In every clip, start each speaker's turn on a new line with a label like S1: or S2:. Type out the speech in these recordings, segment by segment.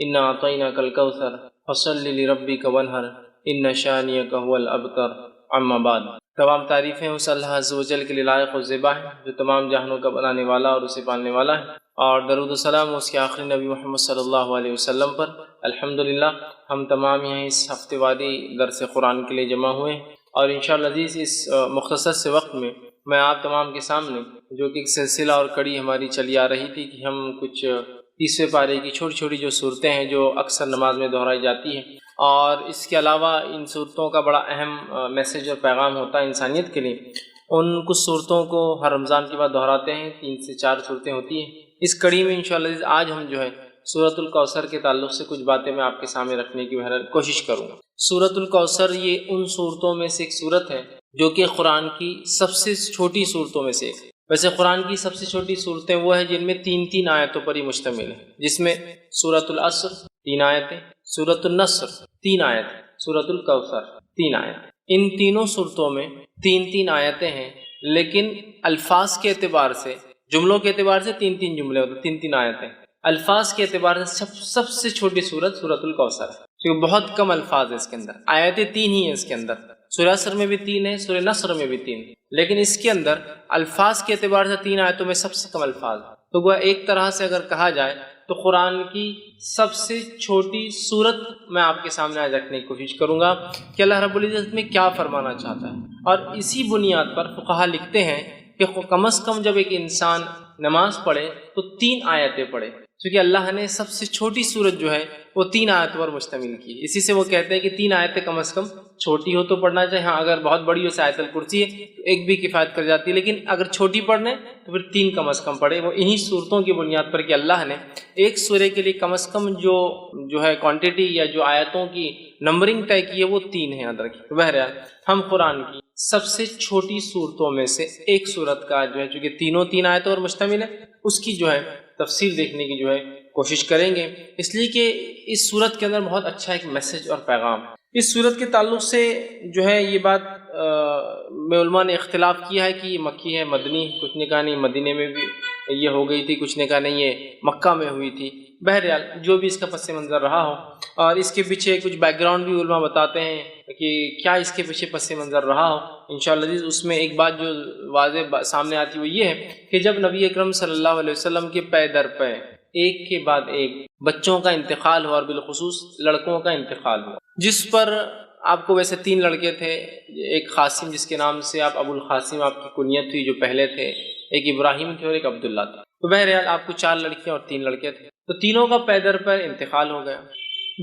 S1: انا اعطیناک الکوثر فصل لربک وانحر ان شانئک هو الابتر اما بعد۔ تمام تعریفیں اس اللہ عز و جل کے لیے لائق و زیبا ہے جو تمام جہانوں کا بنانے والا اور اسے پالنے والا ہے، اور درود و سلام اس کے آخری نبی محمد صلی اللہ علیہ وسلم پر۔ الحمدللہ ہم تمام یہاں اس ہفتے واری درس قرآن کے لیے جمع ہوئے ہیں، اور انشاءاللہ عزیز اس مختصر سے وقت میں آپ تمام کے سامنے جو کہ ایک سلسلہ اور کڑی ہماری چلی آ رہی تھی کہ ہم کچھ 30ویں پارے کی چھوٹی چھوٹی جو صورتیں ہیں جو اکثر نماز میں دہرائی جاتی ہیں، اور اس کے علاوہ ان صورتوں کا بڑا اہم میسیج اور پیغام ہوتا ہے انسانیت کے لیے، ان کچھ صورتوں کو ہر رمضان کے بعد دہراتے ہیں، 3 سے 4 صورتیں ہوتی ہیں۔ اس کڑی میں انشاءاللہ آج ہم جو ہے سورۃ الکوثر کے تعلق سے کچھ باتیں میں آپ کے سامنے رکھنے کی بہرحال کوشش کروں گا۔ سورۃ الکوثر یہ ان صورتوں میں سے ایک صورت ہے جو کہ قرآن کی سب سے چھوٹی صورتوں میں سے ایک ہے۔ ویسے قرآن کی سب سے چھوٹی صورتیں وہ ہیں جن میں 3 آیتوں پر ہی مشتمل ہے، جس میں سورۃ العصر 3 آیتیں، سورۃ النصر 3 آیتیں، سورۃ الکوثر 3 آیتیں۔ ان تینوں صورتوں میں 3 آیتیں ہیں، لیکن الفاظ کے اعتبار سے، جملوں کے اعتبار سے 3 جملے ہوتے ہیں، 3 آیتیں۔ الفاظ کے اعتبار سے سب سے چھوٹی صورت سورۃ الکوثر ہے، کیونکہ بہت کم الفاظ ہیں اس کے اندر، آیتیں 3 ہی ہیں اس کے اندر۔ سورہ عصر میں بھی 3 ہے، سورہ نصر میں بھی 3 ہے، لیکن اس کے اندر الفاظ کے اعتبار سے 3 آیتوں میں سب سے کم الفاظ ہیں۔ تو وہ ایک طرح سے اگر کہا جائے تو قرآن کی سب سے چھوٹی صورت میں آپ کے سامنے آج رکھنے کی کوشش کروں گا کہ اللہ رب العزت میں کیا فرمانا چاہتا ہے، اور اسی بنیاد پر فقہا لکھتے ہیں کہ کم از کم جب ایک انسان نماز پڑھے تو 3 آیتیں پڑھے، کیونکہ اللہ نے سب سے چھوٹی صورت جو ہے وہ 3 آیتوں پر مشتمل کی۔ اسی سے وہ کہتے ہیں کہ 3 آیتیں کم از کم چھوٹی ہو تو پڑھنا چاہیے، ہاں اگر بہت بڑی ہو سے آیت الکرسی ہے تو ایک بھی کفایت کر جاتی ہے، لیکن اگر چھوٹی پڑھنے تو پھر 3 کم از کم پڑھے۔ وہ انہی صورتوں کی بنیاد پر کہ اللہ نے ایک سورے کے لیے کم از کم جو ہے کوانٹٹی یا جو آیتوں کی نمبرنگ طے کی ہے وہ 3 ہے، یاد رکھیے۔ بہرحال ہم قرآن کی سب سے چھوٹی صورتوں میں سے ایک صورت کا جو ہے، چونکہ 3 آیتوں پر مشتمل ہے، اس کی جو ہے تفصیل دیکھنے کی جو ہے کوشش کریں گے، اس لیے کہ اس صورت کے اندر بہت اچھا ایک میسج اور پیغام ہے۔ اس صورت کے تعلق سے جو ہے یہ بات میں علماء نے اختلاف کیا ہے کہ یہ مکی ہے مدنی، کچھ نے کہا نہیں مدینے میں بھی یہ ہو گئی تھی، کچھ نے کہا نہیں یہ مکہ میں ہوئی تھی۔ بہرحال جو بھی اس کا پس منظر رہا ہو، اور اس کے پیچھے کچھ بیک گراؤنڈ بھی علماء بتاتے ہیں کہ کیا اس کے پیچھے پس منظر رہا ہو، انشاءاللہ اس میں ایک بات جو واضح سامنے آتی ہے وہ یہ ہے کہ جب نبی اکرم صلی اللہ علیہ وسلم کے پے در پے ایک کے بعد ایک بچوں کا انتقال ہوا، اور بالخصوص لڑکوں کا انتقال ہوا، جس پر آپ کو ویسے 3 لڑکے تھے، ایک قاسم جس کے نام سے آپ ابو القاسم آپ کی کنیت تھی جو پہلے تھے، ایک ابراہیم تھے اور ایک عبداللہ تھے۔ تو بہرحال آپ کو 4 لڑکیاں اور 3 لڑکے تھے، تو تینوں کا پے در پے انتقال ہو گیا۔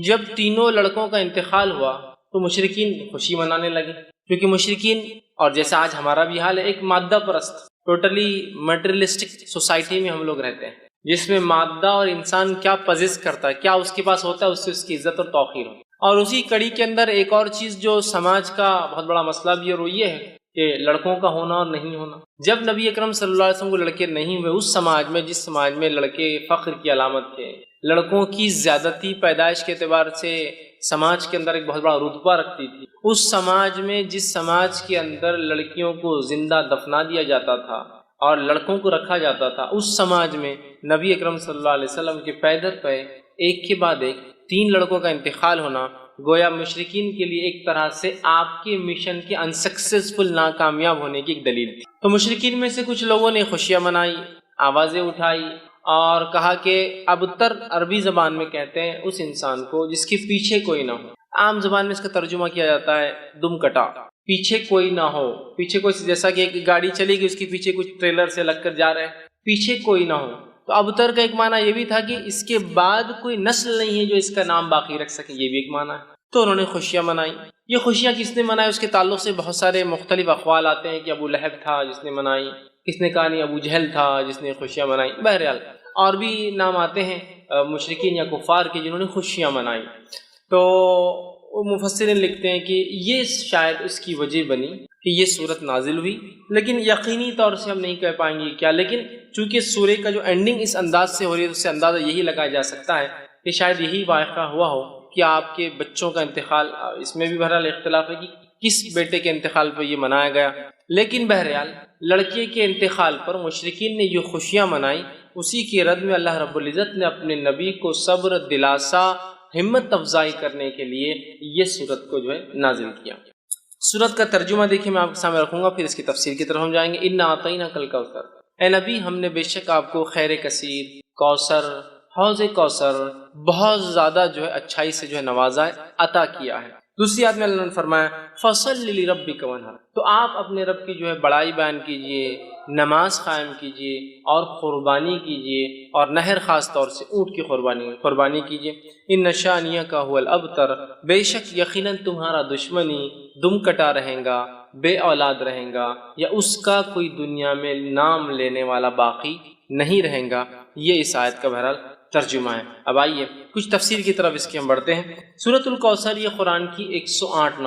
S1: جب تینوں لڑکوں کا انتقال ہوا تو مشرکین خوشی منانے لگے، کیونکہ مشرکین، اور جیسا آج ہمارا بھی حال ہے، ایک مادہ پرست ٹوٹلی میٹریلسٹک سوسائٹی میں ہم لوگ رہتے ہیں، جس میں مادہ اور انسان کیا پزیس کرتا ہے، کیا اس کے پاس ہوتا ہے، اس سے اس کی عزت اور توقیر ہو۔ اور اسی کڑی کے اندر ایک اور چیز جو سماج کا بہت بڑا مسئلہ بھی ہے، اور وہ یہ ہے کہ لڑکوں کا ہونا اور نہیں ہونا۔ جب نبی اکرم صلی اللہ علیہ وسلم کو لڑکے نہیں ہوئے، اس سماج میں، جس سماج میں لڑکے فخر کی علامت تھے، لڑکوں کی زیادتی پیدائش کے اعتبار سے سماج کے اندر ایک بہت بڑا رتبہ رکھتی تھی، اس سماج میں، جس سماج کے اندر لڑکیوں کو زندہ دفنا دیا جاتا تھا اور لڑکوں کو رکھا جاتا تھا، اس سماج میں نبی اکرم صلی اللہ علیہ وسلم کے پے در پے ایک کے بعد ایک 3 لڑکوں کا انتقال ہونا گویا مشرکین کے لیے ایک طرح سے آپ کے مشن کے انسکسیسفل، ناکامیاب ہونے کی ایک دلیل تھی۔ تو مشرکین میں سے کچھ لوگوں نے خوشیاں منائی، آوازیں اٹھائی، اور کہا کہ ابتر عربی زبان میں کہتے ہیں اس انسان کو جس کے پیچھے کوئی نہ ہو۔ عام زبان میں اس کا ترجمہ کیا جاتا ہے دم کٹا، پیچھے کوئی نہ ہو، پیچھے کوئی، جیسا کہ ایک گاڑی چلے گی اس کے پیچھے کچھ ٹریلر سے لگ کر جا رہے ہیں، پیچھے کوئی نہ ہو۔ تو ابتر کا ایک معنی یہ بھی تھا کہ اس کے بعد کوئی نسل نہیں ہے جو اس کا نام باقی رکھ سکے، یہ بھی ایک معنی ہے۔ تو انہوں نے خوشیاں منائی۔ یہ خوشیاں کس نے منائی اس کے تعلق سے بہت سارے مختلف اقوال آتے ہیں کہ ابو لہب تھا جس نے منائی، کس نے کہا نہیں ابو جہل تھا جس نے خوشیاں منائی، بہرحال اور بھی نام آتے ہیں مشرکین یا کفار کے جنہوں نے خوشیاں منائی۔ تو مفسرین لکھتے ہیں کہ یہ شاید اس کی وجہ بنی کہ یہ صورت نازل ہوئی، لیکن یقینی طور سے ہم نہیں کہہ پائیں گے کیا، لیکن چونکہ سورے کا جو اینڈنگ اس انداز سے ہو رہی ہے اس سے اندازہ یہی لگایا جا سکتا ہے کہ شاید یہی واقعہ ہوا ہو کہ آپ کے بچوں کا انتقال، اس میں بھی بہرحال اختلاف ہے کہ کس بیٹے کے انتقال پر یہ منایا گیا، لیکن بہرحال لڑکے کے انتقال پر مشرکین نے جو خوشیاں منائی اسی کے رد میں اللہ رب العزت نے اپنے نبی کو صبر، دلاسا، ہمت افزائی کرنے کے لیے یہ سورت کو جو ہے نازل کیا۔ سورت کا ترجمہ دیکھیں میں آپ کے سامنے رکھوں گا، پھر اس کی تفسیر کی طرف ہم جائیں گے۔ انا اعطیناک الکوثر، اے نبی ہم نے بے شک آپ کو خیر کثیر، کوثر، حوض کوثر بہت زیادہ جو ہے اچھائی سے جو ہے نوازا ہے، عطا کیا ہے۔ دوسری آیت میں اللہ نے فرمایا فصل لربک وانحر، تو آپ اپنے رب کی جو ہے بڑائی بیان کیجئے، نماز قائم کیجئے اور قربانی کیجئے، اور نہر خاص طور سے اونٹ کی قربانی کیجئے۔ ان شانیک هو الابتر، بے شک یقیناً تمہارا دشمنی دم کٹا رہے گا، بے اولاد رہے گا، یا اس کا کوئی دنیا میں نام لینے والا باقی نہیں رہے گا۔ یہ اس آیت کا بہرحال ترجمہ ہے۔ اب آئیے کچھ تفسیر کی طرف اس کی ہم بڑھتے ہیں۔ سورۃ الکوثر یہ قرآن کی 108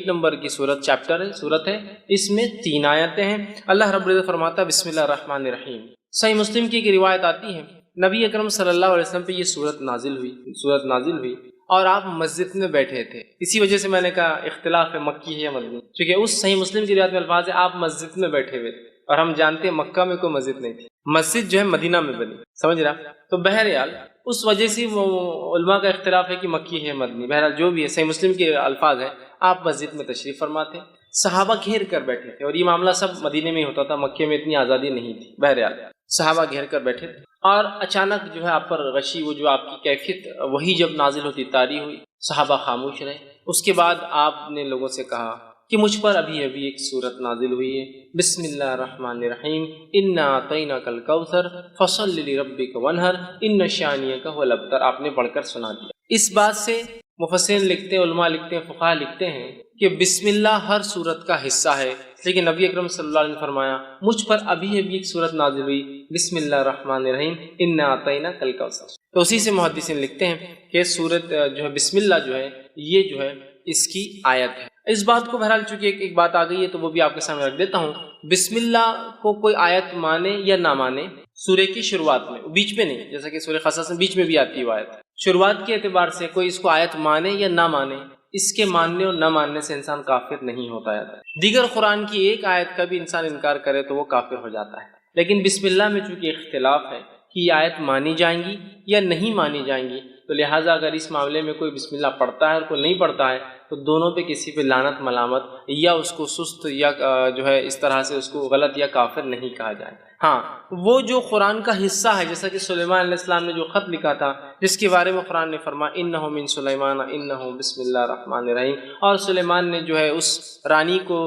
S1: نمبر کی سورت ہے۔ اس میں 3 آیتیں ہیں۔ اللہ رب العزت فرماتا ہے بسم اللہ الرحمن الرحیم۔ صحیح مسلم کی ایک روایت آتی ہے نبی اکرم صلی اللہ علیہ وسلم پہ یہ سورت نازل ہوئی اور آپ مسجد میں بیٹھے تھے۔ اسی وجہ سے میں نے کہا اختلاف ہے مکی ہے یا مدنی، کیونکہ اس صحیح مسلم کی روایت میں الفاظ ہے آپ مسجد میں بیٹھے ہوئے تھے، اور ہم جانتے ہیں مکہ میں کوئی مسجد نہیں تھی، مسجد جو ہے مدینہ میں بنی، سمجھ رہا؟ تو بہرحال اس وجہ سے علماء کا اختلاف ہے کہ مکی ہے مدنی، بہرحال جو بھی ہے صحیح مسلم کے الفاظ ہیں آپ مسجد میں تشریف فرما تھے، صحابہ گھیر کر بیٹھے تھے، اور یہ معاملہ سب مدینے میں ہی ہوتا تھا، مکے میں اتنی آزادی نہیں تھی۔ بہرحال صحابہ گھیر کر بیٹھے تھے، اور اچانک جو ہے آپ پر غشی، وہ جو آپ کی کیفیت وہی جب نازل ہوتی طاری ہوئی، صحابہ خاموش رہے۔ اس کے بعد آپ نے لوگوں سے کہا کہ مجھ پر ابھی ایک صورت نازل ہوئی ہے، بسم اللہ الرحمن الرحیم، انا اعطیناک الکوثر فصل لربک وانحر ان شانیک هو الابتر، آپ نے پڑھ کر سنا دیا۔ اس بات سے مفسرین لکھتے ہیں، علماء لکھتے ہیں، فقہاء لکھتے ہیں کہ بسم اللہ ہر صورت کا حصہ ہے، لیکن نبی اکرم صلی اللہ علیہ وسلم نے فرمایا مجھ پر ابھی ایک صورت نازل ہوئی، بسم اللہ الرحمن الرحیم انا اعطیناک الکوثر۔ تو اسی سے محدثین لکھتے ہیں کہ صورت جو ہے بسم اللہ جو ہے یہ جو ہے اس کی آیت ہے۔ اس بات کو بہرحال چونکہ ایک بات آ گئی ہے تو وہ بھی آپ کے سامنے رکھ دیتا ہوں۔ بسم اللہ کو کوئی آیت مانے یا نہ مانے، سورے کی شروعات میں، بیچ میں نہیں، جیسا کہ سورہ قصص میں بیچ میں بھی آتی ہے وہ آیت، شروعات کے اعتبار سے کوئی اس کو آیت مانے یا نہ مانے، اس کے ماننے اور نہ ماننے سے انسان کافر نہیں ہوتا ہے۔ دیگر قرآن کی ایک آیت کا بھی انسان انکار کرے تو وہ کافر ہو جاتا ہے، لیکن بسم اللہ میں چونکہ اختلاف ہے کہ یہ آیت مانی جائیں گی یا نہیں مانی جائیں گی، تو لہٰذا اگر اس معاملے میں کوئی بسم اللہ پڑھتا ہے اور کوئی نہیں پڑھتا ہے تو دونوں پہ کسی پہ لعنت ملامت یا اس کو سست یا جو ہے اس طرح سے اس کو غلط یا کافر نہیں کہا جائے۔ ہاں وہ جو قرآن کا حصہ ہے، جیسا کہ سلیمان علیہ السلام نے جو خط لکھا تھا جس کے بارے میں قرآن نے فرمایا انہ من سلیمان انہ بسم اللہ الرحمن الرحیم، اور سلیمان نے جو ہے اس رانی کو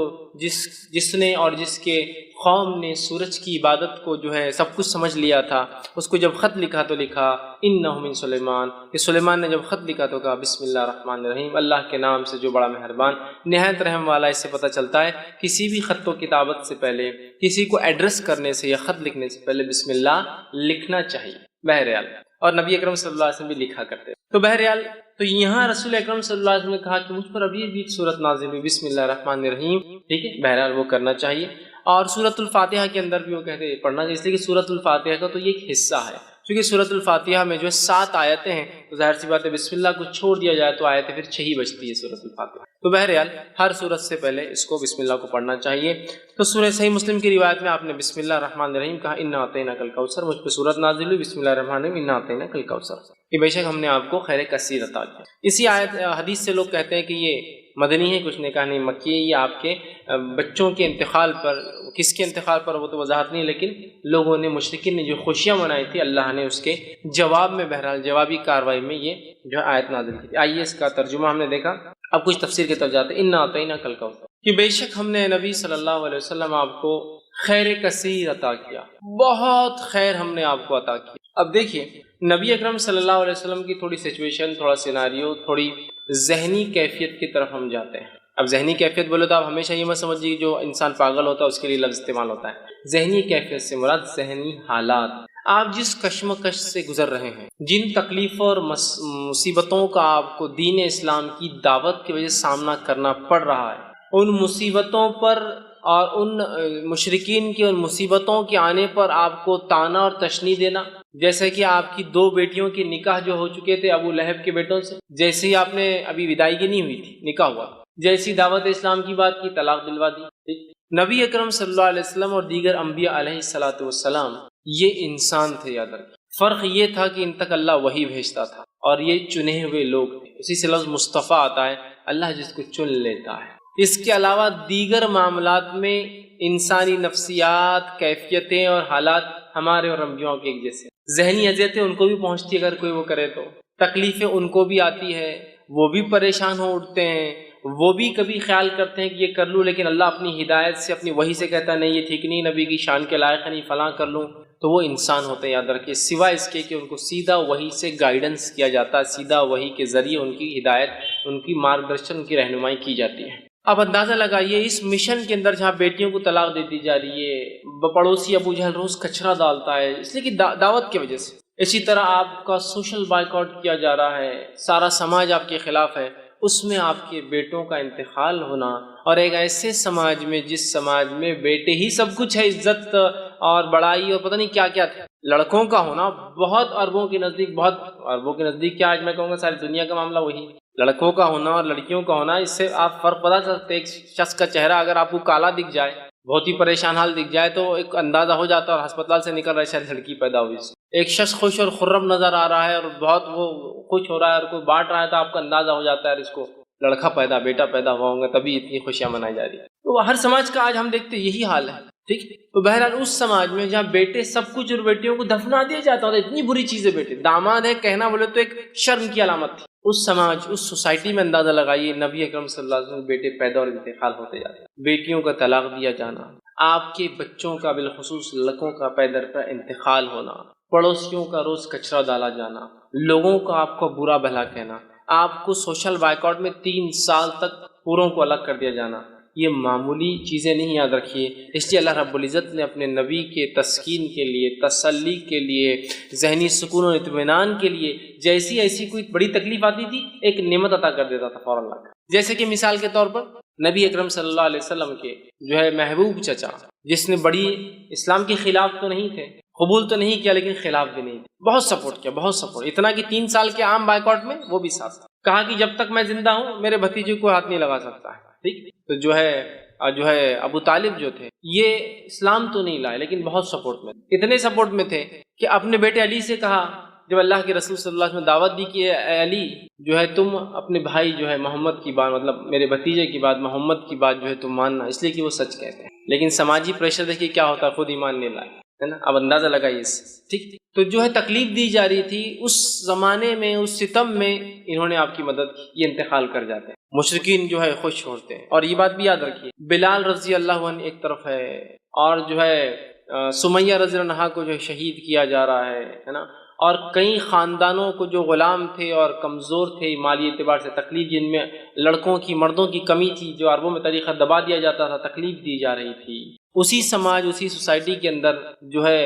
S1: جس نے اور جس کے قوم نے سورج کی عبادت کو جو ہے سب کچھ سمجھ لیا تھا، اس کو جب خط لکھا تو لکھا انہ من سلیمان، کہ سلیمان نے جب خط لکھا تو کہا بسم اللہ الرحمن الرحیم، اللہ کے نام سے جو بڑا مہربان نہایت رحم والا۔ اس سے پتہ چلتا ہے کسی بھی خط و کتابت سے پہلے، کسی کو ایڈریس کرنے سے یا خط لکھنے سے پہلے بسم اللہ لکھنا چاہیے بہرحال، اور نبی اکرم صلی اللہ علیہ وسلم بھی لکھا کرتے۔ تو بہرحال تو یہاں رسول اکرم صلی اللہ علیہ وسلم نے کہا کہ مجھ پر ابھی بھی صورت نازل ہوئی بسم اللہ الرحمن الرحیم، ٹھیک ہے، بہرحال وہ کرنا چاہیے۔ اور سورۃ الفاتحہ کے اندر بھی وہ کہتے ہیں پڑھنا چاہیے، اس لیے کہ سورۃ الفاتحہ کا تو یہ ایک حصہ ہے، کیونکہ سورۃ الفاتحہ میں جو ہے 7 آیتیں ہیں، تو ظاہر سی بات ہے بسم اللہ کو چھوڑ دیا جائے تو آیتیں پھر 6 ہی بچتی ہے سورۃ الفاتحہ۔ تو بہرحال ہر سورت سے پہلے اس کو بسم اللہ کو پڑھنا چاہیے۔ تو سورہ صحیح مسلم کی روایت میں آپ نے بسم اللہ الرحمن الرحیم کہا انا اعطیناک الکوثر، مجھ پہ سورت نازل ہوئی بسم اللہ الرحمن الرحیم انا اعطیناک الکوثر، کہ بے شک ہم نے آپ کو خیر کثیر عطا کیا۔ اسی آیت حدیث سے لوگ کہتے ہیں کہ یہ مدنی ہے، کچھ نے کہا نہیں مکی ہے، یہ آپ کے بچوں کے انتقال پر، کس کے انتقال پر وہ تو وضاحت نہیں، لیکن لوگوں نے مشرکین نے جو خوشیاں منائی تھی اللہ نے اس کے جواب میں بہرحال جوابی کارروائی میں یہ جو آیت نازل کی تھی۔ آئیے اس کا ترجمہ ہم نے دیکھا، اب کچھ تفسیر کی طرف جاتے ہیں۔ انا اعطیناک الکوثر، کہ بے شک ہم نے نبی صلی اللہ علیہ وسلم آپ کو خیر کثیر عطا کیا، بہت خیر ہم نے آپ کو عطا کیا۔ اب دیکھیے نبی اکرم صلی اللہ علیہ وسلم کی تھوڑی سچویشن، تھوڑا سیناریو، تھوڑی ذہنی کیفیت کی طرف ہم جاتے ہیں۔ اب ذہنی کیفیت بولے تو آپ ہمیشہ یہ مت سمجھیے جو انسان پاگل ہوتا ہے اس کے لیے لفظ استعمال ہوتا ہے۔ ذہنی کیفیت سے مراد ذہنی حالات، آپ جس کشمکش سے گزر رہے ہیں، جن تکلیفوں اور مصیبتوں کا آپ کو دین اسلام کی دعوت کی وجہ سے سامنا کرنا پڑ رہا ہے، ان مصیبتوں پر اور ان مشرکین کی ان مصیبتوں کے آنے پر آپ کو طعنہ اور تشنیع دینا، جیسے کہ آپ کی 2 بیٹیوں کے نکاح جو ہو چکے تھے ابو لہب کے بیٹوں سے، جیسے ہی آپ نے ابھی ودائیگی نہیں ہوئی تھی، نکاح ہوا، جیسی دعوت اسلام کی بات کی طلاق دلوا دی۔ نبی اکرم صلی اللہ علیہ وسلم اور دیگر انبیاء علیہ الصلوۃ والسلام یہ انسان تھے، یاد رکھیں۔ فرق یہ تھا کہ ان تک اللہ وہی بھیجتا تھا، اور یہ چنے ہوئے لوگ تھے۔ اسی سے لفظ مصطفیٰ آتا ہے، اللہ جس کو چن لیتا ہے۔ اس کے علاوہ دیگر معاملات میں انسانی نفسیات، کیفیتیں اور حالات ہمارے اور انبیاء کے ایک جیسے، ذہنی اذیتیں ان کو بھی پہنچتی ہے، اگر کوئی وہ کرے تو تکلیفیں ان کو بھی آتی ہے، وہ بھی پریشان ہو اٹھتے ہیں، وہ بھی کبھی خیال کرتے ہیں کہ یہ کر لوں، لیکن اللہ اپنی ہدایت سے، اپنی وحی سے کہتا ہے نہیں یہ ٹھیک نہیں، نبی کی شان کے لائق ہے، نہیں فلاں کر لوں، تو وہ انسان ہوتے ہیں، یاد رکھیے، سوائے اس کے کہ ان کو سیدھا وحی سے گائیڈنس کیا جاتا ہے، سیدھا وحی کے ذریعے ان کی ہدایت، ان کی مارگدرشن، ان کی رہنمائی کی جاتی ہے۔ اب اندازہ لگائیے اس مشن کے اندر جہاں بیٹیوں کو طلاق دے دی جا رہی ہے، پڑوسی ابو جہل روز کچرا ڈالتا ہے اس لیے کہ دعوت کی وجہ سے، اسی طرح آپ کا سوشل بائیکاٹ کیا جا رہا ہے، سارا سماج آپ کے خلاف ہے، اس میں آپ کے بیٹوں کا انتقال ہونا، اور ایک ایسے سماج میں جس سماج میں بیٹے ہی سب کچھ ہے، عزت اور بڑائی اور پتہ نہیں کیا کیا تھے، لڑکوں کا ہونا بہت اربوں کے نزدیک، بہت اربوں کے نزدیک کیا، آج میں کہوں گا ساری دنیا کا معاملہ وہی، لڑکوں کا ہونا اور لڑکیوں کا ہونا، اس سے آپ فرق پتا سکتے ہیں۔ ایک شخص کا چہرہ اگر آپ کو کالا دکھ جائے، بہت ہی پریشان حال دکھ جائے، تو ایک اندازہ ہو جاتا ہے، اور ہسپتال سے نکل رہا ہے شاید لڑکی پیدا ہوئی سے۔ ایک شخص خوش اور خرم نظر آ رہا ہے اور بہت وہ خوش ہو رہا ہے اور کوئی بانٹ رہا ہے، تو آپ کا اندازہ ہو جاتا ہے اس کو لڑکا پیدا، بیٹا پیدا ہوا ہوں گا، تبھی اتنی خوشیاں منائی جا رہی ہیں۔ تو ہر سماج کا آج ہم دیکھتے یہی حال ہے، ٹھیک۔ تو بہرحال اس سماج میں جہاں بیٹے سب کچھ اور بیٹیوں کو دفنا دیا جاتا ہے، اتنی بری چیز ہے بیٹے، داماد ہے کہنا بولے تو ایک شرم کی علامت تھی۔ اس سماج، اس سوسائٹی میں اندازہ لگائیے نبی اکرم صلی اللہ علیہ وسلم بیٹے پیدا اور انتقال ہوتے جاتے ہیں، بیٹیوں کا طلاق دیا جانا، آپ کے بچوں کا بالخصوص لڑکوں کا پے در پہ انتقال ہونا، پڑوسیوں کا روز کچرا ڈالا جانا، لوگوں کا آپ کو برا بھلا کہنا، آپ کو سوشل بائیکاٹ میں 3 سال تک پوروں کو الگ کر دیا جانا، یہ معمولی چیزیں نہیں، یاد رکھیے۔ اس لیے اللہ رب العزت نے اپنے نبی کے تسکین کے لیے، تسلی کے لیے، ذہنی سکون و اطمینان کے لیے جیسی ایسی کوئی بڑی تکلیف آتی تھی، ایک نعمت عطا کر دیتا تھا فوراً اللہ۔ جیسے کہ مثال کے طور پر نبی اکرم صلی اللہ علیہ وسلم کے جو ہے محبوب چچا، جس نے بڑی اسلام کے خلاف تو نہیں تھے، قبول تو نہیں کیا، لیکن خلاف بھی نہیں تھے، بہت سپورٹ کیا، بہت سپورٹ، اتنا کہ 3 سال کے عام بائیکاٹ میں وہ بھی ساتھ تھا۔ کہا کہ جب تک میں زندہ ہوں میرے بھتیجے کو ہاتھ نہیں لگا سکتا ہے، ٹھیک۔ تو جو ہے ابو طالب جو تھے، یہ اسلام تو نہیں لائے لیکن بہت سپورٹ میں، اتنے سپورٹ میں تھے کہ اپنے بیٹے علی سے کہا، جب اللہ کے رسول صلی اللہ علیہ وسلم نے دعوت دی کہ اے علی جو ہے تم اپنے بھائی جو ہے محمد کی بات، مطلب میرے بھتیجے کی بات، محمد کی بات جو ہے تم ماننا، اس لیے کہ وہ سچ کہتے ہیں، لیکن سماجی پریشر دیکھیے کیا ہوتا ہے، خود ایمان نہیں لائے، ہے نا۔ اب اندازہ لگائیے اس سے، ٹھیک۔ تو جو ہے تکلیف دی جا رہی تھی اس زمانے میں، اس ستم میں انہوں نے آپ کی مدد کی، یہ انتقال کر جاتے ہیں، مشرکین جو ہے خوش ہوتے ہیں۔ اور یہ بات بھی یاد رکھیے، بلال رضی اللہ عنہ ایک طرف ہے، اور جو ہے سمیہ رضی اللہ عنہا کو جو ہے شہید کیا جا رہا ہے نا، اور کئی خاندانوں کو جو غلام تھے اور کمزور تھے مالی اعتبار سے، تکلیف جن میں لڑکوں کی، مردوں کی کمی تھی، جو عربوں میں طریقہ دبا دیا جاتا تھا، تکلیف دی جا رہی تھی، اسی سماج، اسی سوسائٹی کے اندر جو ہے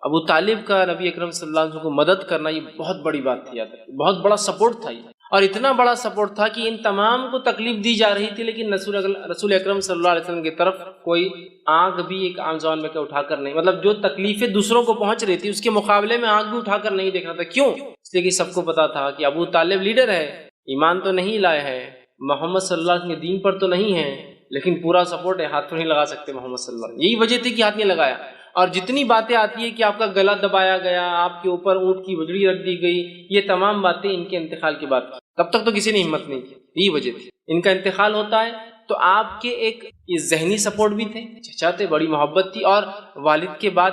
S1: ابو طالب کا نبی اکرم صلی اللہ علیہ وسلم کو مدد کرنا، یہ بہت بڑی بات تھی، بہت بڑا سپورٹ تھا یہ، اور اتنا بڑا سپورٹ تھا کہ ان تمام کو تکلیف دی جا رہی تھی، لیکن رسول اکرم صلی اللہ علیہ وسلم کی طرف کوئی آنکھ بھی، ایک عام زبان میں کہ اٹھا کر نہیں، مطلب جو تکلیفیں دوسروں کو پہنچ رہی تھی اس کے مقابلے میں آنکھ بھی اٹھا کر نہیں دیکھ رہا تھا۔ کیوں؟ اس لیے کہ سب کو پتا تھا کہ ابو طالب لیڈر ہے، ایمان تو نہیں لائے ہے، محمد صلی اللہ علیہ وسلم کے دین پر تو نہیں ہے، لیکن پورا سپورٹ ہے، ہاتھ تو نہیں لگا سکتے محمد صلی اللہ علیہ وسلم، یہی وجہ تھی کہ ہاتھ نہیں لگایا۔ اور جتنی باتیں آتی ہے کہ آپ کا گلا دبایا گیا، آپ کے اوپر اونٹ کی وجڑی رکھ دی گئی، یہ تمام باتیں ان کے انتقال کے بعد، تب تک تو کسی نے ہمت نہیں کی، یہی وجہ تھی۔ ان کا انتقال ہوتا ہے تو آپ کے ایک یہ ذہنی سپورٹ بھی تھے، چچا تھے، بڑی محبت تھی، اور والد کے بعد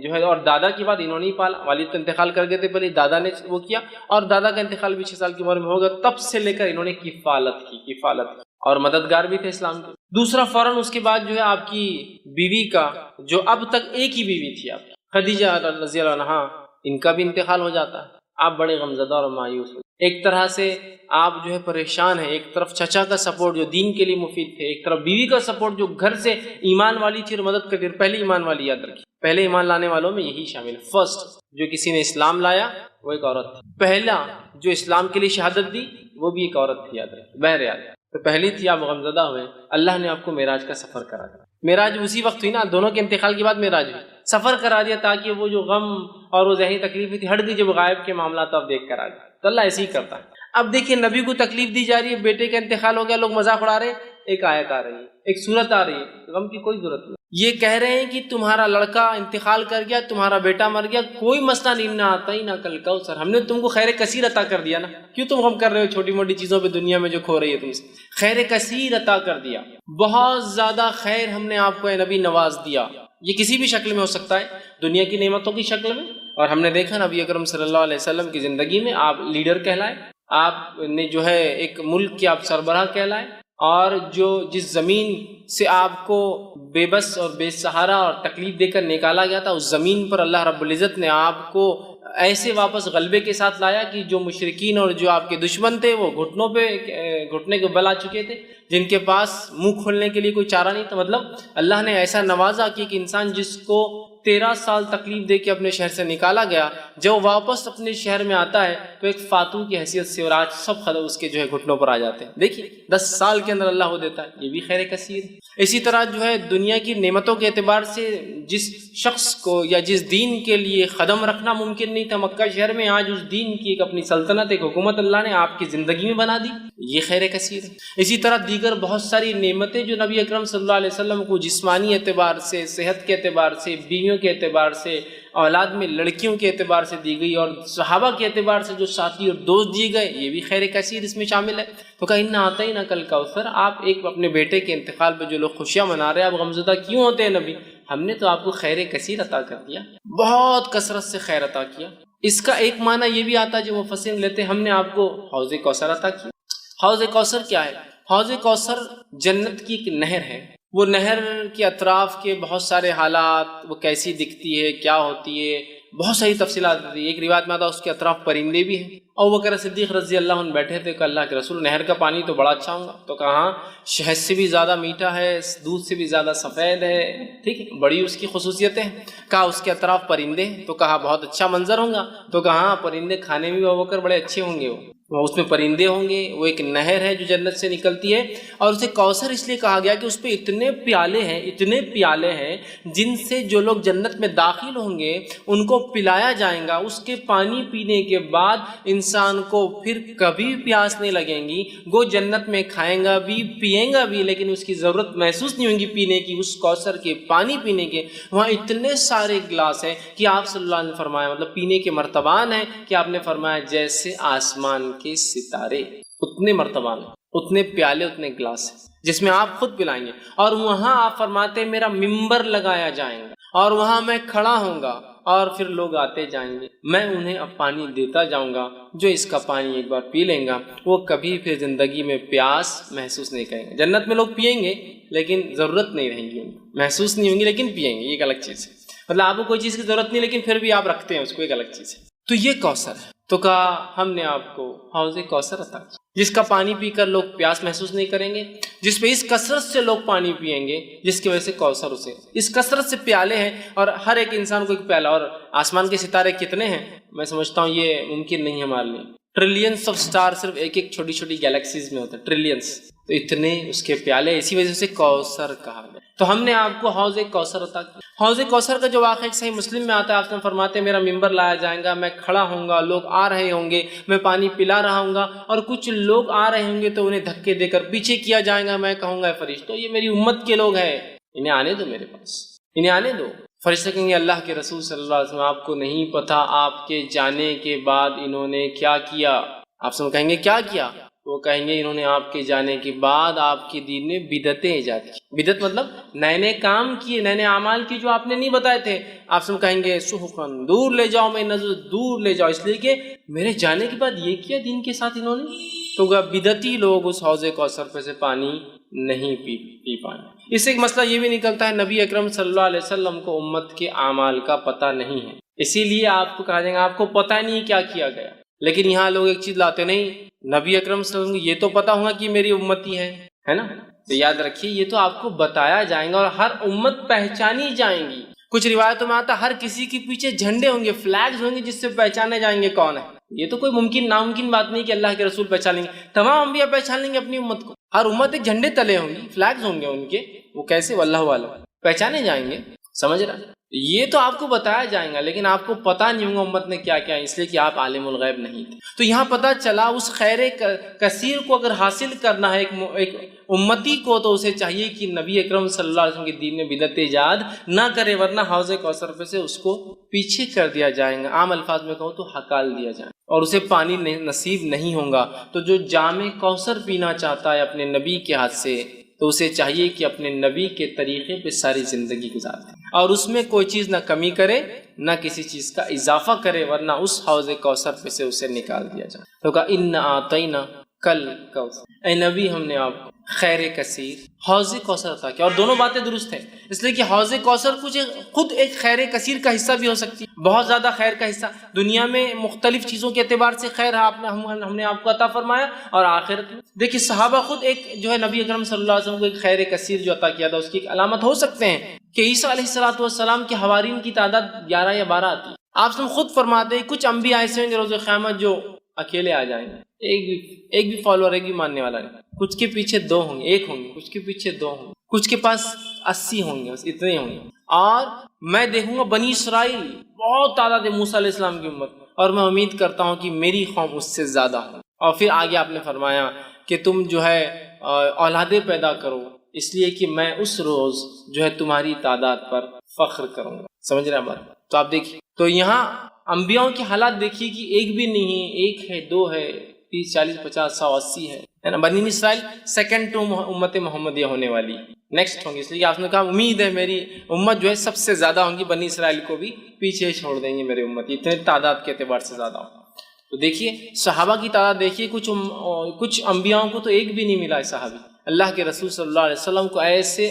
S1: جو ہے، اور دادا کے بعد انہوں نے ہی پالا، والد تو انتقال کر گئے تھے، پہلے دادا نے وہ کیا، اور دادا کا انتقال بھی 6 سال کی عمر میں ہوگا، تب سے لے کر انہوں نے کفالت کی، اور مددگار بھی تھے اسلام کے۔ دوسرا فوراً اس کے بعد جو ہے آپ کی بیوی کا، جو اب تک ایک ہی بیوی تھی آپ خدیجہ رضی اللہ عنہا، ان کا بھی انتقال ہو جاتا ہے۔ آپ بڑے غمزدہ اور مایوس ہوئے، ایک طرح سے آپ جو ہے پریشان ہیں، ایک طرف چچا کا سپورٹ جو دین کے لیے مفید تھے، ایک طرف بیوی کا سپورٹ جو گھر سے ایمان والی تھی اور مدد کرتی، پہلے ایمان والی، یاد رکھیے پہلے ایمان لانے والوں میں یہی شامل ہے، فرسٹ جو کسی نے اسلام لایا وہ ایک عورت تھی، پہلا جو اسلام کے لیے شہادت دی وہ بھی ایک عورت تھی، یاد رکھیے، بہرحال تو پہلی تھی، آپ غمزدہ ہوئے، اللہ نے آپ کو معراج کا سفر کرا دیا، معراج اسی وقت ہوئی نا، دونوں کے انتقال کے بعد معراج ہوئی، سفر کرا دیا تاکہ وہ جو غم اور وہ ذہنی تکلیف تھی ہٹ گئی، جب غائب کے معاملات آپ دیکھ کر آ گئے، تو اللہ ایسے ہی کرتا ہے۔ اب دیکھیے نبی کو تکلیف دی جا رہی ہے، بیٹے کا انتقال ہو گیا، لوگ مذاق اڑا رہے ہیں، ایک آیت آ رہی ہے، ایک سورت آ رہی ہے، غم کی کوئی ضرورت نہیں، یہ کہہ رہے ہیں کہ تمہارا لڑکا انتقال کر گیا، تمہارا بیٹا مر گیا، کوئی مسئلہ نہیں، نہ آتا ہی نہ کل کوثر، ہم نے تم کو خیر کثیر عطا کر دیا نا، کیوں تم غم کر رہے ہو چھوٹی موٹی چیزوں پہ دنیا میں جو کھو رہی ہے تم سے؟ خیر کثیر عطا کر دیا، بہت زیادہ خیر ہم نے آپ کو اے نبی نواز دیا۔ یہ کسی بھی شکل میں ہو سکتا ہے، دنیا کی نعمتوں کی شکل میں، اور ہم نے دیکھا نبی اکرم صلی اللہ علیہ وسلم کی زندگی میں آپ لیڈر کہلائے، آپ نے جو ہے ایک ملک کے آپ سربراہ کہلائے، اور جو جس زمین سے آپ کو بے بس اور بے سہارا اور تکلیف دے کر نکالا گیا تھا، اس زمین پر اللہ رب العزت نے آپ کو ایسے واپس غلبے کے ساتھ لایا کہ جو مشرکین اور جو آپ کے دشمن تھے وہ گھٹنے کے بل آ چکے تھے، جن کے پاس منہ کھولنے کے لیے کوئی چارہ نہیں تھا۔ مطلب اللہ نے ایسا نوازا کہ ایک انسان جس کو 13 سال تکلیف دے کے اپنے شہر سے نکالا گیا، جب واپس اپنے شہر میں آتا ہے تو ایک فاتح کی حیثیت سے، اور آج سب خدا اس کے جو ہے گھٹنوں پر آ جاتے ہیں۔ دیکھیے 10 سال کے اندر اللہ وہ دیتا ہے، یہ بھی خیر کثیر۔ اسی طرح جو ہے دنیا کی نعمتوں کے اعتبار سے جس شخص کو یا جس دین کے لیے قدم رکھنا ممکن نہیں تھا مکہ شہر میں، آج اس دین کی ایک اپنی سلطنت، ایک حکومت اللہ نے آپ کی زندگی میں بنا دی، یہ خیر کثیر ہے۔ اسی طرح دیگر بہت ساری نعمتیں جو نبی اکرم صلی اللہ علیہ وسلم کو جسمانی اعتبار سے، صحت کے اعتبار سے، بیویوں کے اعتبار سے، اولاد میں لڑکیوں کے اعتبار سے دی گئی، اور صحابہ کے اعتبار سے جو ساتھی اور دوست دیے گئے، یہ بھی خیر کثیر اس میں شامل ہے۔ تو کہا اِنَّا أَعْطَيْنَاكَ الْكَوْثَرَ، آپ ایک اپنے بیٹے کے انتقال پہ جو لوگ خوشیاں منا رہے ہیں، آپ غمزدہ کیوں ہوتے ہیں نبی؟ ہم نے تو آپ کو خیر کثیر عطا کر دیا، بہت کثرت سے خیر عطا کیا۔ اس کا ایک معنی یہ بھی آتا ہے جو مفسرین لیتے ہیں، ہم نے آپ کو حوض کوثر عطا کیا۔ حوض کوثر کیا ہے؟ حوض کوثر جنت کی ایک نہر ہے، وہ نہر کے اطراف کے بہت سارے حالات، وہ کیسی دکھتی ہے، کیا ہوتی ہے، بہت ساری تفصیلات ہوتی ہے۔ ایک روایت میں آتا ہے اس کے اطراف پرندے بھی ہیں۔ ابو بکر صدیق رضی اللہ عنہ بیٹھے تھے کہ اللہ کے رسول، نہر کا پانی تو بڑا اچھا ہوگا، تو کہا شہد سے بھی زیادہ میٹھا ہے، دودھ سے بھی زیادہ سفید ہے، ٹھیک ہے، بڑی اس کی خصوصیتیں ہیں۔ کہا اس کے اطراف پرندے، تو کہا بہت اچھا منظر ہوگا، تو کہا پرندے کھانے میں بھی ابو بکر بڑے اچھے ہوں گے، وہ اس میں پرندے ہوں گے، وہ ایک نہر ہے جو جنت سے نکلتی ہے، اور اسے کوثر اس لیے کہا گیا کہ اس پہ اتنے پیالے ہیں جن سے جو لوگ جنت میں داخل ہوں گے ان کو پلایا جائے گا۔ اس کے پانی پینے کے بعد انسان کو پھر کبھی پیاس نہیں لگیں گی، وہ جنت میں کھائیں گا بھی پیئیں گا بھی، لیکن اس کی ضرورت محسوس نہیں ہوگی پینے کی، اس کوثر کے پانی پینے کے۔ وہاں اتنے سارے گلاس ہیں کہ آپ صلی اللہ علیہ وسلم نے فرمایا، مطلب پینے کے مرتبان ہیں کہ آپ نے فرمایا جیسے آسمان کے ستارے، اتنے مرتبان ہیں، اتنے پیالے، اتنے گلاس ہیں جس میں آپ خود پلائیں گے۔ اور وہاں آپ فرماتے میرا ممبر لگایا جائیں گا، اور وہاں میں کھڑا ہوں گا، اور پھر لوگ آتے جائیں گے، میں انہیں اب پانی دیتا جاؤں گا، جو اس کا پانی ایک بار پی لیں گا وہ کبھی پھر زندگی میں پیاس محسوس نہیں کریں گے۔ جنت میں لوگ پئیں گے لیکن ضرورت نہیں رہیں گی، محسوس نہیں ہوں گی لیکن پئیں گے، یہ ایک الگ چیز ہے۔ مطلب آپ کو کوئی چیز کی ضرورت نہیں لیکن پھر بھی آپ رکھتے ہیں اس کو، ایک الگ چیز ہے۔ تو یہ کوثر ہے۔ تو کہا ہم نے آپ کو حوض کوثر عطا کیا، جس کا پانی پی کر لوگ پیاس محسوس نہیں کریں گے، جس پہ اس کثرت سے لوگ پانی پئیں گے، جس کی وجہ سے کوثر اسے، اس کثرت سے پیالے ہیں، اور ہر ایک انسان کو ایک پیالہ۔ اور آسمان کے ستارے کتنے ہیں؟ میں سمجھتا ہوں یہ ممکن نہیں ہے ہمارے لیے، ٹریلینس آف سٹار صرف ایک ایک چھوٹی چھوٹی گیلیکسیز میں ہوتا ہے، ٹریلینس، تو اتنے اس کے پیالے، اسی وجہ سے کوثر کہا گیا۔ تو ہم نے آپ کو حوض کوثر عطا کیا۔ حوض کوثر کا جو واقعہ صحیح مسلم میں آتا ہے، آپ نے فرماتے میرا ممبر لایا جائے گا، میں کھڑا ہوں گا، لوگ آ رہے ہوں گے، میں پانی پلا رہا ہوں گا، اور کچھ لوگ آ رہے ہوں گے تو انہیں دھکے دے کر پیچھے کیا جائے گا، میں کہوں گا فرشتوں یہ میری امت کے لوگ ہیں، انہیں آنے دو میرے پاس، انہیں آنے دو۔ فرشتے کہیں گے اللہ کے رسول صلی اللہ علیہ وسلم آپ کو نہیں پتہ آپ کے جانے کے بعد انہوں نے کیا کیا؟ آپ سب کہیں گے کیا کیا؟ وہ کہیں گے انہوں نے آپ کے جانے کے بعد آپ کے دین میں بدعتیں ایجاد کی۔ بدعت مطلب نئے نئے کام کیے، نئے نئے اعمال کیے جو آپ نے نہیں بتائے تھے۔ آپ سب کہیں گے سحقاً، دور لے جاؤ، میں نظر دور لے جاؤ، اس لیے کہ میرے جانے کے بعد یہ کیا دین کے ساتھ انہوں نے۔ تو بدعتی لوگ اس حوض کوثر پہ سے پانی نہیں پی پائیں۔ اس سے ایک مسئلہ یہ بھی نکلتا ہے نبی اکرم صلی اللہ علیہ وسلم کو امت کے اعمال کا پتہ نہیں ہے، اسی لیے آپ کو کہا جائے گا آپ کو پتہ نہیں کیا کیا گیا۔ لیکن یہاں لوگ ایک چیز لاتے نہیں، نبی اکرم صلی اللہ علیہ وسلم کو یہ تو پتہ ہوگا کہ میری امتی ہے نا، تو یاد رکھیے یہ تو آپ کو بتایا جائے گا، اور ہر امت پہچانی جائیں گی۔ کچھ روایتوں میں آتا ہر کسی کے پیچھے جھنڈے ہوں گے، فلیگز ہوں گے جس سے پہچانے جائیں گے کون ہے۔ یہ تو کوئی ممکن ناممکن بات نہیں کہ اللہ کے رسول پہچان لیں گے، تمام انبیاء پہچان لیں گے اپنی امت کو، ہر امت ایک جھنڈے تلے ہوں گی، فلیگز ہوں گے ان کے، وہ کیسے واللہ عالم، پہچانے جائیں گے۔ سمجھ رہا ہے؟ یہ تو آپ کو بتایا جائے گا لیکن آپ کو پتہ نہیں ہوگا امت نے کیا کیا، اس لیے کہ آپ عالم الغیب نہیں تھے۔ تو یہاں پتہ چلا اس خیر کثیر کو اگر حاصل کرنا ہے ایک امتی کو، تو اسے چاہیے کہ نبی اکرم صلی اللہ علیہ وسلم کے دین میں بدعت ایجاد نہ کرے، ورنہ حوض کوثر پہ سے اس کو پیچھے کر دیا جائے گا، عام الفاظ میں کہوں تو ہکال دیا جائے گا اور اسے پانی نصیب نہیں ہوگا۔ تو جو جام کوثر پینا چاہتا ہے اپنے نبی کے ہاتھ سے، تو اسے چاہیے کہ اپنے نبی کے طریقے پہ ساری زندگی گزار دے اور اس میں کوئی چیز نہ کمی کرے نہ کسی چیز کا اضافہ کرے، ورنہ اس حوض کوثر پہ سے اسے نکال دیا جائے۔ تو کہا اِنَّا أَعْطَيْنَا کل کوثر، اے نبی ہم نے آپ کو خیر کثیر حوض کوثر عطا کیا۔ اور دونوں باتیں درست ہیں، اس لیے کہ حوض کوثر خود ایک خیر کثیر کا حصہ بھی ہو سکتی ہے، بہت زیادہ خیر کا حصہ۔ دنیا میں مختلف چیزوں کے اعتبار سے خیر ہم نے آپ کو عطا فرمایا، اور آخرت میں دیکھیے صحابہ خود ایک جو ہے نبی اکرم صلی اللہ علیہ وسلم کو ایک خیر کثیر جو عطا کیا تھا، اس کی ایک علامت ہو سکتے ہیں کہ عیسیٰ علیہ السلام کے حوارین کی تعداد 11 یا 12 آتی ہے۔ آپ سے خود فرماتے ہیں کچھ انبیاء ایسے ہیں روز قیامت جو اکیلے آ جائیں گے، ایک بھی فالوور، ایک بھی ماننے والا نہیں، کچھ کے پیچھے 2 ہوں گے، 1 ہوں گے، کچھ کے پیچھے 2 ہوں گے، کچھ کے پاس 80 ہوں گے، بس اتنے ہی ہوں گے۔ اور میں دیکھوں گا بنی اسرائیل بہت تعداد ہے موسیٰ علیہ السلام کی امت، اور میں امید کرتا ہوں کہ میری قوم اس سے زیادہ ہوں۔ اور پھر آگے آپ نے فرمایا کہ تم جو ہے اولادیں پیدا کرو، اس لیے کہ میں اس روز جو ہے تمہاری تعداد پر فخر کروں گا۔ سمجھ رہے ہیں بات؟ تو آپ دیکھیے، تو یہاں انبیاء کی حالات دیکھیے کہ ایک بھی نہیں ہے، 1 ہے، 2 ہے، 30 40 50 100 80 ہے نا۔ بنی اسرائیل سیکنڈ ٹو امت محمدیہ ہونے والی، نیکسٹ ہوں گی، اس لیے آپ نے کہا امید ہے میری امت جو ہے سب سے زیادہ ہوں گی، بنی اسرائیل کو بھی پیچھے چھوڑ دیں گے میرے امت، اتنے تعداد کے اعتبار سے زیادہ ہوں۔ تو دیکھیے صحابہ کی تعداد دیکھیے، کچھ انبیاء کو تو ایک بھی نہیں ملا ہے صحابی۔ اللہ کے رسول صلی اللہ علیہ وسلم کو ایسے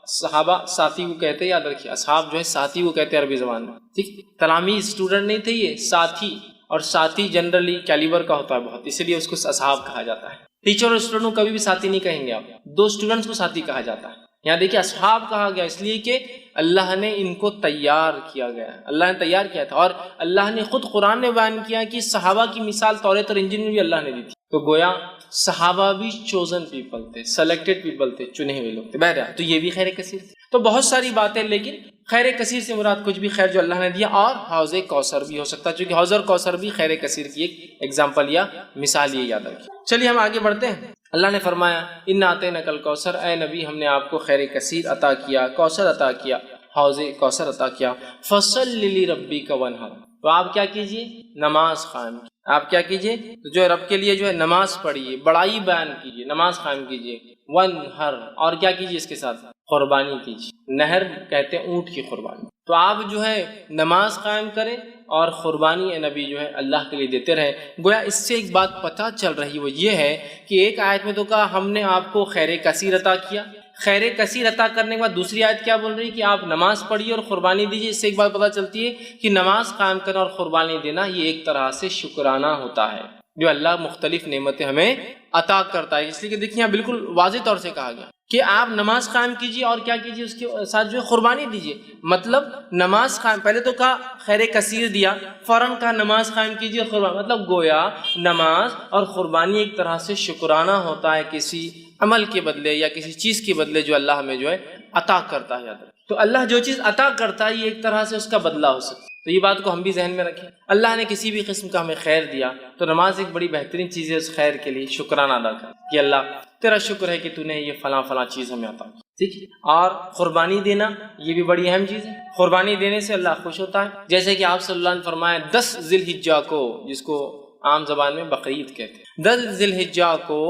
S1: صحابہ ساتھی کو کہتے ہیں، یاد رکھیے اصحاب جو ہے ساتھی کو کہتے ہیں عربی زبان میں، ٹھیک؟ تلامید اسٹوڈنٹ نہیں تھے، یہ ساتھی، اور ساتھی جنرلی کیلیبر کا ہوتا ہے بہت، اسی لیے اس کو اصحاب کہا جاتا ہے۔ ٹیچر اور اسٹوڈنٹ کو کبھی بھی ساتھی نہیں کہیں گے آپ، 2 اسٹوڈنٹس کو ساتھی کہا جاتا ہے۔ یہاں دیکھیے اصحاب کہا گیا اس لیے کہ اللہ نے ان کو تیار کیا گیا ہے، اللہ نے تیار کیا تھا، اور اللہ نے خود قرآن میں بیان کیا کہ صحابہ کی مثال توریت اور انجیل میں بھی اللہ نے دی تھی۔ تو گویا صحابہ بھی چوزن پیپل تھے، سلیکٹڈ پیپل تھے، چنے ہوئے لوگ تھے۔ بہرحال تو یہ بھی خیر کثیر تھے۔ تو بہت ساری باتیں، لیکن خیر کثیر سے مراد کچھ بھی خیر جو اللہ نے دیا، اور حوض کوثر بھی ہو سکتا ہے، چونکہ حوض اور کوثر بھی خیر کثیر کی ایک ایگزامپل یا مثال، یہ یاد رکھیں۔ چلیے ہم آگے بڑھتے ہیں۔ اللہ نے فرمایا اِنَّا أَعْطَيْنَاكَ الْكَوْثَرَ، اے نبی ہم نے آپ کو خیر کثیر عطا کیا، کوثر عطا کیا، حوض کوثر عطا کیا۔ فَصَلِّ لِرَبِّكَ وَانْحَرْ، تو آپ کیا کیجئے؟ نماز قائم کیجئے۔ آپ کیا کیجئے؟ تو جو رب کے لیے جو ہے نماز پڑھیے، بڑائی بیان کیجئے، نماز قائم کیجئے۔ وَانْحَرْ، اور کیا کیجئے اس کے ساتھ؟ قربانی کیجئے۔ نہر کہتے ہیں اونٹ کی قربانی۔ تو آپ جو ہے نماز قائم کریں اور قربانی اے نبی جو ہے اللہ کے لیے دیتے رہے۔ گویا اس سے ایک بات پتہ چل رہی، وہ یہ ہے کہ ایک آیت میں تو کہا ہم نے آپ کو خیر کثیر عطا کیا، خیر کثیر عطا کرنے کے بعد دوسری آیت کیا بول رہی ہے کہ آپ نماز پڑھیے اور قربانی دیجیے۔ اس سے ایک بات پتہ چلتی ہے کہ نماز قائم کرنا اور قربانی دینا یہ ایک طرح سے شکرانہ ہوتا ہے جو اللہ مختلف نعمتیں ہمیں عطا کرتا ہے۔ اس لیے کہ دیکھیے یہاں بالکل واضح طور سے کہا گیا کہ آپ نماز قائم کیجیے اور کیا کیجیے اس کے ساتھ جو ہے قربانی دیجیے۔ مطلب نماز قائم، پہلے تو کہا خیر کثیر دیا، فوراً کہا نماز قائم کیجیے اور قربانی، مطلب گویا نماز اور قربانی ایک طرح سے شکرانہ ہوتا ہے کسی عمل کے بدلے یا کسی چیز کے بدلے جو اللہ ہمیں جو ہے عطا کرتا ہے۔ یاد رکھیں تو اللہ جو چیز عطا کرتا ہے یہ ایک طرح سے اس کا بدلہ ہو سکتا ہے۔ تو یہ بات کو ہم بھی ذہن میں رکھیں، اللہ نے کسی بھی قسم کا ہمیں خیر دیا تو نماز ایک بڑی بہترین چیز ہے، اس خیر کے لیے شکرانہ ادا کر کہ اللہ تیرا شکر ہے کہ تو نے یہ فلاں فلاں چیز ہمیں عطا کی، ٹھیک ہے۔ اور قربانی دینا یہ بھی بڑی اہم چیز ہے، قربانی دینے سے اللہ خوش ہوتا ہے، جیسے کہ آپ صلی اللہ علیہ وسلم نے فرمایا 10 ذی الحجہ کو، جس کو عام زبان میں بقرعید کہتے ہیں، 10 ذی الحجہ کو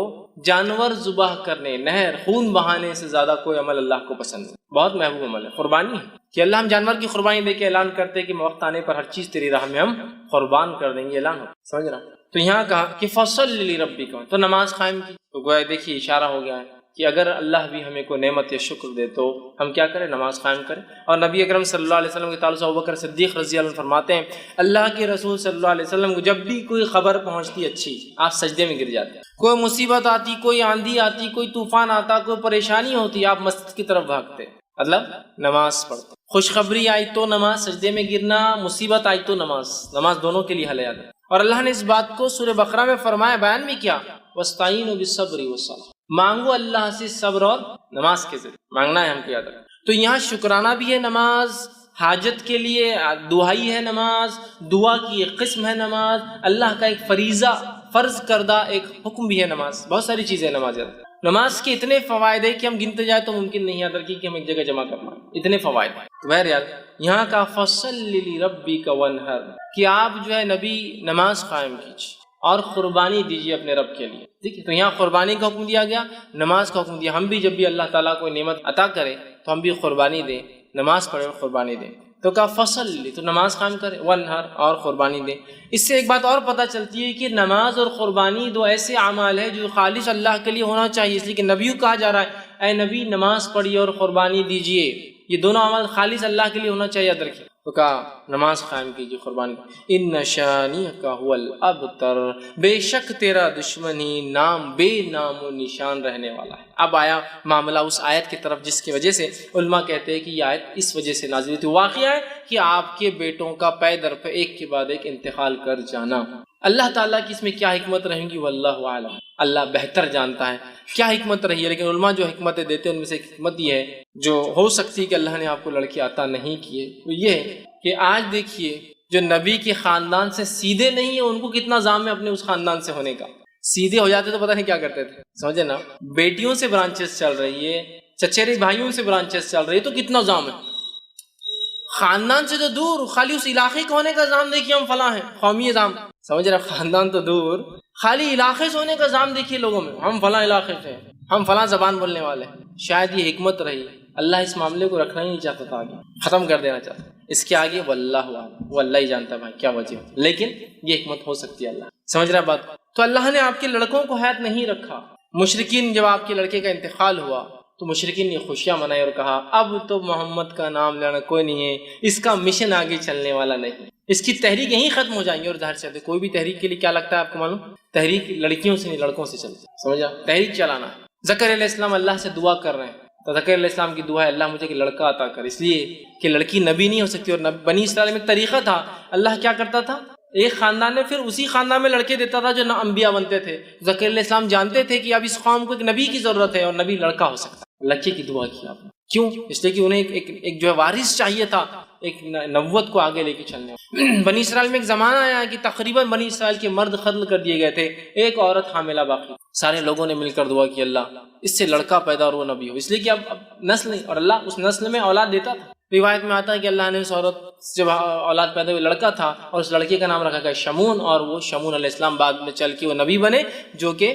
S1: جانور ذبح کرنے، نہر خون بہانے سے زیادہ کوئی عمل اللہ کو پسند ہے، بہت محبوب عمل ہے قربانی ہے کہ اللہ ہم جانور کی قربانی دے کے اعلان کرتے ہیں کہ وقت آنے پر ہر چیز تیری راہ میں ہم قربان کر دیں گے، اعلان ہوتا ہے، سمجھ رہا۔ تو یہاں کہا کہ فصل لربک، تو نماز قائم کی، تو گویا دیکھیے اشارہ ہو گیا ہے کہ اگر اللہ بھی ہمیں کوئی نعمت یا شکر دے تو ہم کیا کریں؟ نماز قائم کریں۔ اور نبی اکرم صلی اللہ علیہ وسلم کے تعلق سے ابوبکر صدیق رضی اللہ عنہ فرماتے ہیں اللہ کے رسول صلی اللہ علیہ وسلم کو جب بھی کوئی خبر پہنچتی اچھی، آپ سجدے میں گر جاتے ہیں، کوئی مصیبت آتی، کوئی آندھی آتی، کوئی طوفان آتا، کوئی پریشانی ہوتی، آپ مسجد کی طرف بھاگتے، مطلب نماز پڑھتے۔ خوشخبری آئی تو نماز، سجدے میں گرنا، مصیبت آئی تو نماز دونوں کے لیے حل ہے۔ اور اللہ نے اس بات کو سورہ بقرہ میں فرمایا، بیان بھی کیا، وَاسْتَعِينُوا بِالصَّبْرِ وَالصَّلَاةِ، مانگو اللہ سے صبر اور نماز کے ذریعے مانگنا ہے ہم کو، یاد رکھیں۔ تو یہاں شکرانہ بھی ہے نماز، حاجت کے لیے دعائی ہے نماز، دعا کی ایک قسم ہے نماز، اللہ کا ایک فریضہ فرض کردہ ایک حکم بھی ہے نماز، بہت ساری چیزیں نماز ہے۔ نماز کے اتنے فوائد ہیں کہ ہم گنتے جائیں تو ممکن نہیں یاد رکھیں کہ ہم ایک جگہ جمع کر پائیں، اتنے فوائد ہیں۔ تو بہرحال یہاں کا فصلی لربک وانحر کہ آپ جو ہے نبی نماز قائم کیجیے اور قربانی دیجیے اپنے رب کے لیے، ٹھیک ہے۔ تو یہاں قربانی کا حکم دیا گیا، نماز کا حکم دیا۔ ہم بھی جب بھی اللہ تعالیٰ کو نعمت عطا کرے تو ہم بھی قربانی دیں، نماز پڑھیں اور قربانی دیں۔ تو کہا فصلی، تو نماز قائم کرے، وانحر اور قربانی دیں۔ اس سے ایک بات اور پتہ چلتی ہے کہ نماز اور قربانی دو ایسے اعمال ہیں جو خالص اللہ کے لیے ہونا چاہیے، اس لیے کہ نبی کو کہا جا رہا ہے اے نبی نماز پڑھیے اور قربانی دیجیے، یہ دونوں اعمال خالص اللہ کے لیے ہونا چاہیے، یاد رکھیے۔ تو کہا نماز قائم کیجیے، قربانی۔ ان شانئک هو الابتر، بے شک تیرا دشمن ہی بے نام و نشان رہنے والا ہے۔ اب آیا معاملہ اس آیت کی طرف جس کی وجہ سے علماء کہتے ہیں کہ یہ آیت اس وجہ سے نازل ہوئی۔ واقعہ ہے کہ آپ کے بیٹوں کا پے در پہ ایک کے بعد ایک انتقال کر جانا، اللہ تعالیٰ کی اس میں کیا حکمت رہیں گی واللہ اعلم، اللہ بہتر جانتا ہے کیا حکمت رہی ہے۔ لیکن علماء جو حکمتیں دیتے ہیں ان میں سے ایک حکمت یہ ہے جو ہو سکتی ہے کہ اللہ نے آپ کو لڑکی عطا نہیں کیے، وہ یہ ہے کہ آج دیکھیے جو نبی کے خاندان سے سیدھے نہیں ہیں ان کو کتنا زام ہے اپنے اس خاندان سے ہونے کا۔ سیدھے ہو جاتے تو پتہ نہیں کیا کرتے تھے، سمجھے نا۔ بیٹیوں سے برانچز چل رہی ہے، چچیرے بھائیوں سے برانچز چل رہی ہے، تو کتنا زام ہے۔ خاندان سے تو دور، خالی اس علاقے کا ہونے کا زام دیکھیے، ہم فلاں ہیں، قومی زام، سمجھ رہے، خاندان تو دور، خالی علاقے سے ہونے کا زام دیکھیے لوگوں میں، ہم فلاں علاقے سے ہیں، ہم فلاں زبان بولنے والے ہیں۔ شاید یہ حکمت رہی، اللہ اس معاملے کو رکھنا ہی نہیں چاہتا تھا، آگے ختم کر دینا چاہتا۔ اس کے آگے واللہ اعلم، وہ اللہ ہی جانتا ہے بھائی کیا وجہ ہے، لیکن یہ حکمت ہو سکتی ہے، اللہ سمجھ رہا بات۔ تو اللہ نے آپ کے لڑکوں کو حیات نہیں رکھا۔ مشرکین جب آپ کے لڑکے کا انتقال ہوا تو مشرکین نے خوشیاں منائی اور کہا اب تو محمد کا نام لینا کوئی نہیں ہے، اس کا مشن آگے چلنے والا نہیں، اس کی تحریک یہیں ختم ہو جائیں گی۔ اور ظاہر سے کوئی بھی تحریک کے لیے کیا لگتا ہے آپ کو معلوم، تحریک لڑکیوں سے نہیں لڑکوں سے چلتی، سمجھا، تحریک چلانا ہے۔ زکریا علیہ السلام اللہ سے دعا کر رہے ہیں، تو زکریا علیہ السلام کی دعا ہے اللہ مجھے کہ لڑکا عطا کر، اس لیے کہ لڑکی نبی نہیں ہو سکتی۔ اور بنی اسرائیل میں ایک طریقہ تھا، اللہ کیا کرتا تھا، ایک خاندان میں پھر اسی خاندان میں لڑکے دیتا تھا جو نہ انبیاء بنتے تھے۔ زکریا علیہ السلام جانتے تھے کہ اب اس قوم کو ایک نبی کی ضرورت ہے اور نبی لڑکا ہو سکتا ہے، لڑکے کی دعا کی آپ نے، کیوں؟ اس لیے کہ انہیں ایک جو ہے وارث چاہیے تھا، ایک نبوت کو آگے لے کے چلنے۔ بنی اسرائیل میں ایک زمانہ آیا کہ تقریباً بنی اسرائیل کے مرد قتل کر دیے گئے تھے، ایک عورت حاملہ باقی۔ سارے لوگوں نے مل کر دعا کی اللہ اس سے لڑکا پیدا اور وہ نبی ہو، اس لیے کہ اب نسل نہیں، اور اللہ اس نسل میں اولاد دیتا تھا۔ روایت میں آتا ہے کہ اللہ نے اس عورت جب اولاد پیدا ہوئی لڑکا تھا اور اس لڑکے کا نام رکھا گیا شمون، اور وہ شمون علیہ السلام بعد میں چل کے وہ نبی بنے، جو کہ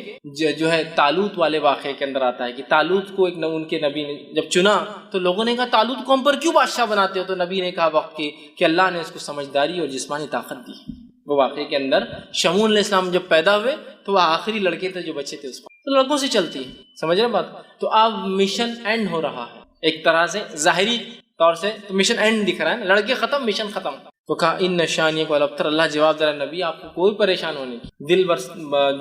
S1: جو ہے طالوت والے واقعے کے اندر آتا ہے کہ طالوت کو ایک ان کے نبی نے جب چنا تو لوگوں نے کہا طالوت کو ہم پر کیوں بادشاہ بناتے ہو، تو نبی نے کہا وقت کی کہ اللہ نے اس کو سمجھداری اور جسمانی طاقت دی۔ وہ واقعے کے اندر شمون علیہ السلام جب پیدا ہوئے تو وہ آخری لڑکے تھے جو بچے تھے اس پر، تو لڑکوں سے چلتی ہے، سمجھ رہے بات۔ تو اب مشن اینڈ ہو رہا ہے ایک طرح سے، ظاہری طور سے تو مشن اینڈ دکھ رہا ہے، لڑکے ختم مشن ختم۔ تو کہا ان نشانیہ کو الابتر، اللہ جواب دے رہا نبی آپ کو کوئی پریشان ہونے کی، دل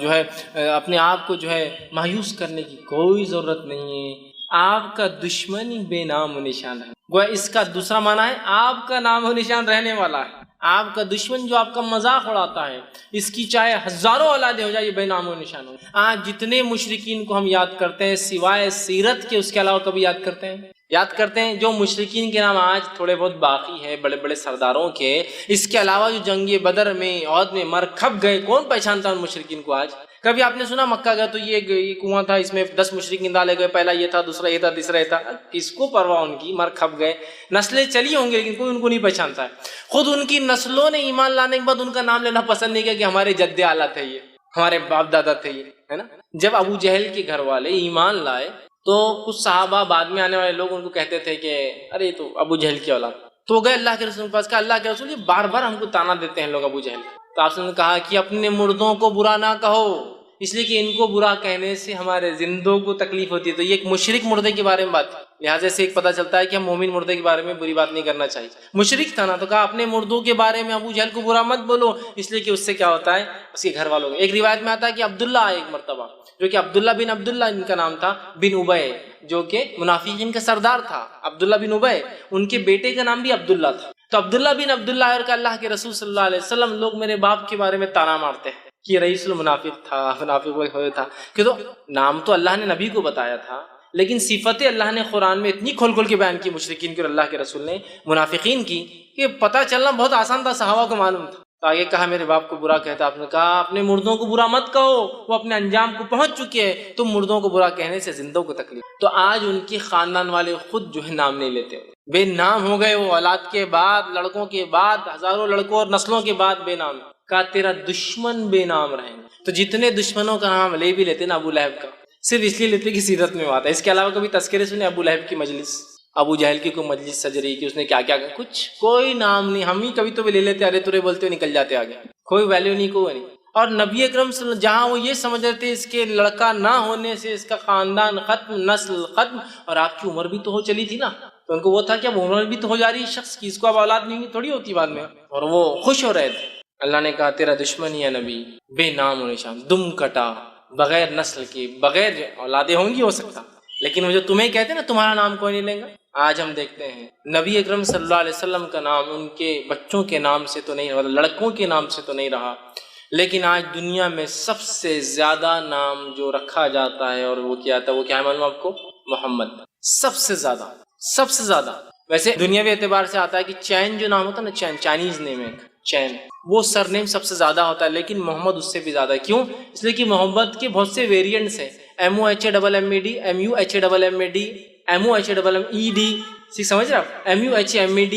S1: جو ہے اپنے آپ کو جو ہے مایوس کرنے کی کوئی ضرورت نہیں ہے، آپ کا دشمن ہی بے نام و نشان ہے۔ گویا اس کا دوسرا معنی ہے آپ کا نام و نشان رہنے والا ہے، آپ کا دشمن جو آپ کا مذاق اڑاتا ہے اس کی چاہے ہزاروں اولادیں ہو جائے یہ بے نام و نشان ہو۔ آج جتنے مشرکین کو ہم یاد کرتے ہیں سوائے سیرت کے اس کے علاوہ کبھی یاد کرتے ہیں جو مشرکین کے نام آج تھوڑے بہت باقی ہے بڑے بڑے سرداروں کے، اس کے علاوہ جو جنگ بدر میں عہد میں مر کھپ گئے، کون پہچانتا ہے ان مشرکین کو آج؟ کبھی آپ نے سنا مکہ گیا تو یہ کنواں تھا، اس میں 10 مشرکین ڈالے گئے، پہلا یہ تھا، دوسرا یہ تھا، تیسرا یہ تھا، کس کو پرواہ ان کی، مر کھپ گئے، نسلیں چلی ہوں گی لیکن کوئی ان کو نہیں پہچانتا ہے۔ خود ان کی نسلوں نے ایمان لانے کے بعد ان کا نام لینا پسند نہیں کیا کہ ہمارے جد اعلیٰ تھے یہ، ہمارے باپ دادا تھے یہ، ہے نا۔ جب ابو جہل کے گھر والے ایمان لائے تو کچھ صحابہ بعد میں آنے والے لوگ ان کو کہتے تھے کہ ارے تو ابو جہل کی اولاد، تو وہ گئے اللہ کے رسول کے پاس، کہا اللہ کے رسول یہ بار بار ہم کو تانا دیتے ہیں لوگ ابو جہل، تو آپ نے کہا کہ اپنے مردوں کو برا نہ کہو، اس لیے کہ ان کو برا کہنے سے ہمارے زندوں کو تکلیف ہوتی ہے۔ تو یہ ایک مشرک مردے کے بارے میں بات، لہٰذا سے ایک پتہ چلتا ہے کہ ہم مومن مردے کے بارے میں بری بات نہیں کرنا چاہیے۔ مشرک تھا نا، تو کہا اپنے مردوں کے بارے میں ابو جہل کو برا مت بولو، اس لیے کہ اس سے کیا ہوتا ہے اس کے گھر والوں کو۔ ایک روایت میں آتا ہے کہ عبداللہ آئے ایک مرتبہ، جو کہ عبداللہ بن عبداللہ ان کا نام تھا بن ابے، جو کہ منافقین کا سردار تھا، عبداللہ بن ابے، ان کے بیٹے کا نام بھی عبداللہ تھا۔ تو عبداللہ بن عبداللہ اور کہ اللہ کے رسول صلی اللہ علیہ وسلم لوگ میرے باپ کے بارے میں تانا مارتے ہیں کہ رئیس المنافق تھا، منافق ہوئے تھا، کہ تو نام تو اللہ نے نبی کو بتایا تھا لیکن صفتیں اللہ نے قرآن میں اتنی کھول کھول کے بیان کی مشرکین کی اور اللہ کے رسول نے منافقین کی کہ پتہ چلنا بہت آسان تھا، صحابہ کو معلوم تھا۔ تو آگے کہا میرے باپ کو برا کہتا، آپ نے کہا اپنے مردوں کو برا مت کہو، وہ اپنے انجام کو پہنچ چکے ہیں، تم مردوں کو برا کہنے سے زندوں کو تکلیف۔ تو آج ان کے خاندان والے خود جو ہے نام نہیں لیتے، بے نام ہو گئے، وہ اولاد کے بعد، لڑکوں کے بعد، ہزاروں لڑکوں اور نسلوں کے بعد بے نام۔ کہا تیرا دشمن بے نام رہے گا۔ تو جتنے دشمنوں کا نام لے بھی لیتے نا ابو لہب کا، صرف اس لیے لیتے کہ سیرت میں آتا ہے، اس کے علاوہ کبھی تذکرے سنے ابو لہب کی مجلس، ابو جہل کی کوئی مجلس سج رہی کہ اس نے کیا کیا کچھ کوئی نام نہیں، ہم ہی کبھی تو بھی لے لیتے، ارے تورے بولتے ہوئے نکل جاتے آگے، کوئی ویلیو نہیں، کوئی نہیں۔ اور نبی اکرم صلی اللہ علیہ وسلم جہاں وہ یہ سمجھ رہے تھے اس کے لڑکا نہ ہونے سے اس کا خاندان ختم، نسل ختم، اور آپ کی عمر بھی تو ہو چلی تھی نا، تو ان کو وہ تھا کہ اب عمر بھی تو ہو جا رہی ہے شخص کی، اس کو اب اولاد نہیں تھوڑی ہوتی بعد میں، اور وہ خوش ہو رہے تھے۔ اللہ نے کہا تیرا دشمن یا نبی بے نام و نشان، دم کٹا، بغیر نسل کی، بغیر اولادیں ہوں گی ہو سکتا، لیکن وہ جو تمہیں کہتے ہیں نا تمہارا نام کوئی نہیں لے گا۔ آج ہم دیکھتے ہیں نبی اکرم صلی اللہ علیہ وسلم کا نام ان کے بچوں کے نام سے تو نہیں، مطلب لڑکوں کے نام سے تو نہیں رہا، لیکن آج دنیا میں سب سے زیادہ نام جو رکھا جاتا ہے اور وہ کیا تھا، وہ کیا ہے معلوم آپ کو؟ محمد، سب سے زیادہ، سب سے زیادہ۔ ویسے دنیاوی اعتبار سے آتا ہے کہ چین جو نام ہوتا ہے نا، چین، چائنیز نیم ہے چین، وہ سر نیم سب سے زیادہ ہوتا ہے، لیکن محمد اس سے بھی زیادہ ہے۔ کیوں؟ اس لیے کہ محمد کے بہت سے ویریئنٹس ہیں، MOHAMMED، MUHAMMED، MOHAMMED، سمجھ رہے آپ؟ MUHMED،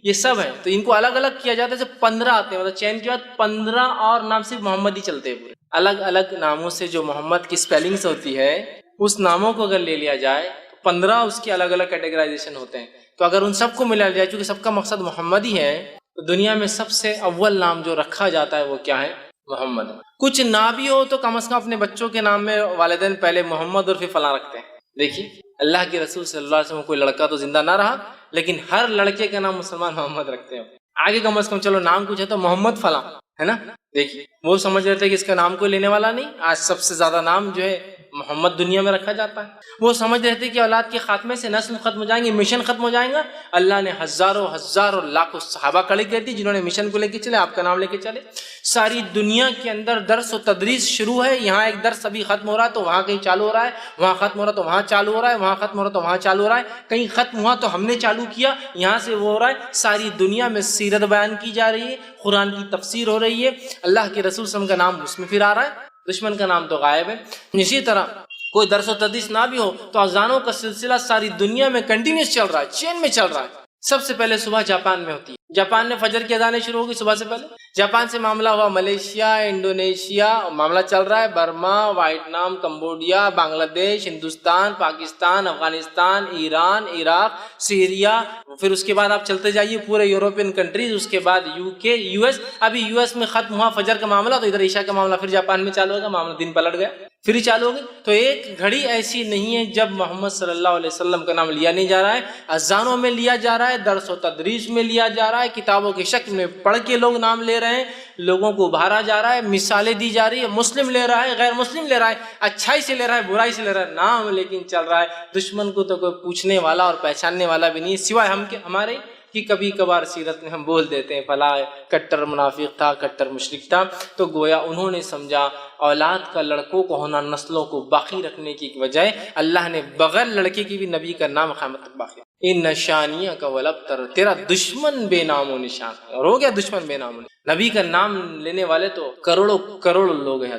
S1: یہ سب ہیں، تو ان کو الگ الگ کیا جاتا ہے، جب 15 آتے ہیں، مطلب چین کے بعد 15 اور نام صرف محمد ہی چلتے ہیں پورے، الگ الگ ناموں سے جو محمد کی سپیلنگز ہوتی ہے، اس ناموں کو اگر لے لیا جائے تو 15 اس کے الگ الگ کیٹیگرائزیشن ہوتے ہیں۔ تو اگر ان سب کو ملا جائے، چونکہ سب کا مقصد محمد ہی ہے، تو دنیا میں سب سے اول نام جو رکھا جاتا ہے وہ کیا ہے؟ محمد۔ کچھ نہ بھی ہو تو کم از کم اپنے بچوں کے نام میں والدین پہلے محمد اور پھر فلاں رکھتے ہیں۔ دیکھیے اللہ کے رسول صلی اللہ علیہ وسلم کوئی لڑکا تو زندہ نہ رہا، لیکن ہر لڑکے کا نام مسلمان محمد رکھتے ہیں، آگے کم از کم چلو نام کچھ ہے تو محمد فلاں ہے نا۔ دیکھیے وہ سمجھ رہے تھے کہ اس کا نام کوئی لینے والا نہیں، آج سب سے زیادہ نام جو ہے محمد دنیا میں رکھا جاتا ہے۔ وہ سمجھ رہے تھے کہ اولاد کے خاتمے سے نسل ختم ہو جائیں گے، مشن ختم ہو جائیں گا، اللہ نے ہزاروں ہزاروں لاکھوں صحابہ کھڑے کر دی جنہوں نے مشن کو لے کے چلے، آپ کا نام لے کے چلے۔ ساری دنیا کے اندر درس و تدریس شروع ہے، یہاں ایک درس ابھی ختم ہو رہا ہے تو وہاں کہیں چالو ہو رہا ہے، وہاں ختم ہو رہا ہے تو وہاں چالو ہو رہا ہے، وہاں ختم ہو رہا ہے تو وہاں چالو ہو رہا ہے، کہیں ختم ہوا تو ہم نے چالو کیا، یہاں سے وہ ہو رہا ہے۔ ساری دنیا میں سیرت بیان کی جا رہی ہے، قرآن کی تفسیر ہو رہی ہے، اللہ کے رسول صلی اللہ علیہ وسلم کا نام اس میں پھر آ رہا ہے، دشمن کا نام تو غائب ہے۔ اسی طرح کوئی درس و تدریس نہ بھی ہو تو اذانوں کا سلسلہ ساری دنیا میں کنٹینیوس چل رہا ہے، چین میں چل رہا ہے۔ سب سے پہلے صبح جاپان میں ہوتی ہے، جاپان میں فجر کی اذانیں شروع ہوگی صبح سے پہلے، جاپان سے معاملہ ہوا ملیشیا، انڈونیشیا، معاملہ چل رہا ہے برما، ویتنام، کمبوڈیا، بنگلہ دیش، ہندوستان، پاکستان، افغانستان، ایران، عراق، سیریا، پھر اس کے بعد آپ چلتے جائیے پورے یورپین کنٹریز، اس کے بعد UK، US۔ ابھی US میں ختم ہوا فجر کا معاملہ تو ادھر عشاء کا معاملہ پھر جاپان میں چالو ہوگا، معاملہ دن پلٹ گیا، پھر ہی چالو ہو گئی۔ تو ایک گھڑی ایسی نہیں ہے جب محمد صلی اللہ علیہ وسلم کا نام لیا نہیں جا رہا ہے، اذانوں میں لیا جا رہا ہے، درس و تدریس میں لیا جا رہا ہے، کتابوں کی شکل میں پڑھ کے لوگ نام لے رہے ہیں، لوگوں کو ابھارا جا رہا ہے، مثالیں دی جا رہی ہے، مسلم لے رہا ہے، غیر مسلم لے رہا ہے، اچھائی سے لے رہا ہے، برائی سے لے رہا ہے، نام لیکن چل رہا ہے۔ دشمن کو تو کوئی پوچھنے والا اور پہچاننے والا بھی نہیں سوائے ہم کے، ہمارے کہ کبھی کبھار سیرت میں ہم بول دیتے ہیں فلاں کٹر منافق تھا، کٹر مشرک تھا، تو گویا انہوں نے سمجھا اولاد کا لڑکوں کو ہونا نسلوں کو باقی رکھنے کی بجائے اللہ نے بغیر لڑکے کی بھی نبی کا نام قیامت تک باقی، ان نشانیہ کا ولبتر، تیرا دشمن بے نام و نشان ہے، اور ہو گیا دشمن بے نام و نشان۔ نبی کا نام لینے والے تو کروڑوں کروڑوں لوگ ہیں،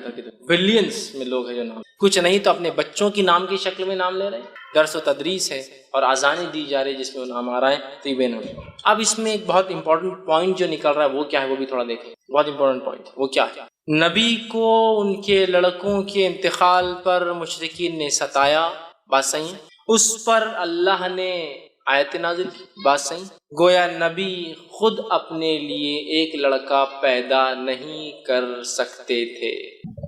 S1: بلینز میں لوگ ہیں جو نام کچھ نہیں تو اپنے بچوں کی نام کی شکل میں نام لے رہے ہیں، درس و تدریس ہے اور اذانیں دی جا رہی جس میں وہ نام آ رہا ہے، تو یہ بے نام۔ اب اس میں ایک بہت امپورٹنٹ پوائنٹ جو نکل رہا ہے وہ کیا ہے، وہ بھی تھوڑا دیکھیں، بہت امپورٹنٹ پوائنٹ وہ کیا ہے۔ نبی کو ان کے لڑکوں کے انتقال پر مشرکین نے ستایا، بات صحیح ہے، اس پر اللہ نے آیت نازل کی، بات صحیح، گویا نبی خود اپنے لیے ایک لڑکا پیدا نہیں کر سکتے تھے،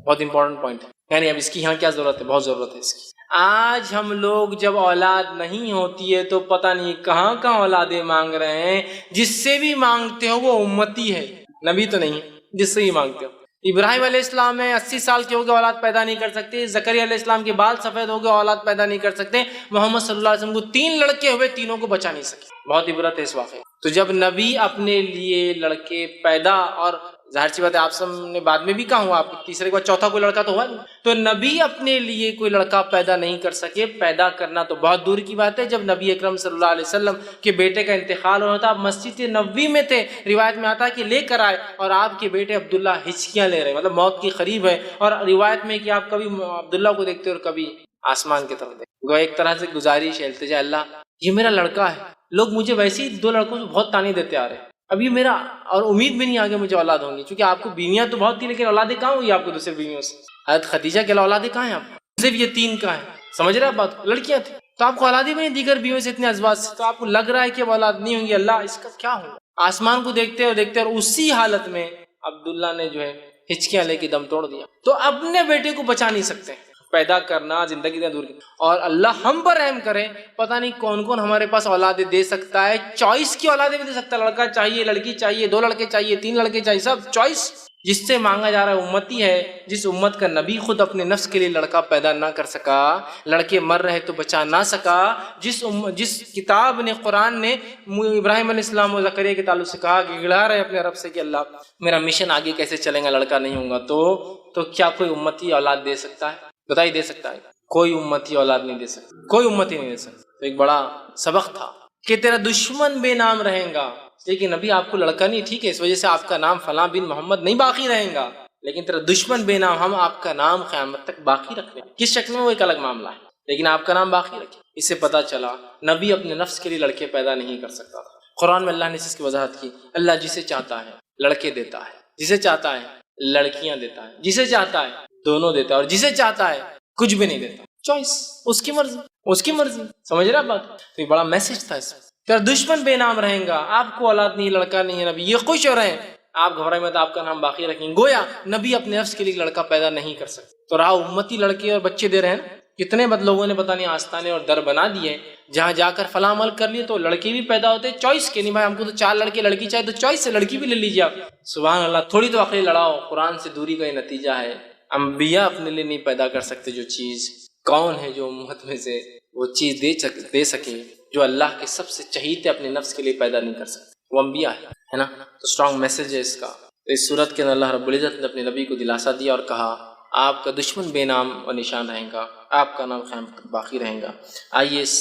S1: بہت امپورٹنٹ پوائنٹ ہے، یعنی اب اس کی یہاں کیا ضرورت ہے، بہت ضرورت ہے اس کی۔ آج ہم لوگ جب اولاد نہیں ہوتی ہے تو پتہ نہیں کہاں کہاں اولادیں مانگ رہے ہیں، جس سے بھی مانگتے ہو وہ امتی ہے، نبی تو نہیں ہے، جس سے ہی مانگتے ہو۔ ابراہیم علیہ السلام ہے 80 سال کے ہو گئے اولاد پیدا نہیں کر سکتے، زکریا علیہ السلام کے بال سفید ہو گئے اولاد پیدا نہیں کر سکتے، محمد صلی اللہ علیہ وسلم کو 3 لڑکے ہوئے، تینوں کو بچا نہیں سکے، بہت عبرت ہے اس واقعے۔ تو جب نبی اپنے لیے لڑکے پیدا اور ظاہر سی بات ہے آپ سب نے بعد میں بھی کہا ہوا، آپ تیسرے کے بعد چوتھا کوئی لڑکا تو ہوا نہیں. تو نبی اپنے لیے کوئی لڑکا پیدا نہیں کر سکے. پیدا کرنا تو بہت دور کی بات ہے. جب نبی اکرم صلی اللہ علیہ وسلم کے بیٹے کا انتقال ہوا تھا، آپ مسجد نبوی میں تھے، روایت میں آتا ہے کہ لے کر آئے، اور آپ کے بیٹے عبداللہ ہچکیاں لے رہے، مطلب موت کی قریب ہے. اور روایت میں کہ آپ کبھی عبداللہ کو دیکھتے اور کبھی آسمان کی طرف دیکھتے. وہ ایک طرح سے گزارش ہے، التجا، اللہ یہ میرا لڑکا ہے. لوگ مجھے ویسے ہی 2 لڑکوں سے بہت تانے دیتے آ رہے ہیں، اب یہ میرا، اور امید بھی نہیں آگے مجھے اولاد ہوں گی، چونکہ آپ کو بیویاں تو بہت تھی لیکن اولادیں کہاں ہوئی آپ کو دوسرے بیویوں سے؟ حضرت خدیجہ کے اولادیں کہاں ہیں آپ کو؟ صرف یہ 3 کا ہے. سمجھ رہے آپ بات کو؟ لڑکیاں تھیں تو آپ کو اولادیں بھی نہیں دیگر بیویوں سے، اتنے ازواج سے، تو آپ کو لگ رہا ہے کہ اب اولاد نہیں ہوں گی. اللہ اس کا کیا ہوگا؟ آسمان کو دیکھتے اور دیکھتے، اور اسی حالت میں عبداللہ نے جو ہے ہچکیاں لے کے دم توڑ دیا. تو اپنے بیٹے کو بچا نہیں سکتے. پیدا کرنا زندگی سے دور کی، اور اللہ ہم پر رحم کرے، پتہ نہیں کون کون ہمارے پاس اولادیں دے سکتا ہے. چوائس کی اولادیں بھی دے سکتا ہے. لڑکا چاہیے، لڑکی چاہیے، 2 لڑکے چاہیے، 3 لڑکے چاہیے، سب چوائس. جس سے مانگا جا رہا ہے امتی ہے، جس امت کا نبی خود اپنے نفس کے لیے لڑکا پیدا نہ کر سکا، لڑکے مر رہے تو بچا نہ سکا. جس کتاب نے، قرآن نے ابراہیم علیہ السلام و زکریا کے تعلق سے کہا، گڑا رہے اپنے رب سے کہ اللہ میرا مشن آگے کیسے چلے گا، لڑکا نہیں ہوگا، تو کیا کوئی امتی اولاد دے سکتا ہے؟ بتائیے دے سکتا ہے؟ کوئی امتی اولاد نہیں دے سکتا، کوئی امتی نہیں دے سکتا. تو ایک بڑا سبق تھا کہ تیرا دشمن بے نام رہیں گا، لیکن ابھی آپ کو لڑکا نہیں، ٹھیک ہے، اس وجہ سے آپ کا نام فلاں بن محمد نہیں باقی رہیں گا، لیکن تیرا دشمن بے نام، ہم آپ کا نام قیامت تک باقی رکھیں گے. کس شکل میں وہ ایک الگ معاملہ ہے، لیکن آپ کا نام باقی رکھیں. اس سے پتہ چلا نبی اپنے نفس کے لیے لڑکے پیدا نہیں کر سکتا تھا. قرآن میں اللہ نے اس کی وضاحت کی. اللہ جسے چاہتا ہے لڑکے دیتا ہے، جسے چاہتا ہے لڑکیاں دیتا ہے، جسے چاہتا ہے دونوں دیتا ہے، اور جسے چاہتا ہے کچھ بھی نہیں دیتا. چوائس، اس کی مرضی، اس کی مرضی. سمجھ رہے آپ بات؟ تو یہ بڑا میسج تھا اس میں. تیرا دشمن بے نام رہیں گا، آپ کو اولاد نہیں، لڑکا نہیں ہے، نبی یہ خوش ہو رہے ہیں، آپ گھبرائے مت، آپ کا نام باقی رکھیں گے. گویا نبی اپنے نفس کے لیے لڑکا پیدا نہیں کر سکتے. تو رہا امتی لڑکے اور بچے دے رہے ہیں. کتنے بد لوگوں نے پتہ نہیں آستانے اور در بنا دیے، جہاں جا کر فلاں عمل کر لیے تو لڑکے بھی پیدا ہوتے چوائس کے. نہیں بھائی ہم کو تو 4 لڑکے لڑکی چاہیے، تو چوائس سے لڑکی بھی لے لیجیے آپ. سبحان اللہ. تھوڑی تو عقل لڑاؤ. قرآن سے دوری کا یہ نتیجہ ہے. انبیاء اپنے لیے نہیں پیدا کر سکتے جو چیز. کون ہے جو امت میں سے وہ چیز دے سکے جو اللہ کے سب سے چہیتے اپنے نفس کے لیے پیدا نہیں کر سکتے؟ وہ انبیاء ہے نا. تو اسٹرانگ میسج ہے اس کا. اس صورت کے اندر اللہ رب العزت نے اپنے نبی کو دلاسا دیا اور کہا آپ کا دشمن بے نام و نشان رہے گا، آپ کا نام قیامت باقی رہے گا. آئیے اس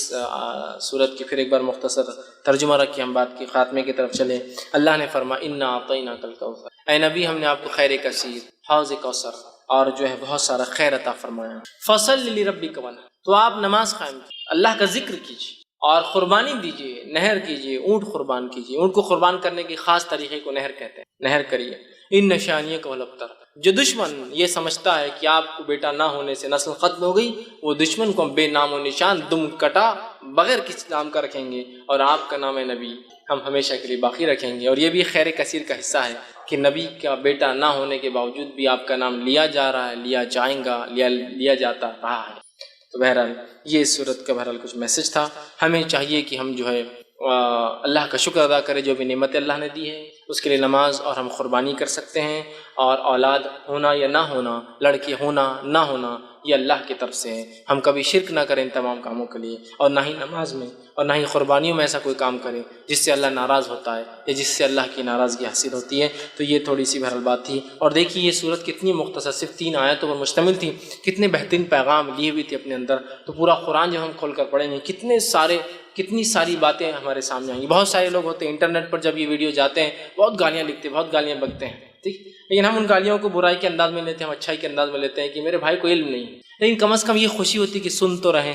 S1: صورت کی پھر ایک بار مختصر ترجمہ رکھ کے ہم بات کے خاتمے کی طرف چلیں. اللہ نے فرمایا انا اعطیناک الکوثر، اے نبی ہم نے آپ کو خیر کثیر، حوض کوثر اور جو ہے بہت سارا خیر عطا فرمایا. فصل لربک وانحر، تو آپ نماز قائم کیجیے، اللہ کا ذکر کیجیے اور قربانی دیجیے، نہر کیجیے، اونٹ قربان کیجیے. اونٹ کو قربان کرنے کے خاص طریقے کو نہر کہتے ہیں. نہر کریے. ان شانیک الابتر، جو دشمن یہ سمجھتا ہے کہ آپ کو بیٹا نہ ہونے سے نسل ختم ہو گئی، وہ دشمن کو بے نام و نشان دم کٹا بغیر کسی نام کا رکھیں گے، اور آپ کا نام ہے نبی ہم ہمیشہ کے لیے باقی رکھیں گے. اور یہ بھی خیر کثیر کا حصہ ہے کہ نبی کا بیٹا نہ ہونے کے باوجود بھی آپ کا نام لیا جا رہا ہے، لیا جائیں گا، لیا جاتا رہا ہے. تو بہرحال یہ اس صورت کا بہرحال کچھ میسج تھا. ہمیں چاہیے کہ ہم جو ہے اللہ کا شکر ادا کریں جو بھی نعمت اللہ نے دی ہے، اس کے لیے نماز اور ہم قربانی کر سکتے ہیں. اور اولاد ہونا یا نہ ہونا، لڑکے ہونا نہ ہونا، یہ اللہ کی طرف سے ہے. ہم کبھی شرک نہ کریں ان تمام کاموں کے لیے، اور نہ ہی نماز میں اور نہ ہی قربانیوں میں ایسا کوئی کام کریں جس سے اللہ ناراض ہوتا ہے یا جس سے اللہ کی ناراضگی حاصل ہوتی ہے. تو یہ تھوڑی سی بہرحال بات تھی. اور دیکھیے یہ صورت کتنی مختصر، صرف 3 آیتوں پر مشتمل تھی، کتنے بہترین پیغام لیے ہوئی تھی اپنے اندر. تو پورا قرآن جب ہم کھول کر پڑھیں گے کتنی ساری باتیں ہمارے سامنے آئیں گی. بہت سارے لوگ ہوتے ہیں انٹرنیٹ پر جب یہ ویڈیو جاتے ہیں بہت گالیاں لکھتے ہیں، بہت گالیاں بکتے ہیں، ٹھیک، لیکن ہم ان گالیوں کو برائی کے انداز میں لیتے ہیں، ہم اچھائی کے انداز میں لیتے ہیں کہ میرے بھائی کو علم نہیں. لیکن کم از کم یہ خوشی ہوتی کہ سن تو رہے.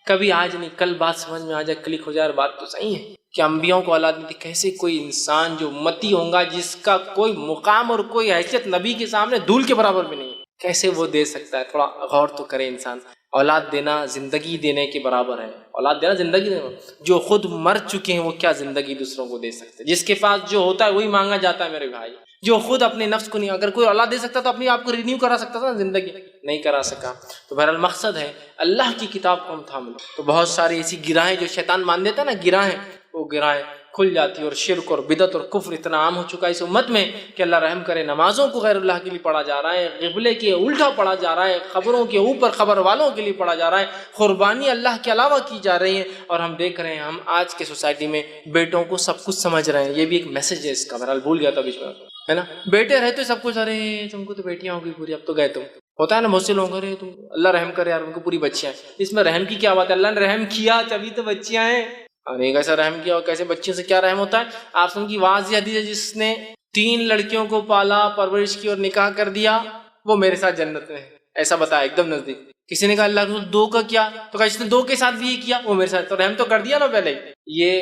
S1: کبھی آج نہیں کل بات سمجھ میں آ جائے، کلک ہو جائے. اور بات تو صحیح ہے کہ انبیاؤں کو اولاد نہیں تھی. کیسے کوئی انسان جو امتی ہوگا جس کا کوئی مقام اور کوئی حیثیت نبی کے سامنے دھول کے برابر بھی نہیں، کیسے وہ دے سکتا ہے؟ تھوڑا غور تو کرے انسان. اولاد دینا زندگی دینے کے برابر ہے. اولاد دینا زندگی دینا. جو خود مر چکے ہیں وہ کیا زندگی دوسروں کو دے سکتے؟ جس کے پاس جو ہوتا ہے وہی مانگا جاتا ہے میرے بھائی. جو خود اپنے نفس کو نہیں، اگر کوئی اولاد دے سکتا تو اپنے آپ کو رینیو کرا سکتا تھا، زندگی نہیں کرا سکا. تو بہرحال مقصد ہے اللہ کی کتاب کو ہم تھام لیں. تو بہت ساری ایسی گراہیں جو شیطان مان دیتا ہے نا، گراہیں، وہ گراہیں کھل جاتی. اور شرک اور بدعت اور کفر اتنا عام ہو چکا ہے اس امت میں کہ اللہ رحم کرے، نمازوں کو غیر اللہ کے لیے پڑھا جا رہا ہے، قبلے کے الٹا پڑھا جا رہا ہے، خبروں کے اوپر خبر والوں کے لیے پڑھا جا رہا ہے، قربانی اللہ کے علاوہ کی جا رہی ہے. اور ہم دیکھ رہے ہیں ہم آج کے سوسائٹی میں بیٹوں کو سب کچھ سمجھ رہے ہیں. یہ بھی ایک میسج ہے اس کا. بہرحال بھول گیا تھا بیچ میں. ہے نا. بیٹے رہتے سب کچھ، ارے تم کو تو بیٹیاں ہو گئی پوری، اب تو گئے تم. ہوتا ہے نا بہت سے لوگ، ارے تم اللہ رحم کرے یار ان کو پوری بچیاں ہیں. اس میں رحم کی کیا بات ہے؟ اللہ نے رحم کیا تبھی تو بچیاں ہیں. اور ایک ایسا رحم کیا اور کیسے بچیوں سے کیا رحم ہوتا ہے؟ آپ سن کی واضح حدیث ہے، جس نے 3 لڑکیوں کو پالا پرورش کی اور نکاح کر دیا وہ میرے ساتھ جنت میں ہے. ایسا بتایا ایک دم نزدیک. کسی نے کہا اللہ کے 2 کا کیا؟ تو کہا جس نے 2 کے ساتھ بھی یہ کیا وہ میرے ساتھ. تو رحم تو کر دیا نا پہلے. یہ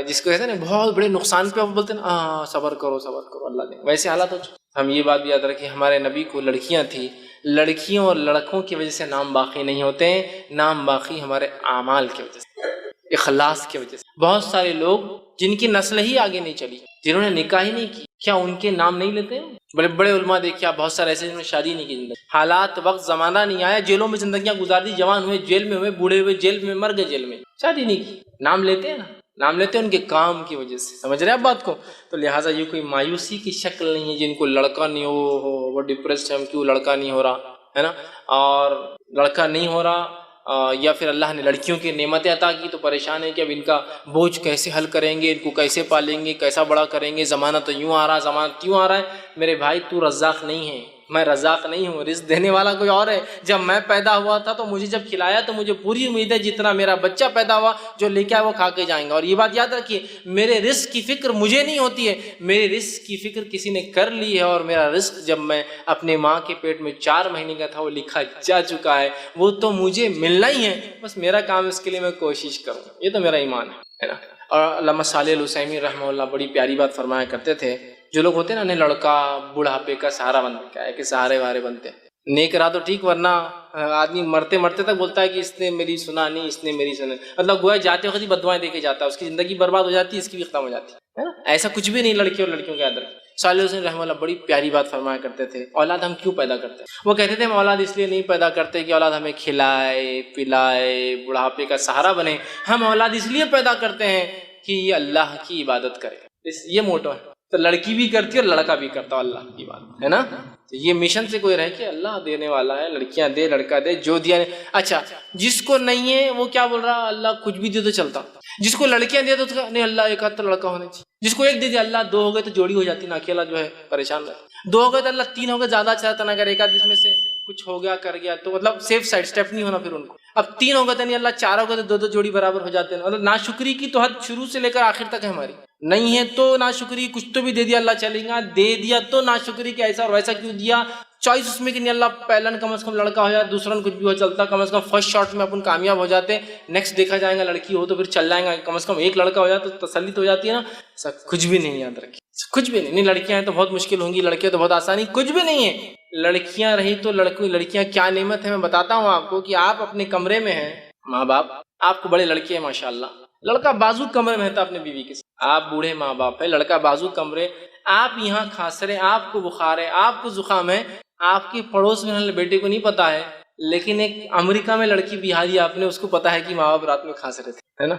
S1: جس کو کہتے ہیں نا بہت بڑے نقصان پہ بولتے ہیں نا صبر کرو صبر کرو اللہ دے، ویسے حالات ہو چکے. ہم یہ بات بھی یاد رکھیں، ہمارے نبی کو لڑکیاں تھیں. لڑکیوں اور لڑکوں کی وجہ سے نام باقی نہیں ہوتے ہیں، نام باقی ہمارے اعمال کی وجہ سے، اخلاص کی وجہ سے. بہت سارے لوگ جن کی نسل ہی آگے نہیں چلی، جنہوں نے نکاح ہی نہیں کی، کیا ان کے نام نہیں لیتے ہیں؟ بڑے بڑے علماء دیکھیں آپ، بہت سارے ایسے جنہوں نے شادی نہیں کی. زندگی حالات وقت زمانہ نہیں آیا، جیلوں میں زندگیاں گزار دی، جوان ہوئے جیل میں ہوئے، بوڑھے ہوئے جیل میں، مر گئے جیل میں، شادی نہیں کی. نام لیتے ہیں نا، نام لیتے ہیں ان کے کام کی وجہ سے. سمجھ رہے ہیں آپ بات کو؟ تو لہٰذا یہ کوئی مایوسی کی شکل نہیں ہے جن کو لڑکا نہیں ہو وہ ڈپریسڈ ہے، ہم کیوں لڑکا نہیں ہو رہا ہے نا. اور لڑکا نہیں ہو رہا یا پھر اللہ نے لڑکیوں کی نعمتیں عطا کی تو پریشان ہے کہ اب ان کا بوجھ کیسے حل کریں گے، ان کو کیسے پالیں گے، کیسا بڑا کریں گے، زمانہ تو یوں آ رہا، زمانہ تیوں آ رہا ہے. میرے بھائی تو رزاق نہیں ہے، میں رزاق نہیں ہوں، رزق دینے والا کوئی اور ہے. جب میں پیدا ہوا تھا تو مجھے جب کھلایا تو مجھے پوری امید ہے جتنا میرا بچہ پیدا ہوا جو لے کے آیا وہ کھا کے جائیں گا. اور یہ بات یاد رکھیے، میرے رزق کی فکر مجھے نہیں ہوتی ہے، میرے رزق کی فکر کسی نے کر لی ہے. اور میرا رزق جب میں اپنے ماں کے پیٹ میں 4 مہینے کا تھا وہ لکھا جا چکا ہے، وہ تو مجھے ملنا ہی ہے. بس میرا کام اس کے لیے میں کوشش کروں. یہ تو میرا ایمان ہے نا. اور علامہ صالح العثیمین رحمہ اللہ بڑی پیاری بات فرمایا کرتے تھے، جو لوگ ہوتے ہیں نا انہیں لڑکا بڑھاپے کا سہارا بنتا ہے کہ سہارے وارے بنتے ہیں. نیک رہا تو ٹھیک، ورنہ آدمی مرتے مرتے تک بولتا ہے کہ اس نے میری سنا نہیں، اس نے میری سنا، مطلب گویا جاتے وقت ہی بدوائیں دے کے جاتا ہے، اس کی زندگی برباد ہو جاتی ہے، اس کی بھی ختم ہو جاتی ہے نا. ایسا کچھ بھی نہیں لڑکی اور لڑکیوں کے اندر. صالح حسین رحمہ اللہ بڑی پیاری بات فرمایا کرتے تھے، اولاد ہم کیوں پیدا کرتے ہیں؟ وہ کہتے تھے ہم اولاد اس لیے نہیں پیدا کرتے کہ اولاد ہمیں کھلائے پلائے بڑھاپے کا سہارا بنے، ہم اولاد اس لیے پیدا کرتے ہیں کہ یہ اللہ کی عبادت کرے. یہ موٹو ہے. تو لڑکی بھی کرتی ہے اور لڑکا بھی کرتا اللہ کی بات ہے نا. یہ مشن سے کوئی رہ کہ اللہ دینے والا ہے، لڑکیاں دے لڑکا دے، جو دیا نہیں. اچھا جس کو نہیں ہے وہ کیا بول رہا، اللہ کچھ بھی دے تو چلتا. جس کو لڑکیاں دے تو نہیں اللہ ایک آدھ تو لڑکا ہونا چاہیے. جس کو ایک دے دیا اللہ 2 ہو گئے تو جوڑی ہو جاتی نا، اکیلا جو ہے پریشان رہتا. 2 ہو گئے تو اللہ 3 ہو گئے زیادہ اچھا رہتا نا. اگر ایک آدھ اس میں سے کچھ ہو گیا کر گیا تو مطلب سیف سائڈ اسٹیپ نہیں ہونا پھر ان کو. اب 3 ہو گئے تو نہیں اللہ 4 ہو گئے تو 2 جوڑی برابر ہو جاتے ہیں. مطلب ناشکری کی تو حد شروع سے لے کر آخر تک ہے ہماری. نہیں ہے تو ناشکری، کچھ تو بھی دے دیا اللہ چلے گا، دے دیا تو ناشکری کہ ایسا اور ویسا کیوں دیا. چوائس اس میں کہ نہیں اللہ پہلا کم از کم لڑکا ہو جائے، دوسرا کچھ بھی ہو چلتا، کم از کم فرسٹ شاٹ میں اپن کامیاب ہو جاتے، نیکسٹ دیکھا جائے گا لڑکی ہو تو پھر چل جائیں گا، کم از کم ایک لڑکا ہو جائے تو تسلی تو ہو جاتی ہے نا. سب کچھ بھی نہیں یاد رکھیے، کچھ بھی نہیں. لڑکیاں ہیں تو بہت مشکل ہوں گی، لڑکے تو بہت آسانی، کچھ بھی نہیں ہے. لڑکیاں رہی تو لڑکیاں کیا نعمت ہے میں بتاتا ہوں آپ کو کہ آپ اپنے کمرے میں ہیں، ماں باپ آپ کو بڑے لڑکے ہیں ماشاءاللہ، لڑکا بازو کمرے میں رہتا اپنے بیوی کے ساتھ. آپ بوڑھے ماں باپ ہے، لڑکا بازو کمرے، آپ یہاں کھانس رہے، آپ کو بخار ہے، آپ کو زکام ہے، آپ کے پڑوس میں بیٹے کو نہیں پتا ہے، لیکن ایک امریکہ میں لڑکی بہاری آپ نے، اس کو پتا ہے کہ ماں باپ رات میں کھانس رہے تھے ہے نا.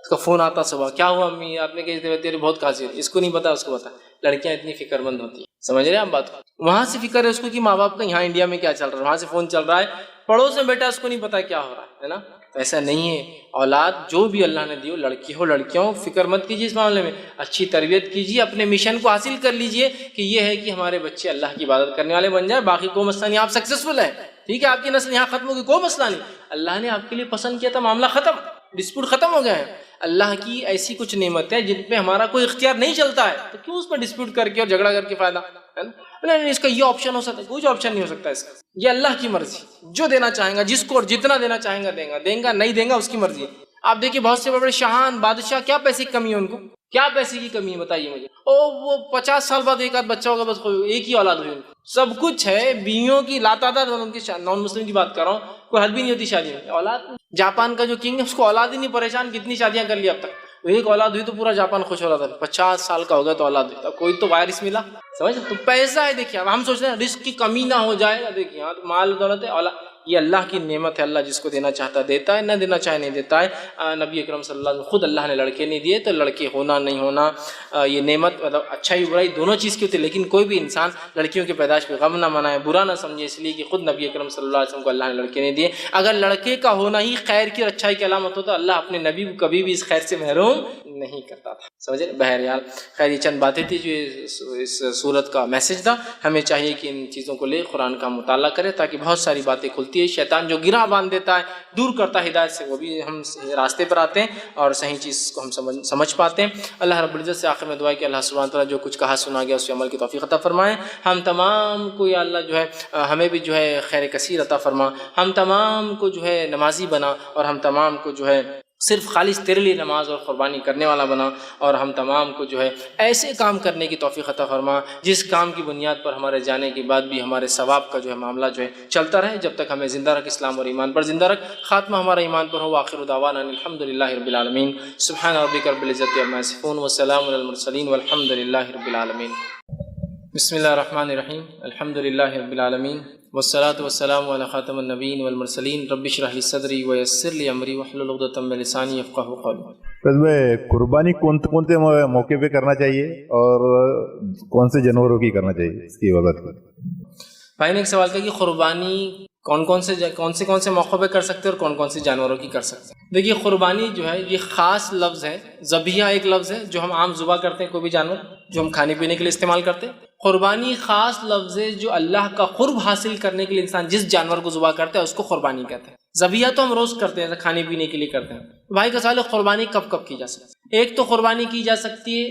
S1: اس کا فون آتا صبح، کیا ہوا امی، آپ نے کہتے تیرے بہت کھانسی ہے. اس کو نہیں پتا، اس کو پتا. لڑکیاں اتنی فکر مند ہوتی ہیں، سمجھ رہے ہیں آپ بات کو. وہاں سے فکر ہے اس کو کہ ماں باپ کا یہاں انڈیا میں کیا چل رہا ہے، وہاں سے فون چل رہا ہے، پڑوس میں بیٹا اس کو نہیں پتا کیا ہو رہا ہے نا. ایسا نہیں ہے. اولاد جو بھی اللہ نے دی ہو، لڑکی ہو لڑکیاں ہو، فکر مت کیجیے اس معاملے میں، اچھی تربیت کیجیے، اپنے مشن کو حاصل کر لیجیے کہ یہ ہے کہ ہمارے بچے اللہ کی عبادت کرنے والے بن جائیں. باقی کوئی مسئلہ نہیں، آپ سکسیسفل ہیں، ٹھیک ہے، آپ کی نسل یہاں ختم ہوگی، کوئی مسئلہ نہیں. اللہ نے آپ کے لیے پسند کیا تھا، معاملہ ختم، ڈسپیوٹ ختم ہو گئے ہیں. اللہ کی ایسی کچھ نعمت ہے جن پہ ہمارا کوئی اختیار نہیں چلتا ہے، تو کیوں اس پہ ڈسپیوٹ کر کے اور جھگڑا کر کے فائدہ ہے نا. نہیں اس کا یہ آپشن ہو سکتا ہے، کوئی آپشن نہیں ہو سکتا اس کا. یہ اللہ کی مرضی، جو دینا چاہیں گا جس کو اور جتنا دینا چاہیں گا دیں گا، نہیں دیں گا اس کی مرضی. آپ دیکھیے بہت سے بڑے بڑے شاہان بادشاہ، کیا پیسے کی کمی ہے ان کو، کیا پیسے کی کمی ہے بتائیے مجھے. وہ 50 سال بعد ایک آدھ بچہ ہوگا، بس ایک ہی اولاد ہوئی ان کو، سب کچھ ہے، بیویوں کی لاتعداد، ان کی نان مسلم کی بات کر رہا ہوں، کوئی حد بھی نہیں ہوتی شادی میں. اولاد جاپان کا جو کنگ ہے اس کو اولاد ہی نہیں، پریشان کتنی شادیاں کر لی اب تک. ایک اولاد ہوئی تو پورا جاپان خوش ہو رہا تھا. 50 سال کا ہو گیا تو اولاد ہوئی، تو کوئی تو وائرس ملا، سمجھ. تو پیسہ ہے، دیکھیے اب ہم سوچ رہے ہیں رزق کی کمی نہ ہو جائے گا. دیکھیے ہاں مال دولت ہے، اولاد یہ اللہ کی نعمت ہے، اللہ جس کو دینا چاہتا دیتا ہے، نہ دینا چاہے نہیں دیتا ہے. نبی اکرم صلی اللہ علیہ وسلم خود اللہ نے لڑکے نہیں دیے، تو لڑکے ہونا نہیں ہونا یہ نعمت، مطلب اچھائی برائی دونوں چیز کی ہوتی ہے. لیکن کوئی بھی انسان لڑکیوں کی پیدائش پہ غم نہ منائے، برا نہ سمجھے، اس لیے کہ خود نبی اکرم صلی اللہ علیہ وسلم کو اللہ نے لڑکے نہیں دیے. اگر لڑکے کا ہونا ہی خیر کی اور اچھائی کی علامت ہوتا، اللہ اپنے نبی کو کبھی بھی اس خیر سے محروم نہیں کرتا تھا. سمجھے؟ بہرحال خیر یہ چند باتیں تھی جو اس صورت کا میسج تھا. ہمیں چاہیے کہ ان چیزوں کو لے قرآن کا مطالعہ کرے تاکہ بہت ساری باتیں کھلتی ہے. شیطان جو گرہ باندھ دیتا ہے دور کرتا ہے ہدایت سے، وہ بھی ہم راستے پر آتے ہیں اور صحیح چیز کو ہم سمجھ پاتے ہیں. اللہ رب العزت سے آخر میں دعا ہے کہ اللہ سبحانہ وتعالی جو کچھ کہا سنا گیا اس پہ عمل کی توفیق عطا فرمائے. ہم تمام کو یا اللہ جو ہے ہمیں بھی جو ہے خیر کثیر عطا فرما. ہم تمام کو جو ہے نمازی بنا اور ہم تمام کو جو ہے صرف خالص تیرے لیے نماز اور قربانی کرنے والا بنا. اور ہم تمام کو جو ہے ایسے کام کرنے کی توفیق عطا فرما جس کام کی بنیاد پر ہمارے جانے کے بعد بھی ہمارے ثواب کا جو ہے معاملہ جو ہے چلتا رہے جب تک ہمیں زندہ رکھ، اسلام اور ایمان پر زندہ رکھ. خاتمہ ہمارا ایمان پر ہو. آخر دعوانا الحمد للہ رب العالمین. سبحان ربک رب العزت عما یصفون وسلام علی المرسلین والحمد للہ رب العالمین. بسم اللہ الرحمن الرحیم. الحمد للہ رب العالمین والصلاة والسلام علی خاتم النبیین والمرسلین. رب اشرح لی صدری ویسر لی امری واحلل عقدۃ من لسانی یفقہوا قولی.
S2: میں قربانی کون سے موقع پہ کرنا چاہیے اور کون سے جانوروں کی کرنا چاہیے، اس کی وضاحت کریں.
S1: بھائی نے ایک سوال کیا کہ قربانی کون سے موقع پہ کر سکتے ہیں اور کون سے جانوروں کی کر سکتے ہیں. دیکھیے قربانی جو ہے یہ خاص لفظ ہے. ذبیحہ ایک لفظ ہے جو ہم عام ذبح کرتے ہیں، کوئی بھی جانور جو ہم کھانے پینے کے لیے استعمال کرتے ہیں. قربانی خاص لفظ ہے جو اللہ کا قرب حاصل کرنے کے لیے انسان جس جانور کو ذبح کرتا ہے اس کو قربانی کہتے ہیں. ذبیحہ تو ہم روز کرتے ہیں، کھانے پینے کے لیے کرتے ہیں. بھائی کا سوال ہے قربانی کب کی جا سکتی ہے. ایک تو قربانی کی جا سکتی ہے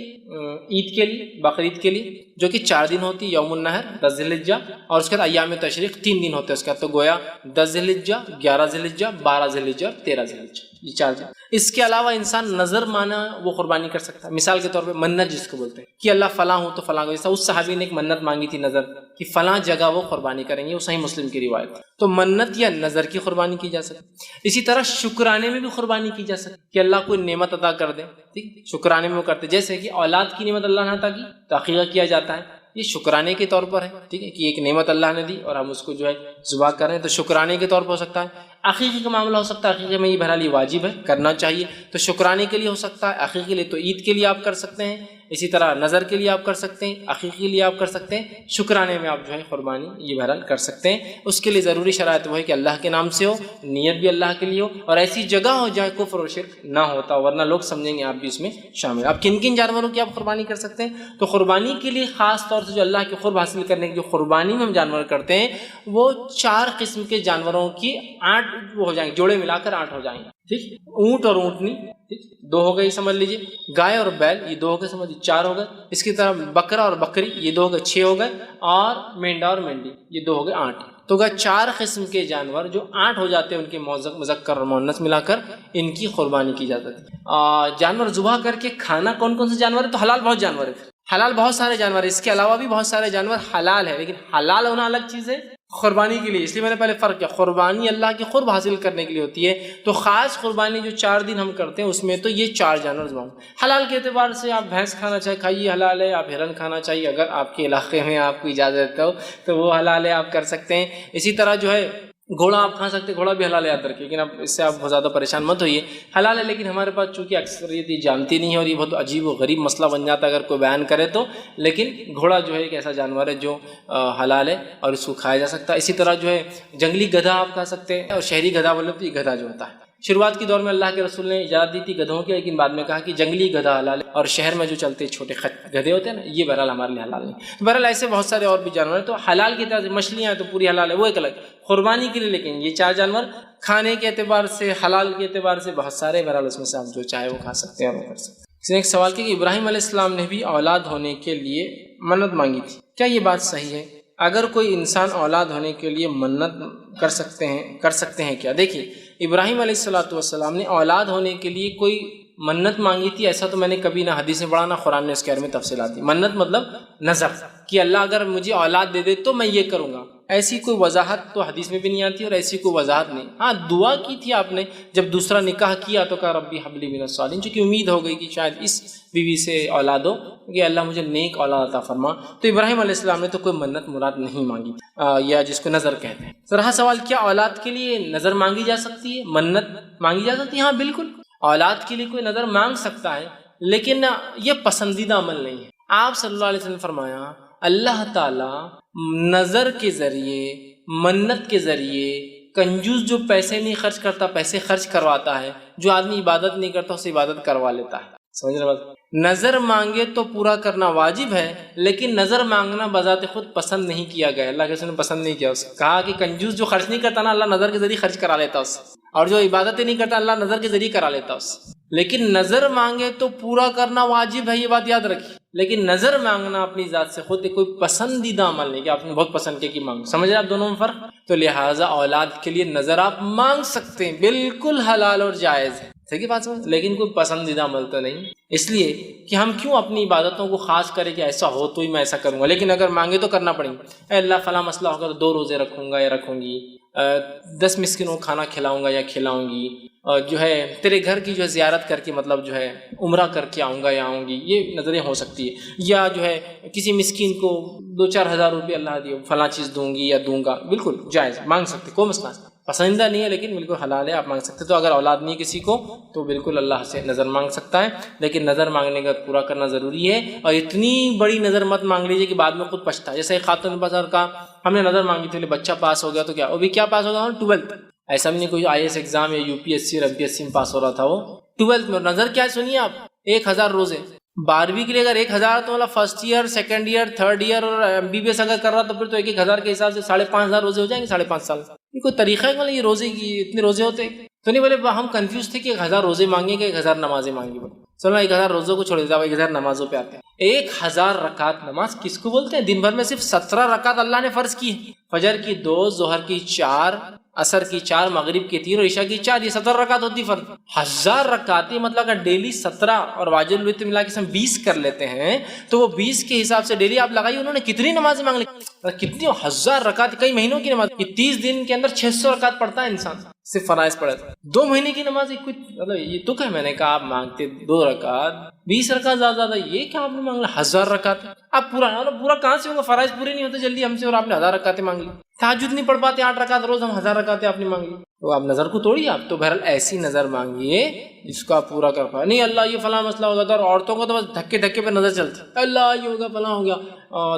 S1: عید کے لیے، بقرعید کے لیے، جو کہ 4 دن ہوتی ہے. یوم النحر 10 ذی الحجہ، اور اس کے بعد ایام تشریق 3 دن ہوتے ہیں اس کے بعد. تو گویا 10 ذی الحجہ، 11 ذی الحجہ، 12 ذی الحجہ، 13 ذی الحجہ، یہ 4 دن. اس کے علاوہ انسان نظر مانا وہ قربانی کر سکتا ہے. مثال کے طور پہ منت جس کو بولتے ہیں کہ اللہ فلاں ہوں تو فلاں کو، جیسا اس صحابی نے ایک منت مانگی تھی نظر کہ فلاں جگہ وہ قربانی کریں گے، وہ صحیح مسلم کی روایت. تو منت یا نظر کی قربانی کی جا سکتی. اسی طرح شکرانے میں بھی قربانی کی جا سکتی کہ اللہ کوئی نعمت عطا کر دے. ٹھیک، شکرانے میں وہ کرتے، جیسے کہ اولاد کی نعمت اللہ نے عطا کی تو عقیقہ کیا جاتا ہے، یہ شکرانے کے طور پر ہے. ٹھیک ہے، کہ ایک نعمت اللہ نے دی اور ہم اس کو جو ہے ذبح کر رہے ہیں، تو شکرانے کے طور پر ہو سکتا ہے. عقیقے کا معاملہ ہو سکتا ہے، عقیقے میں یہ بہرحال یہ واجب ہے، کرنا چاہیے. تو شکرانے کے لیے ہو سکتا ہے، عقیقے کے لیے تو عید کے لیے آپ کر سکتے ہیں. اسی طرح نظر کے لیے آپ کر سکتے ہیں، عقیقے کے لیے آپ کر سکتے ہیں، شکرانے میں آپ جو ہے قربانی یہ بہرحال کر سکتے ہیں. اس کے لیے ضروری شرائط وہ ہے کہ اللہ کے نام سے ہو، نیت بھی اللہ کے لیے ہو، اور ایسی جگہ ہو جہاں کفر و شرک نہ ہوتا، ورنہ لوگ سمجھیں گے آپ بھی اس میں شامل. آپ کن جانوروں کی آپ قربانی کر سکتے ہیں؟ تو قربانی کے لیے خاص طور سے جو اللہ کے قرب حاصل کرنے کی جو قربانی میں ہم جانور کرتے ہیں وہ 4 قسم کے جانوروں کی 8 وہ ہو جائیں گے، جوڑے ملا کر 8 ہو جائیں گے. ٹھیک، اونٹ اور اونٹنی 2 ہو گئے سمجھ لیجیے، گائے اور بیل یہ 2 ہو گئے سمجھ لیجیے 4 ہو گئے. اس کی طرح بکرا اور بکری یہ 2 ہو گئے 6 ہو گئے، اور مینڈا اور مینڈی یہ 2 ہو گئے 8. تو 4 قسم کے جانور جو 8 ہو جاتے ہیں ان کے مذکر اور مؤنث ملا کر ان کی قربانی کی جاتی ہے. جانور ذبح کر کے کھانا کون سے جانور ہے؟ تو حلال بہت جانور ہے، حلال بہت سارے جانور ہیں. اس کے علاوہ بھی بہت سارے جانور حلال ہے، لیکن حلال ہونا الگ چیز ہے قربانی کے لیے. اس لیے میں نے پہلے فرق کیا، قربانی اللہ کے قرب حاصل کرنے کے لیے ہوتی ہے. تو خاص قربانی جو 4 دن ہم کرتے ہیں اس میں تو یہ 4 جانور ذبح. حلال کے اعتبار سے آپ بھینس کھانا چاہے کھائیے، حلال ہے. آپ ہرن کھانا چاہیے اگر آپ کے علاقے میں آپ کو اجازت ہو تو وہ حلال ہے، آپ کر سکتے ہیں. اسی طرح جو ہے گھوڑا آپ کھا سکتے ہیں، گھوڑا بھی حلال ہے یاد رکھیے، لیکن اب اس سے آپ بہت زیادہ پریشان مت ہوئیے، حلال ہے. لیکن ہمارے پاس چونکہ اکثریت یہ جانتی نہیں ہے اور یہ بہت عجیب و غریب مسئلہ بن جاتا ہے اگر کوئی بیان کرے تو. لیکن گھوڑا جو ہے ایک ایسا جانور ہے جو حلال ہے اور اس کو کھایا جا سکتا ہے. اسی طرح جو ہے جنگلی گدھا آپ کھا سکتے ہیں، اور شہری گدھا بولے تو یہ گدھا جو ہوتا ہے شروعات کے دور میں اللہ کے رسول نے اجازت دی تھی گدھوں کی، لیکن بعد میں کہا کہ جنگلی گدھا حلال ہے، اور شہر میں جو چلتے چھوٹے گدھے ہوتے ہیں نا یہ بہرحال ہمارے لیے حلال نہیں. تو بہرحال ایسے بہت سارے اور بھی جانور ہیں. تو حلال کی طرح مچھلیاں ہیں تو پوری حلال ہے، وہ ایک الگ قربانی کے لیے. لیکن یہ 4 جانور کھانے کے اعتبار سے، حلال کے اعتبار سے بہت سارے، بہرحال اس میں سے آپ جو چاہے وہ کھا سکتے ہیں اور وہ کر سکتے ہیں. اس نے ایک سوال کیا کہ ابراہیم علیہ السلام نے بھی اولاد ہونے کے لیے منت مانگی تھی، کیا یہ بات صحیح ہے؟ اگر کوئی انسان اولاد ہونے کے لیے منت کر سکتے ہیں کیا؟ دیکھیے ابراہیم علیہ السلام نے اولاد ہونے کے لیے کوئی منت مانگی تھی ایسا تو میں نے کبھی نہ حدیث میں پڑھا نہ قرآن نے اس کے بارے میں تفصیلات دی. منت مطلب نظر کہ اللہ اگر مجھے اولاد دے دے تو میں یہ کروں گا، ایسی کوئی وضاحت تو حدیث میں بھی نہیں آتی اور ایسی کوئی وضاحت نہیں. ہاں دعا کی تھی آپ نے جب دوسرا نکاح کیا تو کہا ربی حب لی من الصالحین، چونکہ امید ہو گئی کہ شاید اس بیوی سے اولاد ہو کہ اللہ مجھے نیک اولاد عطا فرما. تو ابراہیم علیہ السلام نے تو کوئی منت مراد نہیں مانگی یا جس کو نظر کہتے ہیں. رہا سوال کیا اولاد کے لیے نظر مانگی جا سکتی ہے، منت مانگی جا سکتی ہے؟ ہاں بالکل، اولاد کے لیے کوئی نظر مانگ سکتا ہے، لیکن یہ پسندیدہ عمل نہیں ہے. آپ صلی اللہ علیہ وسلم نے فرمایا اللہ تعالیٰ نظر کے ذریعے، منت کے ذریعے، کنجوس جو پیسے نہیں خرچ کرتا پیسے خرچ کرواتا ہے، جو آدمی عبادت نہیں کرتا اسے عبادت کروا لیتا ہے. سمجھ رہے بات؟ نظر مانگے تو پورا کرنا واجب ہے، لیکن نظر مانگنا بذات خود پسند نہیں کیا گیا، اللہ کے رسول نے پسند نہیں کیا اسے. کہا کہ کنجوس جو خرچ نہیں کرتا نا، اللہ نظر کے ذریعے خرچ کرا لیتا اس، اور جو عبادتیں نہیں کرتا اللہ نظر کے ذریعے کرا لیتا اس. لیکن نظر مانگے تو پورا کرنا واجب ہے، یہ بات یاد رکھیے. لیکن نظر مانگنا اپنی ذات سے خود کوئی پسندیدہ عمل نہیں کہ آپ نے بہت پسند کیا کہ مانگ. سمجھ رہے آپ دونوں میں فرق؟ تو لہٰذا اولاد کے لیے نظر آپ مانگ سکتے ہیں، بالکل حلال اور جائز ہے، ٹھیک ہے بات سمجھ، لیکن کوئی پسندیدہ عمل تو نہیں. اس لیے کہ ہم کیوں اپنی عبادتوں کو خاص کریں کہ ایسا ہو تو ہی میں ایسا کروں گا، لیکن اگر مانگے تو کرنا پڑیں گا. اے اللہ فلاں مسئلہ ہوگا تو 2 روزے رکھوں گا یا رکھوں گی، 10 مسکینوں کو کھانا کھلاؤں گا یا کھلاؤں گی، اور جو ہے تیرے گھر کی جو ہے زیارت کر کے مطلب جو ہے عمرہ کر کے آؤں گا یا آؤں گی، یہ نظریں ہو سکتی ہے. یا جو ہے کسی مسکین کو 2-4 ہزار روپے اللہ دیو فلاں چیز دوں گی یا دوں گا، بالکل جائز، مانگ سکتے، کوئی مسئلہ نہیں. پسندیدہ نہیں ہے لیکن بالکل حلال ہے، آپ مانگ سکتے. تو اگر اولاد نہیں کسی کو تو بالکل اللہ سے نظر مانگ سکتا ہے، لیکن نظر مانگنے کا پورا کرنا ضروری ہے. اور اتنی بڑی نظر مت مانگ لیجیے کہ بعد میں خود پچھتا ہے. جیسے ایک خاتون بازار کا ہم نے نظر مانگی تھی، بچہ پاس ہو گیا تو کیا، وہ بھی کیا پاس ہو گیا، 12th. ایسا بھی نہیں کوئی IAS ایگزام یا UPSC اور MPSC میں پاس ہو رہا تھا، وہ 12th میں. نظر کیا ہے سنیے آپ، 1000 روزے. 12ویں کے لیے اگر 1000 تو مطلب first year, second year, third year اور MBBS اگر کر رہا تو پھر تو 1000 کے حساب سے 5500 روزے ہو جائیں گے 5.5 سال. یہ کوئی طریقہ ہے کہ یہ روزے کی اتنے روزے ہوتے تو نہیں. بولے ہم کنفیوز تھے کہ 1000 روزے مانگیں کہ 1000 نمازیں مانگیں. بولے چلو 1000 روزوں کو چھوڑ دیتا ہوں، 1000 نمازوں پہ آتے ہیں. 1000 رکعت نماز کس کو بولتے ہیں؟ دن بھر میں صرف 17 رکعت اللہ نے فرض کی ہے. فجر کی 2، ظہر کی 4، عصر کی 4، مغرب کی 3 اور عشاء کی 4، یہ 17 رکعت ہوتی فرض. 1000 رکعتیں مطلب اگر ڈیلی 17 اور واجب الوتر ملا کے ہم 20 کر لیتے ہیں تو وہ 20 کے حساب سے ڈیلی آپ لگائیے انہوں نے کتنی نمازیں مانگ لی، کتنی 1000 رکعت، کئی مہینوں کی نماز. یہ 30 دن کے اندر 600 رکعت پڑھتا ہے انسان، صرف فرائض پڑھے. 2 مہینے کی نماز کچھ مطلب یہ تو کہ میں نے کہا آپ مانگتے 2 رکعت 20 رکعت زیادہ، یہ کیا آپ نے مانگ لیا 1000 رکعت. آپ پورا کہاں سے ہوگا، فرائض پورے نہیں ہوتے جلدی ہم سے اور آپ نے 1000 رکعتیں مانگ لی. تہجد نہیں پڑھ پاتے 8 رکعت روز، ہم 1000 رکعتیں آپ نے مانگ لی. تو آپ نظر کو توڑیے. آپ تو بہرحال ایسی نظر مانگیے جس کو آپ پورا کر پائے. نہیں اللہ یہ فلاں مسئلہ ہو جاتا ہے، اور عورتوں کو تو بس دھکے دھکے پہ نظر چلتی، اللہ یہ ہوگا فلاں ہو گیا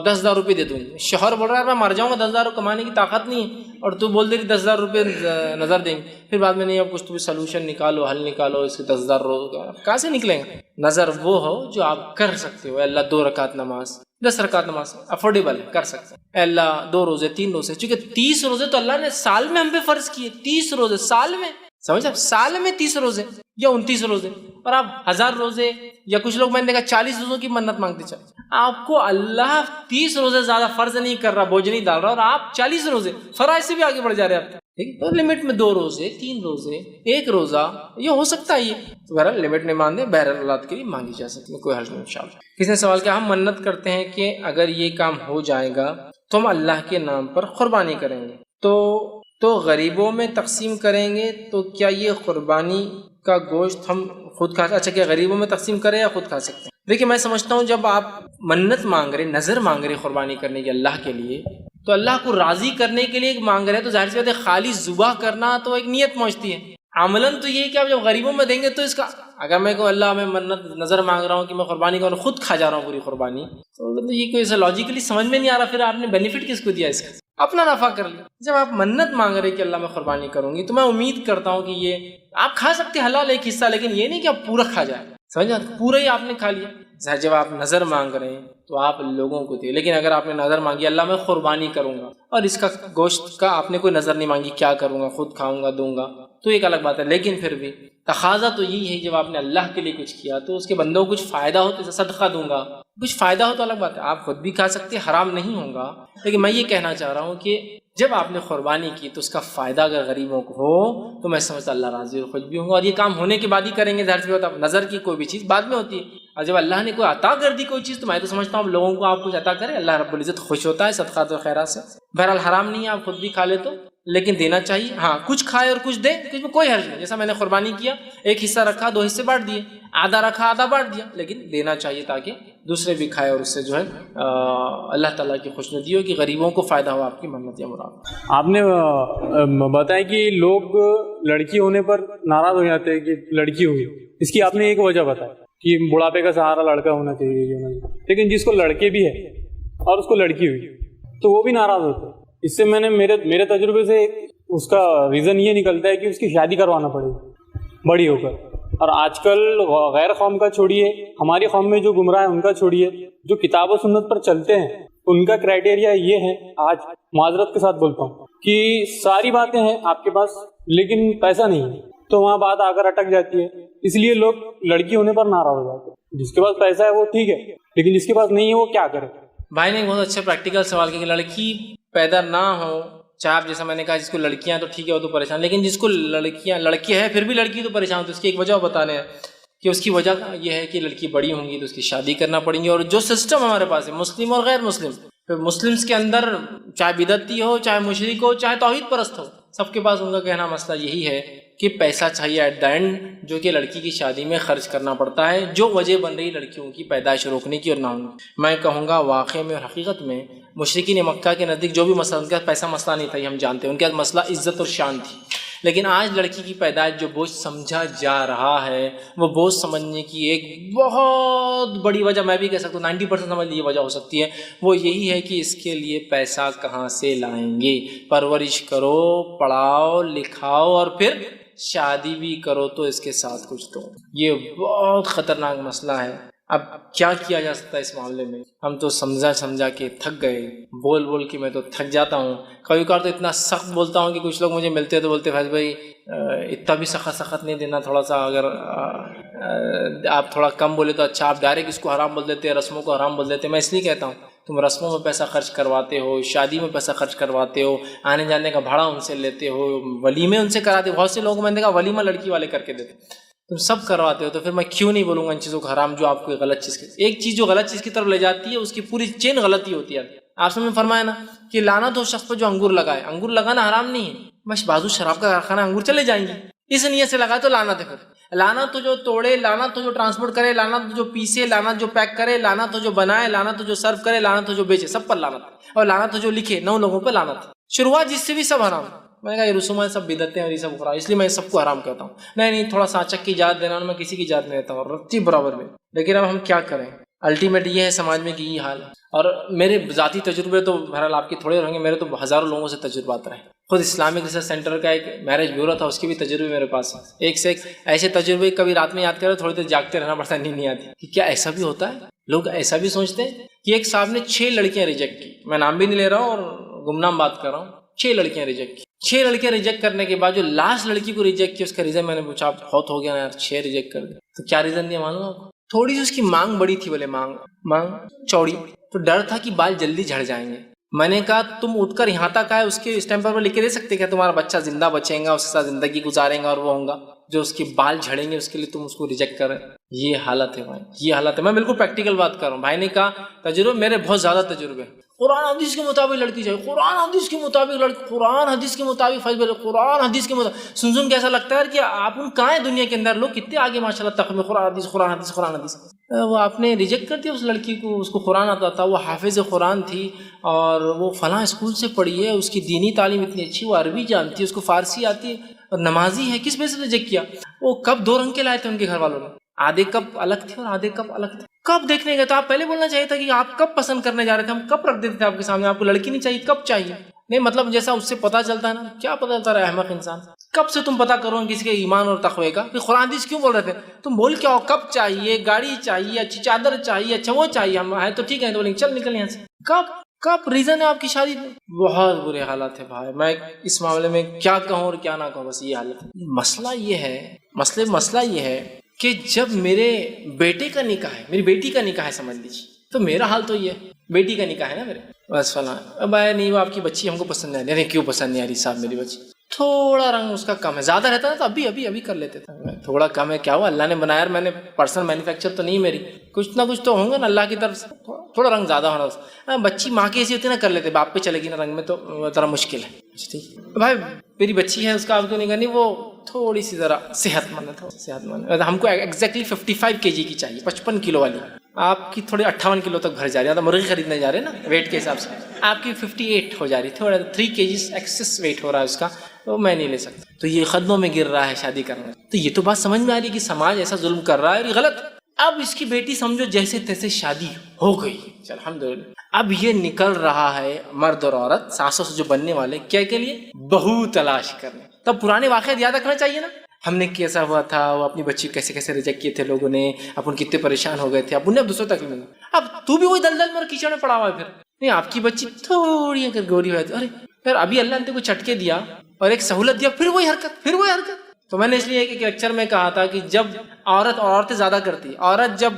S1: 10,000 روپے دے دوں گی. شوہر بول رہا ہے میں مر جاؤں گا، 10,000 کمانے کی طاقت نہیں ہے، اور تو بول دے رہی 10,000 روپے نظر دیں گے. پھر بعد میں نہیں اب کچھ تو سلوشن نکالو، حل نکالو، اس کے 10,000 روز کہاں سے نکلیں گے. نظر وہ ہو جو آپ کر سکتے ہو. اللہ 2 رکعت نماز، 10 رکعت نماز افورڈیبل ہے، کر سکتے ہیں. اے اللہ 2 روزے 3 روزے، چونکہ 30 روزے تو اللہ نے سال میں ہم پہ فرض کیے. 30 روزے سال میں، سمجھ آپ، سال میں 30 روزے یا 29 روزے، اور آپ 1000 روزے یا کچھ لوگ میں نے دیکھا 40 روزوں کی منت مانگتے چلے. آپ کو اللہ 30 روزے زیادہ فرض نہیں کر رہا، بوجھ نہیں ڈال رہا، اور آپ 40 روزے فرائض سے بھی آگے بڑھ جا رہے ہیں. ٹھیک ہے، لمٹ میں 2 روزے 3 روزے 1 روزہ یہ ہو سکتا ہے. یہ تو بہرحال لمٹ میں مان دیں، بہرحال اولاد کے لیے مانگی جا سکتی ہے، کوئی حرج نہیں انشاءاللہ. کسی نے سوال کیا، ہم منت کرتے ہیں کہ اگر یہ کام ہو جائے گا تو ہم اللہ کے نام پر قربانی کریں گے، تو غریبوں میں تقسیم کریں گے، تو کیا یہ قربانی کا گوشت ہم خود کھا، اچھا کیا غریبوں میں تقسیم کریں یا خود کھا سکتے ہیں؟ دیکھیں میں سمجھتا ہوں جب آپ منت مانگ رہے، نظر مانگ رہے قربانی کرنے کی اللہ کے لیے، تو اللہ کو راضی کرنے کے لیے مانگ رہے، تو ظاہر سی بات ہے خالی ذبح کرنا تو ایک نیت پہنچتی ہے. عملاً تو یہ کہ آپ جب غریبوں میں دیں گے تو اس کا، اگر میں کہوں اللہ میں منت نظر مانگ رہا ہوں کہ میں قربانی کروں، خود کھا جا رہا ہوں پوری قربانی، تو یہ کوئی ایسا لاجیکلی سمجھ میں نہیں آ رہا. پھر آپ نے بینیفٹ کس کو دیا اس کا؟ اپنا نفع کر لیا. جب آپ منت مانگ رہے کہ اللہ میں قربانی کروں گی، تو میں امید کرتا ہوں کہ یہ آپ کھا سکتے حلال ایک حصہ، لیکن یہ نہیں کہ آپ پورا کھا جائیں. سمجھا، پورا ہی آپ نے کھا لیا. جب آپ نظر مانگ رہے ہیں تو آپ لوگوں کو دیں، لیکن اگر آپ نے نظر مانگی اللہ میں قربانی کروں گا، اور اس کا گوشت کا آپ نے کوئی نظر نہیں مانگی کیا کروں گا، خود کھاؤں گا دوں گا، تو ایک الگ بات ہے. لیکن پھر بھی تقاضا تو یہی ہے جب آپ نے اللہ کے لیے کچھ کیا تو اس کے بندوں کو کچھ فائدہ ہو تو صدقہ دوں گا، کچھ فائدہ ہو تو الگ بات ہے. آپ خود بھی کھا سکتے، حرام نہیں ہوگا. لیکن میں یہ کہنا چاہ رہا ہوں کہ جب آپ نے قربانی کی تو اس کا فائدہ اگر غریبوں کو ہو تو میں سمجھتا اللہ راضی اور خوش بھی ہوں گا. اور یہ کام ہونے کے بعد ہی کریں گے. ظاہر سی بات ہے نظر کی کوئی بھی چیز بعد میں ہوتی ہے، اور جب اللہ نے کوئی عطا کر دی کوئی چیز تو میں تو سمجھتا ہوں لوگوں کو آپ کچھ عطا کریں، اللہ رب العزت خوش ہوتا ہے صدقات و خیرات سے. بہرحال حرام نہیں ہے، آپ خود بھی کھا لے تو، لیکن دینا چاہیے. ہاں کچھ کھائے اور کچھ دے، کچھ میں کوئی حرج نہیں. جیسا میں نے قربانی کیا، ایک حصہ رکھا 2 حصے بانٹ دیے، آدھا رکھا آدھا بانٹ دیا، لیکن دینا چاہیے تاکہ دوسرے بھی کھائے اور اس سے جو ہے اللہ تعالیٰ کی خوشنودی ہو کہ غریبوں کو فائدہ ہو آپ کی منت یا مراد.
S3: آپ نے بتایا کہ لوگ لڑکی ہونے پر ناراض ہو جاتے ہیں کہ لڑکی ہوئی، اس کی آپ نے ایک وجہ بتائی کہ بڑھاپے کا سہارا لڑکا ہونا چاہیے، لیکن جس کو لڑکے بھی ہے اور اس کو لڑکی ہوئی تو وہ بھی ناراض ہوتے ہیں. اس سے میں نے میرے تجربے سے اس کا ریزن یہ نکلتا ہے کہ اس کی شادی کروانا پڑے گی بڑی ہو کر. اور آج کل غیر قوم کا چھوڑیے، ہماری قوم میں جو گمراہ ہیں ان کا چھوڑیے، جو کتاب و سنت پر چلتے ہیں ان کا کرائٹیریا یہ ہے، آج معذرت کے ساتھ بولتا ہوں کہ ساری باتیں ہیں آپ کے پاس لیکن پیسہ نہیں ہے، تو وہاں بات آ کر اٹک جاتی ہے. اس لیے لوگ لڑکی ہونے پر ناراض ہو جاتے ہیں. جس کے پاس پیسہ ہے وہ ٹھیک ہے، لیکن جس کے پاس نہیں ہے وہ کیا کرے؟
S1: بھائی نے بہت اچھا پریکٹیکل سوال کیا کہ لڑکی پیدا نہ ہو، چاہے آپ جیسا میں نے کہا جس کو لڑکیاں ہیں تو ٹھیک ہے وہ تو پریشان، لیکن جس کو لڑکی ہے پھر بھی لڑکی تو پریشان ہوتی ہے. اس کی ایک وجہ بتانے ہیں کہ اس کی وجہ یہ ہے کہ لڑکی بڑی ہوں گی تو اس کی شادی کرنا پڑیں گی. اور جو سسٹم ہمارے پاس ہے مسلم اور غیر مسلم، مسلمس کے اندر چاہے بدعتی ہو، چاہے مشرک ہو، چاہے توحید پرست ہو، سب کے پاس ان کا کہنا مسئلہ یہی ہے کہ پیسہ چاہیے ایٹ دا اینڈ، جو کہ لڑکی کی شادی میں خرچ کرنا پڑتا ہے، جو وجہ بن رہی لڑکیوں کی پیدائش روکنے کی اور نہ ہونے. میں کہوں گا واقع میں اور حقیقت میں مشرکین مکہ کے نزدیک جو بھی مسئلہ، ان کے پیسہ مسئلہ نہیں تھا، یہ ہم جانتے ہیں، ان کے مسئلہ عزت اور شان تھی. لیکن آج لڑکی کی پیدائش جو بوجھ سمجھا جا رہا ہے، وہ بوجھ سمجھنے کی ایک بہت بڑی وجہ میں بھی کہہ سکتا ہوں 90% سمجھ لیجیے وجہ ہو سکتی ہے، وہ یہی ہے کہ اس کے لیے پیسہ کہاں سے لائیں گے. پرورش کرو، پڑھاؤ لکھاؤ اور پھر شادی بھی کرو تو اس کے ساتھ کچھ دو. یہ بہت خطرناک مسئلہ ہے. اب کیا کیا جا سکتا ہے اس معاملے میں؟ ہم تو سمجھا کے تھک گئے، بول کے میں تو تھک جاتا ہوں. کبھی کبھار تو اتنا سخت بولتا ہوں کہ کچھ لوگ مجھے ملتے ہیں تو بولتے فیض بھائی اتنا بھی سخت نہیں دینا، تھوڑا سا اگر آپ تھوڑا کم بولے تو اچھا. آپ ڈائریکٹ اس کو حرام بول دیتے ہیں، رسموں کو حرام بول دیتے ہیں. میں اس لیے کہتا ہوں تم رسموں میں پیسہ خرچ کرواتے ہو، شادی میں پیسہ خرچ کرواتے ہو، آنے جانے کا بھاڑا ان سے لیتے ہو، ولیمے ان سے کراتے ہو. بہت سے لوگوں میں نے کہا ولیمہ لڑکی والے کر کے دیتے، تم سب کرواتے ہو. تو پھر میں کیوں نہیں بولوں گا ان چیزوں کو حرام جو آپ کو غلط چیز کی، ایک چیز جو غلط چیز کی طرف لے جاتی ہے اس کی پوری چین غلطی ہوتی ہے. آپ نے فرمایا نا کہ لعنت ہو شخص پر جو انگور لگائے. انگور لگانا حرام نہیں ہے، بس بازو شراب کا کارخانہ انگور چلے جائیں گے، اس نیت سے لگائے تو لعنت ہے. پھر لعنت تو جو توڑے، لعنت تو جو ٹرانسپورٹ کرے، لعنت تو جو پیسے، لعنت جو پیک کرے، لعنت تو جو بنائے، لعنت تو جو سرو کرے، لعنت تو جو بیچے، سب پر لعنت. اور لعنت تو جو لکھے، 9 لوگوں پہ لعنت. شروعات جس سے بھی سب حرام. میں نے کہا یہ رسومات سب بدعتیں اور یہ سب حرام، اس لیے میں سب کو حرام کہتا ہوں. نہیں تھوڑا سا اچک کی اجازت دینا، میں کسی کی اجازت نہیں دیتا ہوں رتی برابر میں. لیکن اب ہم کیا کریں، الٹیمیٹ یہ ہے سماج میں کہ یہ حال ہے. اور میرے ذاتی تجربے تو بہرحال آپ کے تھوڑے رہیں گے، میرے تو ہزاروں لوگوں سے تجربات رہے. خود اسلامک ریسرچ سینٹر کا ایک میرج بیورو تھا، اس کے بھی تجربے میرے پاس ہیں، ایک سے ایک ایسے تجربے. کبھی رات میں یاد کرے تھوڑی دیر جاگتے رہنا پڑتا ہے، نیند نہیں آتی کہ کیا ایسا بھی ہوتا ہے. لوگ ایسا بھی سوچتے ہیں کہ ایک صاحب نے 6 لڑکیاں ریجیکٹ کی. میں نام بھی نہیں لے رہا ہوں اور گمنام بات کر رہا ہوں. 6 لڑکیاں ریجیکٹ کی. 6 لڑکیاں ریجیکٹ کرنے کے بعد جو لاسٹ لڑکی کو ریجیکٹ کی اس کا ریزن میں نے پوچھا، بہت ہو گیا نا یار 6 ریجیکٹ کر دے. تو کیا ریزن دیا معلوم آپ کو؟ تھوڑی سی اس کی مانگ بڑی تھی، بولے مانگ چوڑی، تو ڈر تھا کہ بال جلدی جھڑ جائیں گے. میں نے کہا تم اٹھ کر یہاں تک آئے، اس کے اسٹیمپر پر لکھ کے دے سکتے کہ تمہارا بچہ زندہ بچیں گا، اس کے ساتھ زندگی گزاریں گا اور وہ ہوں گا. جو اس کے بال جھڑیں گے اس کے لیے تم اس کو ریجیکٹ کر رہے. یہ حالت ہے بھائی، یہ حالت ہے. میں بالکل پریکٹیکل بات کر رہا ہوں. بھائی نے کہا تجربے میرے بہت زیادہ تجربے. قرآن حدیث کے مطابق لڑکی چاہیے، قرآن حدیث کے مطابق لڑکی، قرآن حدیث کے مطابق فیض بھائی، قرآن حدیث کے مطابق. سن کے ایسا لگتا ہے کہ آپ کہاں ہیں دنیا کے اندر، لوگ کتنے آگے ماشاء اللہ تخمین قرآن حدیث قرآن حدیث قرآن حدیث. وہ آپ نے ریجیکٹ کر دیا اس لڑکی کو. اس کو قرآن آتا تھا، وہ حافظ قرآن تھی اور وہ فلاں اسکول سے پڑھی ہے، اس کی دینی تعلیم اتنی اچھی، وہ عربی جانتی ہے، اس کو فارسی آتی ہے اور نمازی ہے. کس وجہ سے ریجیکٹ کیا؟ وہ کب 2 رنگ کے لائے تھے ان کے گھر والوں نے، آدھے کپ الگ تھے اور آدھے کپ الگ تھے. کب دیکھنے گئے؟ تو آپ پہلے بولنا چاہیے تھا کہ آپ کب پسند کرنے جا رہے تھے، ہم کب رکھ دیتے تھے آپ کے سامنے. آپ کو لڑکی نہیں چاہیے، کب چاہیے؟ نہیں مطلب جیسا اس سے پتا چلتا ہے نا، کیا پتا چلتا رہا احمق انسان. کب سے تم پتا کرو کسی کے ایمان اور تقوی کا کہ قرآن حدیث کیوں بول رہے تھے. تم بول کیا ہو، کب چاہیے، گاڑی چاہیے، اچھی چادر چاہیے، اچھا وہ چاہیے. ہم ہے تو ٹھیک ہے، تو چل نکل یہاں سے. کب ریزن ہے آپ کی شادی میں؟ بہت برے حالات ہے بھائی. میں اس معاملے میں کیا کہوں اور کیا نہ کہوں، بس یہ حالت ہے. مسئلہ یہ ہے کہ جب میرے بیٹے کا نکاح ہے، میری بیٹی کا نکاح ہے سمجھ لیجیے، تو میرا حال تو یہ ہے، بیٹی کا نکاح ہے نا میرے، بس فلاں اب آیا نہیں، وہ آپ کی بچی ہم کو پسند نہیں آ رہی. کیوں پسند نہیں آ رہی صاحب؟ میری بچی تھوڑا رنگ اس کا کم ہے، زیادہ رہتا نا تو ابھی کر لیتے تھے. تھوڑا کم ہے کیا ہوا، اللہ نے بنایا، میں نے پرسنل مینوفیکچر تو نہیں میری، کچھ نہ کچھ تو ہوں گا نا اللہ کی طرف سے. تھوڑا رنگ زیادہ ہونا، بچی ماں کی ایسی ہوتی ہے نا، کر لیتے، باپ پہ چلے گی نا رنگ میں تو ذرا مشکل ہے. ٹھیک بھائی میری بچی ہے، اس کا آپ کو نہیں کرنی، وہ تھوڑی سی ذرا صحت مند ہے. ہم کو ایگزیکٹلی 55 kg کی چاہیے، 55 کلو والی. آپ کی تھوڑی 58 کلو تک بھر جا رہی ہے. مرغی خریدنے جا رہے ہیں نا ویٹ کے حساب سے، آپ کی 58 ہو جا رہی ہے، تھوڑا 3 kg ایکسس ویٹ ہو رہا ہے اس کا، تو میں نہیں لے سکتا. تو یہ قدموں میں گر رہا ہے شادی کرنا. تو یہ تو بات سمجھ میں آ رہی ہے کہ سماج ایسا ظلم کر رہا ہے اور یہ غلط. اب اس کی بیٹی سمجھو جیسے تیسے شادی ہو گئی، الحمدللہ. اب یہ نکل رہا ہے مرد اور عورت ساسوں سے جو بننے والے، کیا کے لیے؟ بہو تلاش کرنے. تب پرانے واقعات یاد رکھنا چاہیے نا. ہم نے کیسا ہوا تھا, وہ اپنی بچی کیسے کیسے ریجیکٹ کیے تھے لوگوں نے, اپن کتنے پریشان ہو گئے تھے, اب انہیں اب دوسروں تکلیف ملی, اب تو بھی وہی دلدل میں اور کیچڑ میں پڑا ہوا ہے. پھر نہیں, آپ کی بچی تھوڑی اگر گوری ہوئی, ارے پھر ابھی اللہ نے تجھ کو چٹکے دیا اور ایک سہولت دیا, پھر وہی حرکت. تو میں نے اس لیے ایک لیکچر میں کہا تھا کہ جب عورتیں زیادہ کرتی, عورت جب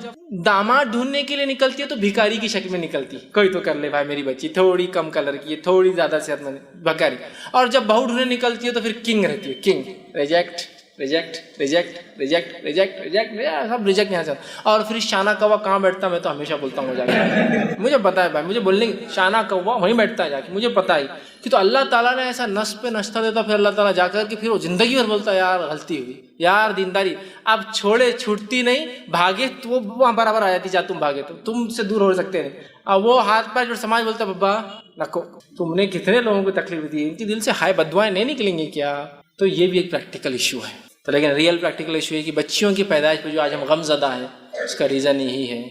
S1: داماد ڈھونڈنے کے لیے نکلتی ہے تو بھکاری کی شکل میں نلتی, کوئی تو کر لے بھائی, میری بچی تھوڑی کم کلر کی ہے, تھوڑی زیادہ صحت مند, بھکاری. اور جب بہو ڈھونڈنے نکلتی ہے تو پھر کنگ رہتی ہے, king, reject reject reject reject reject reject, سب ریجیکٹ یہاں سے. اور پھر شانہ کوا کہاں بیٹھتا, میں تو ہمیشہ بولتا ہوں جا کے, مجھے پتا ہے بھائی, مجھے بولنے کی شانہ کوا وہیں بیٹھتا ہے جا کے, مجھے پتا ہی کہ تو اللہ تعالیٰ نے ایسا نس پہ نشتہ دیتا, پھر اللہ تعالیٰ جا کر کے پھر وہ زندگی بھر بولتا ہے یار غلطی ہوئی, یار دینداری, اب چھوڑے چھوٹتی نہیں, بھاگے تو وہ وہاں برابر آ جاتی, جا تم بھاگے تو تم سے دور ہو سکتے نہیں. اب وہ ہاتھ پیر جو سماج بولتا ہے بابا رکھو, تم نے کتنے لوگوں کو تکلیف دی, ان کی دل سے ہائے بدوائیں نہیں نکلیں گی کیا؟ تو یہ بھی ایک پریکٹیکل ایشو ہے. تو لیکن ریئل پریکٹیکل ایشو ہے کہ بچیوں کی پیدائش پہ جو آج ہم غم زدہ ہیں, اس کا ریزن یہی ہے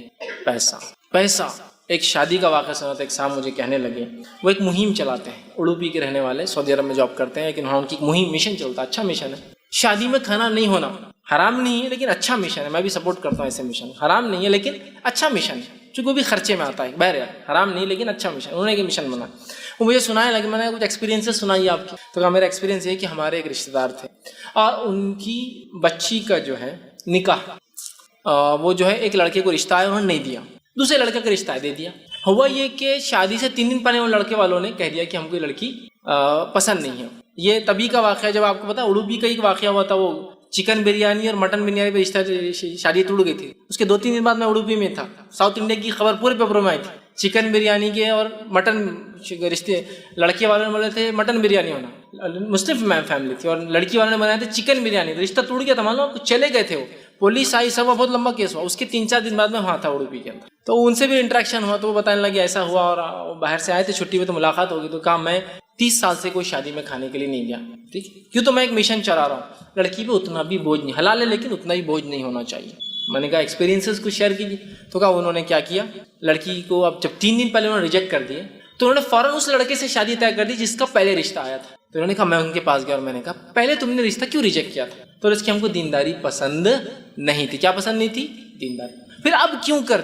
S1: پیسہ. ایک شادی کا واقعہ سنا تھا, ایک صاحب مجھے کہنے لگے, وہ ایک مہم چلاتے ہیں, اڑوپی کے رہنے والے, سعودی عرب میں جاب کرتے ہیں, لیکن وہاں ان کی مہم مشن چلتا ہے, اچھا مشن ہے. شادی میں کھانا نہیں ہونا حرام نہیں ہے, لیکن اچھا مشن ہے, میں بھی سپورٹ کرتا ہوں ایسے مشن, حرام نہیں ہے لیکن اچھا مشن ہے, چونکہ وہ بھی خرچے میں آتا ہے, بہرحال حرام نہیں لیکن اچھا مشن, انہوں نے ایک مشن بنا. وہ مجھے سنانے لگے, میں نے کچھ ایکسپیرینسز سنائی آپ کی. تو کہا میرا ایکسپیرینس یہ ہے کہ ہمارے ایک رشتہ دار تھے اور ان کی بچی کا جو ہے نکاح, وہ جو ہے ایک لڑکے کو رشتہ ہے, انہوں نے نہیں دیا, دوسرے لڑکے کا رشتہ ہے دے دیا. ہوا یہ کہ شادی سے 3 دن پہلے ان لڑکے والوں نے کہہ دیا کہ ہم کو یہ لڑکی پسند نہیں ہے. یہ تبھی کا واقعہ جب آپ کو پتا اڑوپی کا ایک واقعہ ہوا تھا, وہ چکن بریانی اور مٹن بریانی پہ رشتہ شادی ٹوٹ گئی تھی. اس کے 2-3 دن بعد میں اڑوپی میں تھا, ساؤتھ انڈیا کی خبر پورے پیپروں میں آئی تھی, چکن بریانی کے اور مٹن رشتے, لڑکے والوں نے بولے تھے مٹن بریانی ہونا, مسلم فیملی تھی, اور لڑکی والوں نے بنایا تھے چکن بریانی. رشتہ ٹوٹ گیا تھا, مان لو چلے گئے تھے, وہ پولیس آئی, سب بہت لمبا کیس ہوا. اس کے 3-4 دن بعد میں وہاں تھا اڑوپی کے اندر, تو ان سے بھی انٹریکشن ہوا, تو وہ بتانے لگے ایسا ہوا, اور باہر سے آئے تھے چھٹی میں, تو ملاقات ہوگی. تو کہا میں 30 سال سے کوئی شادی میں کھانے کے لیے نہیں گیا, ٹھیک, کیوں تو میں ایک مشن چلا رہا ہوں, لڑکی پہ اتنا بھی بوجھ نہیں, حلال ہے لیکن اتنا بھی بوجھ نہیں ہونا چاہیے. میں نے کہا ایکسپیرینسز کچھ شیئر کیجیے. تو کہا انہوں نے کیا کیا, لڑکی کو اب جب 3 دن پہلے انہوں نے ریجیکٹ کر دیے, تو انہوں نے فوراً اس لڑکے سے شادی طے کر دی جس کا پہلے رشتہ آیا تھا. تو انہوں نے کہا میں ان کے پاس گیا اور میں نے کہا پہلے تم نے رشتہ کیوں ریجیکٹ کیا تھا؟ تو اس کی ہم کو دینداری پسند نہیں تھی. کیا پسند نہیں تھی؟ دینداری. پھر اب کیوں کر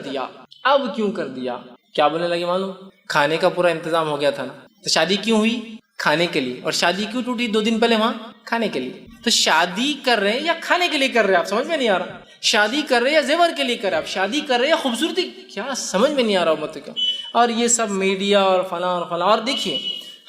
S1: دیا؟ کیا بولنے لگے معلوم, کھانے کا پورا انتظام ہو گیا تھا نا, تو شادی کیوں ہوئی؟ کھانے کے لیے. اور شادی کیوں ٹوٹی 2 دن پہلے وہاں؟ کھانے کے لیے. تو شادی کر رہے ہیں یا کھانے کے لیے کر رہے ہیں؟ آپ سمجھ میں نہیں آ رہا. شادی کر رہے ہیں یا زیور کے لیے کر رہے ہیں؟ آپ شادی کر رہے ہیں یا خوبصورتی, کیا سمجھ میں نہیں آ رہا امت کا. اور یہ سب میڈیا اور فلاں. اور دیکھیے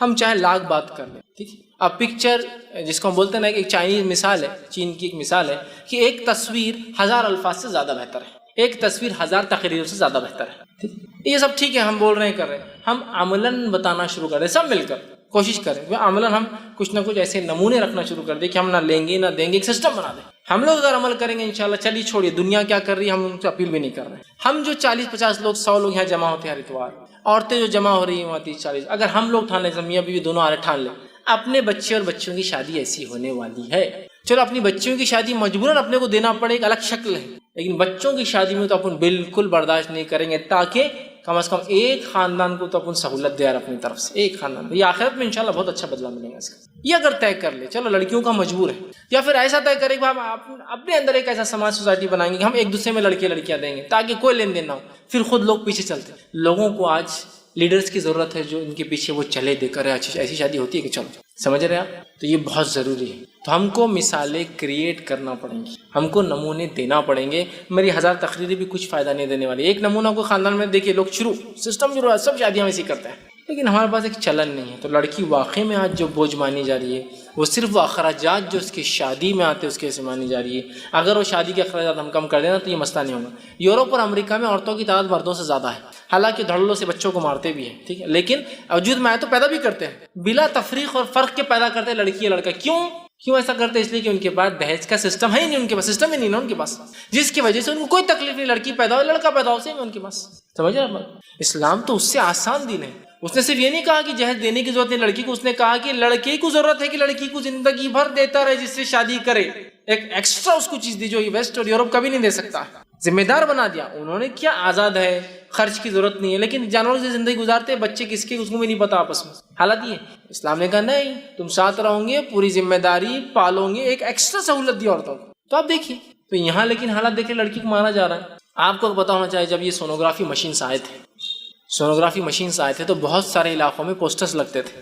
S1: ہم چاہے لاکھ بات کر لیں, ٹھیک ہے, اب پکچر جس کو ہم بولتے ہیں نا, ایک چائنیز مثال ہے, چین کی ایک مثال ہے کہ ایک تصویر 1000 الفاظ سے زیادہ بہتر ہے, ایک تصویر 1000 تقریروں سے زیادہ بہتر ہے. یہ سب ٹھیک ہے, ہم بول رہے ہیں کر رہے ہیں, ہم عملاً بتانا شروع کر دیں, سب مل کر کوشش کریں, عملاً ہم کچھ نہ کچھ ایسے نمونے رکھنا شروع کر دیں کہ ہم نہ لیں گے نہ دیں گے, ایک سسٹم بنا دیں. ہم لوگ اگر عمل کریں گے انشاءاللہ, چلیے چھوڑیے دنیا کیا کر رہی ہے, ہم ان سے اپیل بھی نہیں کر رہے ہیں. ہم جو 40-50 لوگ 100 لوگ یہاں جمع ہوتے ہیں ہر اتوار, عورتیں جو جمع ہو رہی ہیں وہاں 30-40, اگر ہم لوگ ٹھان لیں, میاں بیوی دونوں آ رہے ٹھان لیں, اپنے بچے اور بچوں کی شادی ایسی ہونے والی ہے. چلو اپنی بچیوں کی شادی مجبوراً اپنے کو دینا پڑے, ایک الگ شکل ہے, لیکن بچوں کی شادی میں تو اپن بالکل برداشت نہیں کریں گے, تاکہ کم از کم ایک خاندان کو تو اپن سہولت دے یار اپنی طرف سے, ایک خاندان. یہ آخرت میں انشاءاللہ بہت اچھا بدلہ ملے گا اس کا. یہ اگر طے کر لے, چلو لڑکیوں کا مجبور ہے, یا پھر ایسا طے کرے کہ ہم اپنے اندر ایک ایسا سماج سوسائٹی بنائیں گے کہ ہم ایک دوسرے میں لڑکیاں دیں گے تاکہ کوئی لین دین نہ ہو, پھر خود لوگ پیچھے چلتے. لوگوں کو آج لیڈرز کی ضرورت ہے جو ان کے پیچھے وہ چلے دے کر ایسی شادی ہوتی ہے کہ چلو, سمجھ رہے آپ. تو یہ بہت ضروری ہے. تو ہم کو مثالیں کریٹ کرنا پڑیں گی, ہم کو نمونے دینا پڑیں گے. میری 1000 تقریریں بھی کچھ فائدہ نہیں دینے والی. ایک نمونہ کو خاندان میں دیکھیے, لوگ سسٹم شروع ہے, سب شادیاں ویسی کرتے ہیں, لیکن ہمارے پاس ایک چلن نہیں ہے. تو لڑکی واقعی میں آج جو بوجھ مانی جا رہی ہے وہ صرف وہ اخراجات جو اس کی شادی میں آتے ہیں اس کے سے مانی جا رہی ہے. اگر وہ شادی کے اخراجات ہم کم کر دیں نا تو یہ مسئلہ نہیں ہوگا. یورپ اور امریکہ میں عورتوں کی تعداد مردوں سے زیادہ ہے, حالانکہ دھڑلوں سے بچوں کو مارتے بھی ہیں, ٹھیک ہے, لیکن وجود میں آئے تو پیدا بھی کرتے ہیں, بلا تفریق اور فرق کے پیدا کرتے ہیں لڑکی یا لڑکا. کیوں ایسا کرتے ہیں؟ اس لیے کہ ان کے پاس دہیج کا سسٹم ہے ہی نہیں, ان کے پاس سسٹم ہی نہیں نا ان کے پاس, جس کی وجہ سے ان کو کوئی تکلیف نہیں, لڑکی پیدا ہو لڑکا پیدا ہو, صحیح میں ان کے پاس. سمجھ رہے ہیں؟ اسلام تو اس سے آسان دین ہے. اس نے صرف یہ نہیں کہا کہ جہیز دینے کی ضرورت نہیں لڑکی کو, اس نے کہا کہ لڑکے کو ضرورت ہے کہ لڑکی کو زندگی بھر دیتا رہے جس سے شادی کرے, ایک ایکسٹرا اس کو چیز دی جو یہ ویسٹ اور یورپ کبھی نہیں دے سکتا. ذمہ دار بنا دیا. انہوں نے کیا آزاد ہے, خرچ کی ضرورت نہیں ہے, لیکن جانوروں سے زندگی گزارتے ہیں, بچے کس کے اس کو بھی نہیں پتا آپس میں. حالات یہ اسلام نے کہا نہیں, تم ساتھ رہو گے, پوری ذمہ داری پالو گے, ایک ایکسٹرا سہولت دی عورتوں کو. تو آپ دیکھیے, تو یہاں لیکن حالات دیکھیں, لڑکی کو مارا جا رہا ہے. آپ کو پتا ہونا چاہیے جب یہ سونوگرافی مشینس آئے تھے تو بہت سارے علاقوں میں پوسٹرز لگتے تھے,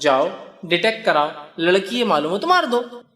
S1: جاؤ ڈیٹیکٹ کراؤ, لڑکی یہ معلوم ہو تو مار دو.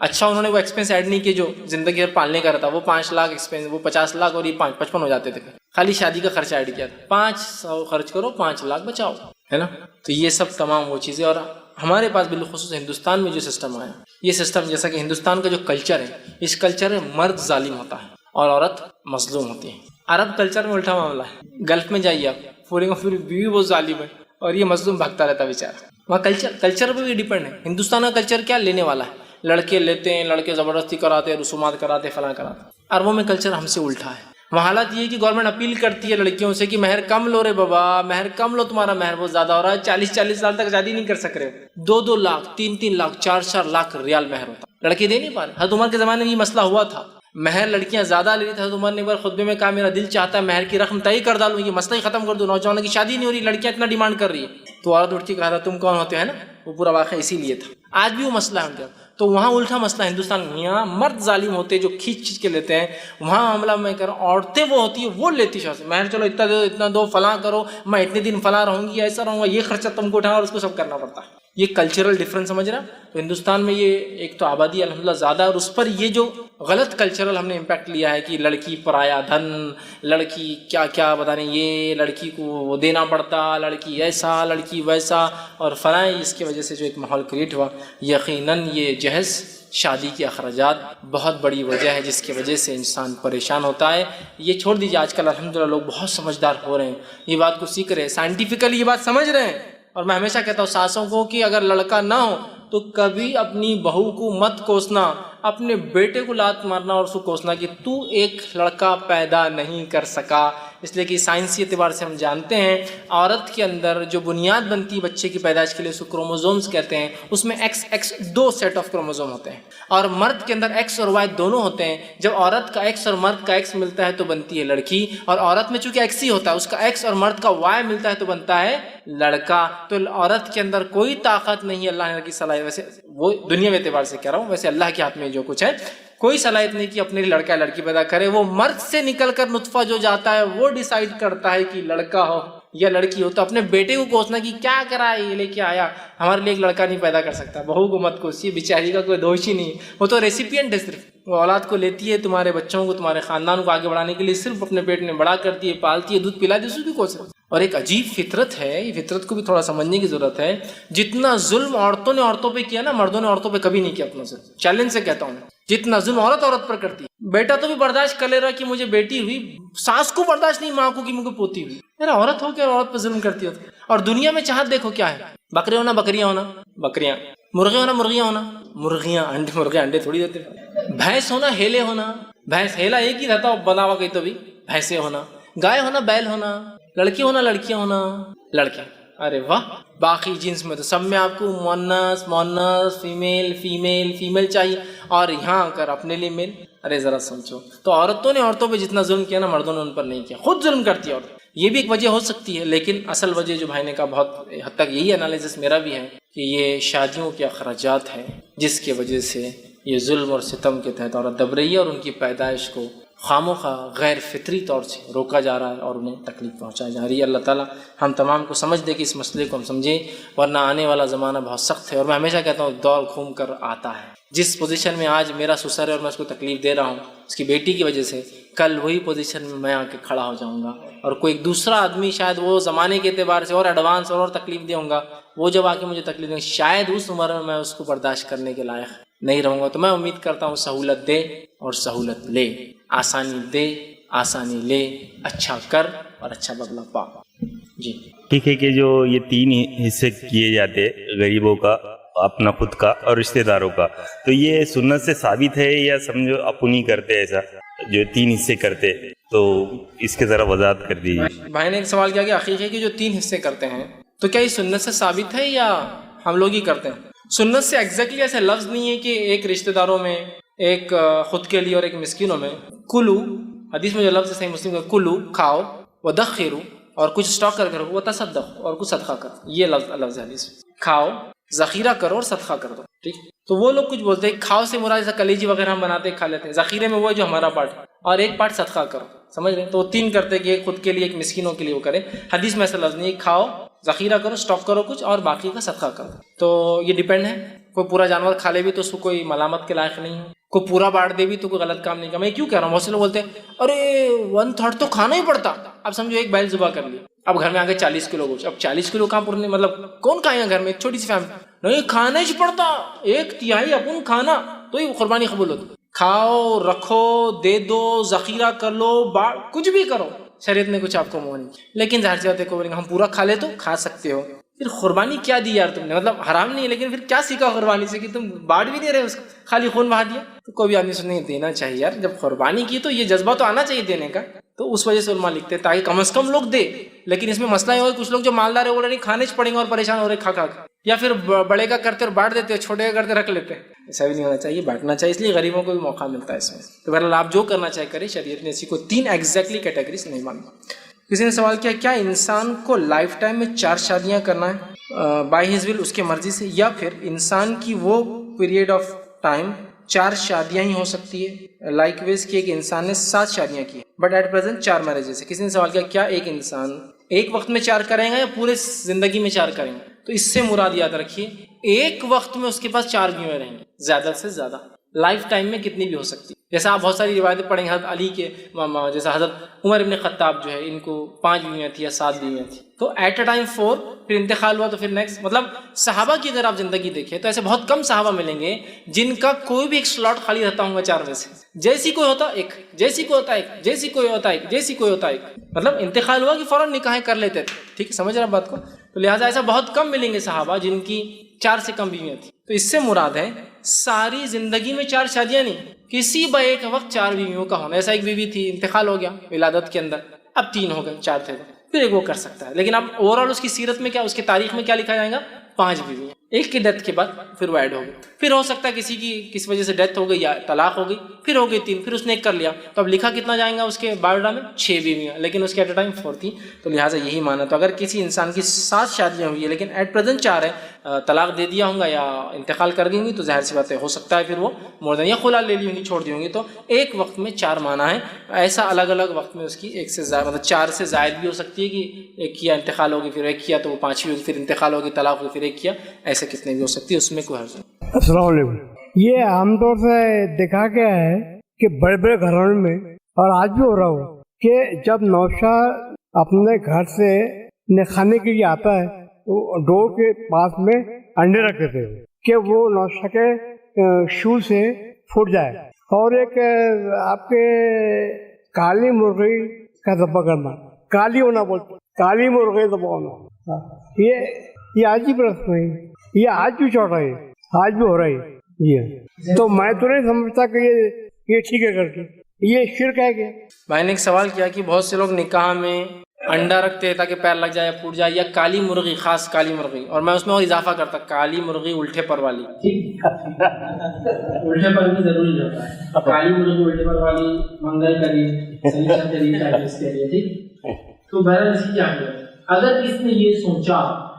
S1: اچھا انہوں نے وہ ایکسپینس ایڈ نہیں کیے جو زندگی بھر پالنے کا رہتا, وہ 5 لاکھ ایکسپینس, وہ 50 لاکھ اور یہ 55 ہو جاتے تھے. خالی شادی کا خرچہ ایڈ کیا تھا. 500 خرچ کرو, 5 لاکھ بچاؤ, ہے نا. تو یہ سب تمام وہ چیزیں. اور ہمارے پاس بالخصوص ہندوستان میں جو سسٹم آیا, یہ سسٹم جیسا کہ ہندوستان کا جو کلچر ہے, اس کلچر میں مرد ظالم ہوتا ہے اور عورت مظلوم ہوتی ہے. عرب کلچر میں الٹا معاملہ ہے. گلف میں جائیے آپ, پوری بیوی وہ ظالم ہے اور یہ مظلوم بھاگتا رہتا ہے بیچارہ. وہاں کلچر پہ بھی ڈیپینڈ ہے. ہندوستان کا کلچر کیا لینے والا ہے, لڑکے لیتے ہیں, لڑکے زبردستی کراتے, رسومات کراتے, فلاں کراتے. عربوں میں کلچر ہم سے الٹا ہے. وہاں حالات یہ ہے کہ گورنمنٹ اپیل کرتی ہے لڑکیوں سے کہ مہر کم لو رے بابا, مہر کم لو, تمہارا مہر بہت زیادہ ہو رہا ہے, 40 سال تک شادی نہیں کر سک رہے ہو, 2 لاکھ 3 لاکھ 4 لاکھ ریال مہر ہوتا, لڑکے دے نہیں پا رہے. حضرت عمر کے زمانے میں یہ مسئلہ ہوا تھا, مہر لڑکیاں زیادہ لے رہی تھیں. حضرت عمر نے ایک بار خطبے میں کہا میرا دل چاہتا ہے مہر کی رقم طے کر ڈالوں, یہ مسئلہ ہی ختم کر دو, نوجوانوں کی شادی نہیں ہو رہی, لڑکیاں اتنا ڈیمانڈ کر رہی ہے. تو عورت اٹھ کے کہا تھا تم کون ہوتے ہیں نا, وہ پورا واقعہ اسی لیے تھا. آج بھی وہ مسئلہ ہے ان کا. تو وہاں الٹا مسئلہ ہے ہندوستان میں. یہاں مرد ظالم ہوتے جو کھینچ کے لیتے ہیں, وہاں معاملہ میں کہہ رہا ہوں عورتیں وہ ہوتی ہے وہ لیتی شوہر سے مہر, چلو اتنا دو اتنا دو, فلاں کرو, میں اتنے دن فلاں رہوں گی, ایسا رہوں گا, یہ خرچہ تم کو اٹھانا اور اس کو سب کرنا پڑتا ہے. یہ کلچرل ڈفرینس سمجھ رہا. تو ہندوستان میں یہ ایک تو آبادی الحمدللہ زیادہ ہے, اور اس پر یہ جو غلط کلچرل ہم نے امپیکٹ لیا ہے کہ لڑکی پرایا دھن, لڑکی کیا کیا بتا رہے ہیں, یہ لڑکی کو وہ دینا پڑتا, لڑکی ایسا لڑکی ویسا اور فلاں, اس کی وجہ سے جو ایک ماحول کریٹ ہوا. یقیناً یہ جہیز شادی کے اخراجات بہت بڑی وجہ ہے جس کی وجہ سے انسان پریشان ہوتا ہے. یہ چھوڑ دیجیے, آج کل الحمدللہ لوگ بہت سمجھدار ہو رہے ہیں, یہ بات کو سیکھ رہے ہیں, سائنٹیفکلی یہ بات سمجھ رہے ہیں. اور میں ہمیشہ کہتا ہوں ساسوں کو کہ اگر لڑکا نہ ہو تو کبھی اپنی بہو کو مت کوسنا, اپنے بیٹے کو لات مارنا اور اس کو کوسنا کہ تو ایک لڑکا پیدا نہیں کر سکا. اس لیے کہ سائنسی اعتبار سے ہم جانتے ہیں عورت کے اندر جو بنیاد بنتی ہے بچے کی پیدائش کے لیے, اس کو کروموزومز کہتے ہیں. اس میں ایکس 2 سیٹ آف کروموزوم ہوتے ہیں, اور مرد کے اندر ایکس اور وائی دونوں ہوتے ہیں. جب عورت کا ایکس اور مرد کا ایکس ملتا ہے تو بنتی ہے لڑکی, اور عورت میں چونکہ ایکس ہی ہوتا ہے, اس کا ایکس اور مرد کا وائی ملتا ہے تو بنتا ہے لڑکا. تو عورت کے اندر کوئی طاقت نہیں ہے, اللہ نے کی صلاحیت, ویسے وہ دنیا میں اعتبار سے کہہ رہا ہوں, ویسے اللہ کے ہاتھ میں جو کچھ ہے کوئی صلاحیت نہیں کہ اپنے لڑکا لڑکی پیدا کرے. وہ مرد سے نکل کر نطفہ جو جاتا ہے وہ ڈیسائیڈ کرتا ہے کہ لڑکا ہو یا لڑکی ہو. تو اپنے بیٹے کو کوسنا کہ کیا کرا ہے یہ لے کے آیا, ہمارے لیے ایک لڑکا نہیں پیدا کر سکتا. بہو کو مت کوسیے, بیچاری کا کوئی دوش ہی نہیں, وہ تو ریسیپینٹ ہے, صرف وہ اولاد کو لیتی ہے, تمہارے بچوں کو تمہارے خاندان کو آگے بڑھانے کے لیے صرف اپنے پیٹ میں بڑا کرتی ہے, پالتی ہے, دودھ پلاتی ہے, اس کو بھی کوسے. اور ایک عجیب فطرت ہے, یہ فطرت کو بھی تھوڑا سمجھنے کی ضرورت ہے. جتنا ظلم عورتوں نے عورتوں پہ کیا نا, مردوں نے عورتوں پہ کبھی نہیں کیا. اپنا ظلم چیلنج سے کہتا ہوں میں, جتنا ظلم عورت پر کرتی ہے. بیٹا تو بھی برداشت کر لے رہا کہ مجھے بیٹی ہوئی, ساس کو برداشت نہیں ماں کو کہ مجھے پوتی ہوئی. میرا عورت ہو کے عورت پہ ظلم کرتی ہوتی. اور دنیا میں چاہت دیکھو کیا ہے, بکرے ہونا بکریاں ہونا بکریاں, مرغے ہونا مرغیاں ہونا مرغیاں, مرغے انڈے تھوڑی دیتے. بھینس ہونا ہیلے ہونا, بھینس ہیلا ایک ہی رہتا بنا ہوا کہیں تو بھی بھینسے ہونا. گائے ہونا بیل ہونا, لڑکی ہونا لڑکیاں ہونا لڑکے. ارے واہ, باقی جنس میں تو سب میں آپ کو مونس فیمیل چاہیے, اور یہاں کر اپنے لیے میل. ارے ذرا سمجھو, تو عورتوں نے عورتوں پہ جتنا ظلم کیا نا, مردوں نے ان پر نہیں کیا. خود ظلم کرتی ہے عورت, یہ بھی ایک وجہ ہو سکتی ہے, لیکن اصل وجہ جو بھائی نے کہا بہت حد تک یہی انالیسس میرا بھی ہے کہ یہ شادیوں کے اخراجات ہیں جس کی وجہ سے یہ ظلم اور ستم کے تحت عورت دب رہی ہے, اور ان کی پیدائش کو خاموخواہ غیر فطری طور سے روکا جا رہا ہے اور انہیں تکلیف پہنچائی جا رہی ہے. اللہ تعالیٰ ہم تمام کو سمجھ دے کہ اس مسئلے کو ہم سمجھیں, ورنہ آنے والا زمانہ بہت سخت ہے. اور میں ہمیشہ کہتا ہوں دور گھوم کر آتا ہے. جس پوزیشن میں آج میرا سسر ہے اور میں اس کو تکلیف دے رہا ہوں اس کی بیٹی کی وجہ سے, کل وہی پوزیشن میں آ کے کھڑا ہو جاؤں گا, اور کوئی ایک دوسرا آدمی شاید وہ زمانے کے اعتبار سے اور ایڈوانس اور تکلیف دے گا, وہ جب آ کے مجھے تکلیف دیں, شاید اس عمر میں اس کو برداشت کرنے کے لائق نہیں رہوں گا. تو میں امید کرتا ہوں سہولت دے اور سہولت لے, آسانی دے آسانی لے, اچھا کر اور اچھا بدلہ پا. جی
S4: ٹھیک ہے کہ جو یہ 3 حصے کیے جاتے غریبوں کا, اپنا خود کا اور رشتہ داروں کا, تو یہ سنت سے ثابت ہے یا سمجھو اپنی کرتے ایسا جو 3 حصے کرتے, تو اس کے ذرا وضاحت کر دیجیے.
S1: بھائی نے ایک سوال کیا کہ عقیقے کے جو 3 حصے کرتے ہیں تو کیا یہ سنت سے ثابت ہے یا ہم لوگ ہی کرتے ہیں. سنت سے ایگزیکٹلی ایسا لفظ نہیں ہے کہ ایک رشتہ داروں میں، ایک خود کے لیے اور ایک مسکینوں میں. کلو، حدیث میں جو لفظ ہے صحیح مسلم کا، کلو کھاؤ، ودخرو اور کچھ اسٹاک کر کے رکھو، وہ تصدق اور کچھ صدقہ کرو. یہ لفظ ہے حدیث میں. کھاؤ، ذخیرہ کرو اور صدقہ کر دو. ٹھیک. تو وہ لوگ کچھ بولتے ہیں کھاؤ سے مراد جیسا کلیجی وغیرہ ہم بناتے ہیں کھا لیتے ہیں، ذخیرے میں وہ ہے جو ہمارا پارٹ ہے، اور ایک پارٹ صدقہ کرو. سمجھ رہے ہیں؟ تو وہ تین کرتے کہ ایک خود کے لیے، ایک مسکینوں کے لیے وہ کرے. حدیث میں ایسا لفظ نہیں ہے. کھاؤ، ذخیرہ کرو، اسٹاک کرو کچھ، اور باقی کا صدقہ کرو. تو یہ ڈیپینڈ ہے. کوئی پورا جانور کھا لے بھی تو اس کو کوئی ملامت کے لائق نہیں ہے، کوئی پورا بانٹ دے بھی تو کوئی غلط کام نہیں کرا. میں کیوں کہہ رہا ہوں، بہت سے لوگ بولتے ہیں ارے 1/3 تو کھانا ہی پڑتا. اب سمجھو ایک بیل ذبح کر لیا، اب گھر میں آگے 40 کلو گوشت. اب 40 کلو کہاں پورنے، مطلب کون کھائے گا گھر میں، ایک چھوٹی سی فیملی. نہیں، کھانا ہی پڑتا، 1/3 اپن کھانا، تو یہ قربانی قبول ہوتی. کھاؤ، رکھو، دے دو، ذخیرہ کر لو، کچھ بھی کرو، شریعت نے کچھ آپ کو منع نہیں. لیکن ظاہر سی بات ہے کو ہم پورا کھا لے تو کھا سکتے ہو. پھر قربانی کیا دی یار تم نے، مطلب حرام نہیں ہے لیکن پھر کیا سیکھا قربانی سے کہ تم بانٹ بھی نہیں رہے اس کو، خالی خون بہا دیا. تو کوئی بھی آدمی سے نہیں دینا چاہیے یار. جب قربانی کی تو یہ جذبہ تو آنا چاہیے دینے کا. تو اس وجہ سے علماء لکھتے ہیں تاکہ کم از کم لوگ دے. لیکن اس میں مسئلہ یہ ہو کچھ لوگ جو مالدار ہے وہ نہیں کھانے سے پڑیں گے اور پریشان ہو رہے کھا کھا کے، یا پھر بڑے کا کرتے اور بانٹ دیتے، چھوٹے کا کرتے رکھ لیتے. ایسا بھی نہیں ہونا چاہیے، بانٹنا چاہیے. اس لیے غریبوں کو بھی موقع ملتا ہے اس میں. تو بہرحال آپ جو کرنا چاہے کریں، شریعت نے اسی کو 3 ایگزیکٹلی کیٹیگریز نہیں مانی. کسی نے سوال کیا کیا انسان کو لائف ٹائم میں 4 شادیاں کرنا ہے بائی ہز ول، اس کے مرضی سے، یا پھر انسان کی وہ پیریڈ آف ٹائم 4 شادیاں ہی ہو سکتی ہے؟ لائک ویز کہ ایک انسان نے 7 شادیاں کی بٹ ایٹ پریزنٹ 4 میرجز ہے. کسی نے سوال کیا کیا ایک انسان ایک وقت میں 4 کریں گا یا پورے زندگی میں 4 کریں گے؟ تو اس سے مراد یاد رکھیے ایک وقت میں اس کے پاس 4 بیویاں رہیں گی، زیادہ سے زیادہ. لائف ٹائم میں کتنی بھی ہو سکتی. جیسا آپ بہت ساری روایتیں پڑھیں گے، حضرت علی کے ماما، جیسا حضرت عمر ابن خطاب جو ہے ان کو 5 بیویاں تھیں یا 7 بیویاں تھیں، تو ایٹ اے ٹائم 4، پھر انتقال ہوا تو پھر نیکسٹ. مطلب صحابہ کی اگر آپ زندگی دیکھیں تو ایسے بہت کم صحابہ ملیں گے جن کا کوئی بھی ایک سلاٹ خالی رہتا ہوں گا 4 میں سے. جیسی کوئی ہوتا ایک، جیسی کوئی ہوتا ایک، جیسی کوئی ہوتا ایک، جیسی کوئی ہوتا ایک. مطلب انتقال ہوا کہ فوراً نکاحیں کر لیتے تھے. ٹھیک، سمجھ رہے آپ بات کو؟ تو لہٰذا ایسا بہت کم ملیں گے صحابہ جن کی 4 سے کم بیویاں تھیں. تو اس سے مراد ہے ساری زندگی میں 4 شادیاں نہیں، کسی با ایک وقت 4 بیویوں کا ہونا. ایسا ایک بیوی تھی، انتقال ہو گیا ولادت کے اندر، اب 3 ہو گئے، 4 تھے، پھر ایک وہ کر سکتا ہے. لیکن اب اوور آل اس کی سیرت میں کیا، اس کی تاریخ میں کیا لکھا جائے گا؟ 5 بیویاں. ایک کی ڈیتھ کے بعد پھر وہ ایڈ ہو گئی. پھر ہو سکتا ہے کسی کی کس وجہ سے ڈیتھ ہو گئی یا طلاق ہو گئی، پھر ہو گئی 3، پھر اس نے ایک کر لیا. تو اب لکھا کتنا جائیں گا اس کے بایوڈا میں؟ 6 بیویاں، لیکن اس کے ایٹ اے ٹائم 4 تھی. تو لہٰذا یہی مانا. تو اگر کسی انسان کی 7 شادیاں ہوئی ہے لیکن ایٹ پریزنٹ 4 ہے، طلاق دے دیا ہوں گا یا انتقال کر دیں گی، تو ظاہر سی بات ہے ہو سکتا ہے پھر وہ مور دین یا خلا لے لی ہوں گی، چھوڑ دی ہوں گی. تو ایک وقت میں 4 مانا ہے. ایسا الگ الگ وقت میں اس کی ایک سے زائد، مطلب 4 سے زائد بھی ہو سکتی ہے کہ ایک کیا انتقال ہوگی، پھر ایک کیا تو وہ 5ویں ہوگی، پھر انتقال ہوگی، طلاق ہوگی، پھر ایک کیا. ایسے کتنے بھی ہو سکتی ہے، اس میں کوئی حرج نہیں.
S5: السلام علیکم. یہ عام طور سے دیکھا گیا ہے کہ بڑے بڑے گھروں میں، اور آج بھی ہو رہا ہو، کہ جب نوشہ اپنے گھر سے کھانے کے لیے آتا ہے تو ڈور کے پاس میں انڈے رکھ دیتے ہیں کہ وہ نوشہ کے شو سے پھوٹ جائے. اور ایک آپ کے کالی مرغی کا ذبح کرنا، کالی ہونا بولتے، کالی مرغی ذبح ہونا، یہ عجیب رسم ہے. یہ آج بھی چل رہا ہے، آج بھی ہو رہا ہے. یہ تو میں تو نہیں سمجھتا کہ یہ ٹھیک ہے کر کے، یہ شرک ہے. کہ
S1: بھائی نے ایک سوال کیا کہ بہت سے لوگ نکاح میں انڈا رکھتے ہیں تاکہ پیر لگ جائے یا پھوٹ جائے، یا کالی مرغی، خاص کالی مرغی، اور میں اس میں اور اضافہ کرتا کالی مرغی الٹے پر والی. الٹے پر بھی ضروری ہوتا ہے. کالی مرغی الٹے پر والی منگل کری. تو بہرحال اس کی کیا ہے، اگر کس نے یہ سوچا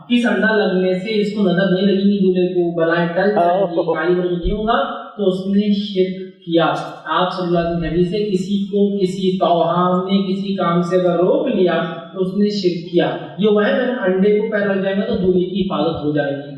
S1: اس انڈا لگنے سے اس کو نظر نہیں لگیں گی دولہے کو، بلائیں ٹل جائیں گی، کالی مرغی نہیں ہوگا، تو اس نے شرک کیا. آپ صلی اللہ علیہ وسلم حدیث سے کسی کو کسی توہام نے کسی کام سے اگر روک لیا تو اس نے شرک کیا. یہ وہ ہے اگر انڈے کو پیر لگ جائے گا تو دولہے کی حفاظت ہو جائے گی.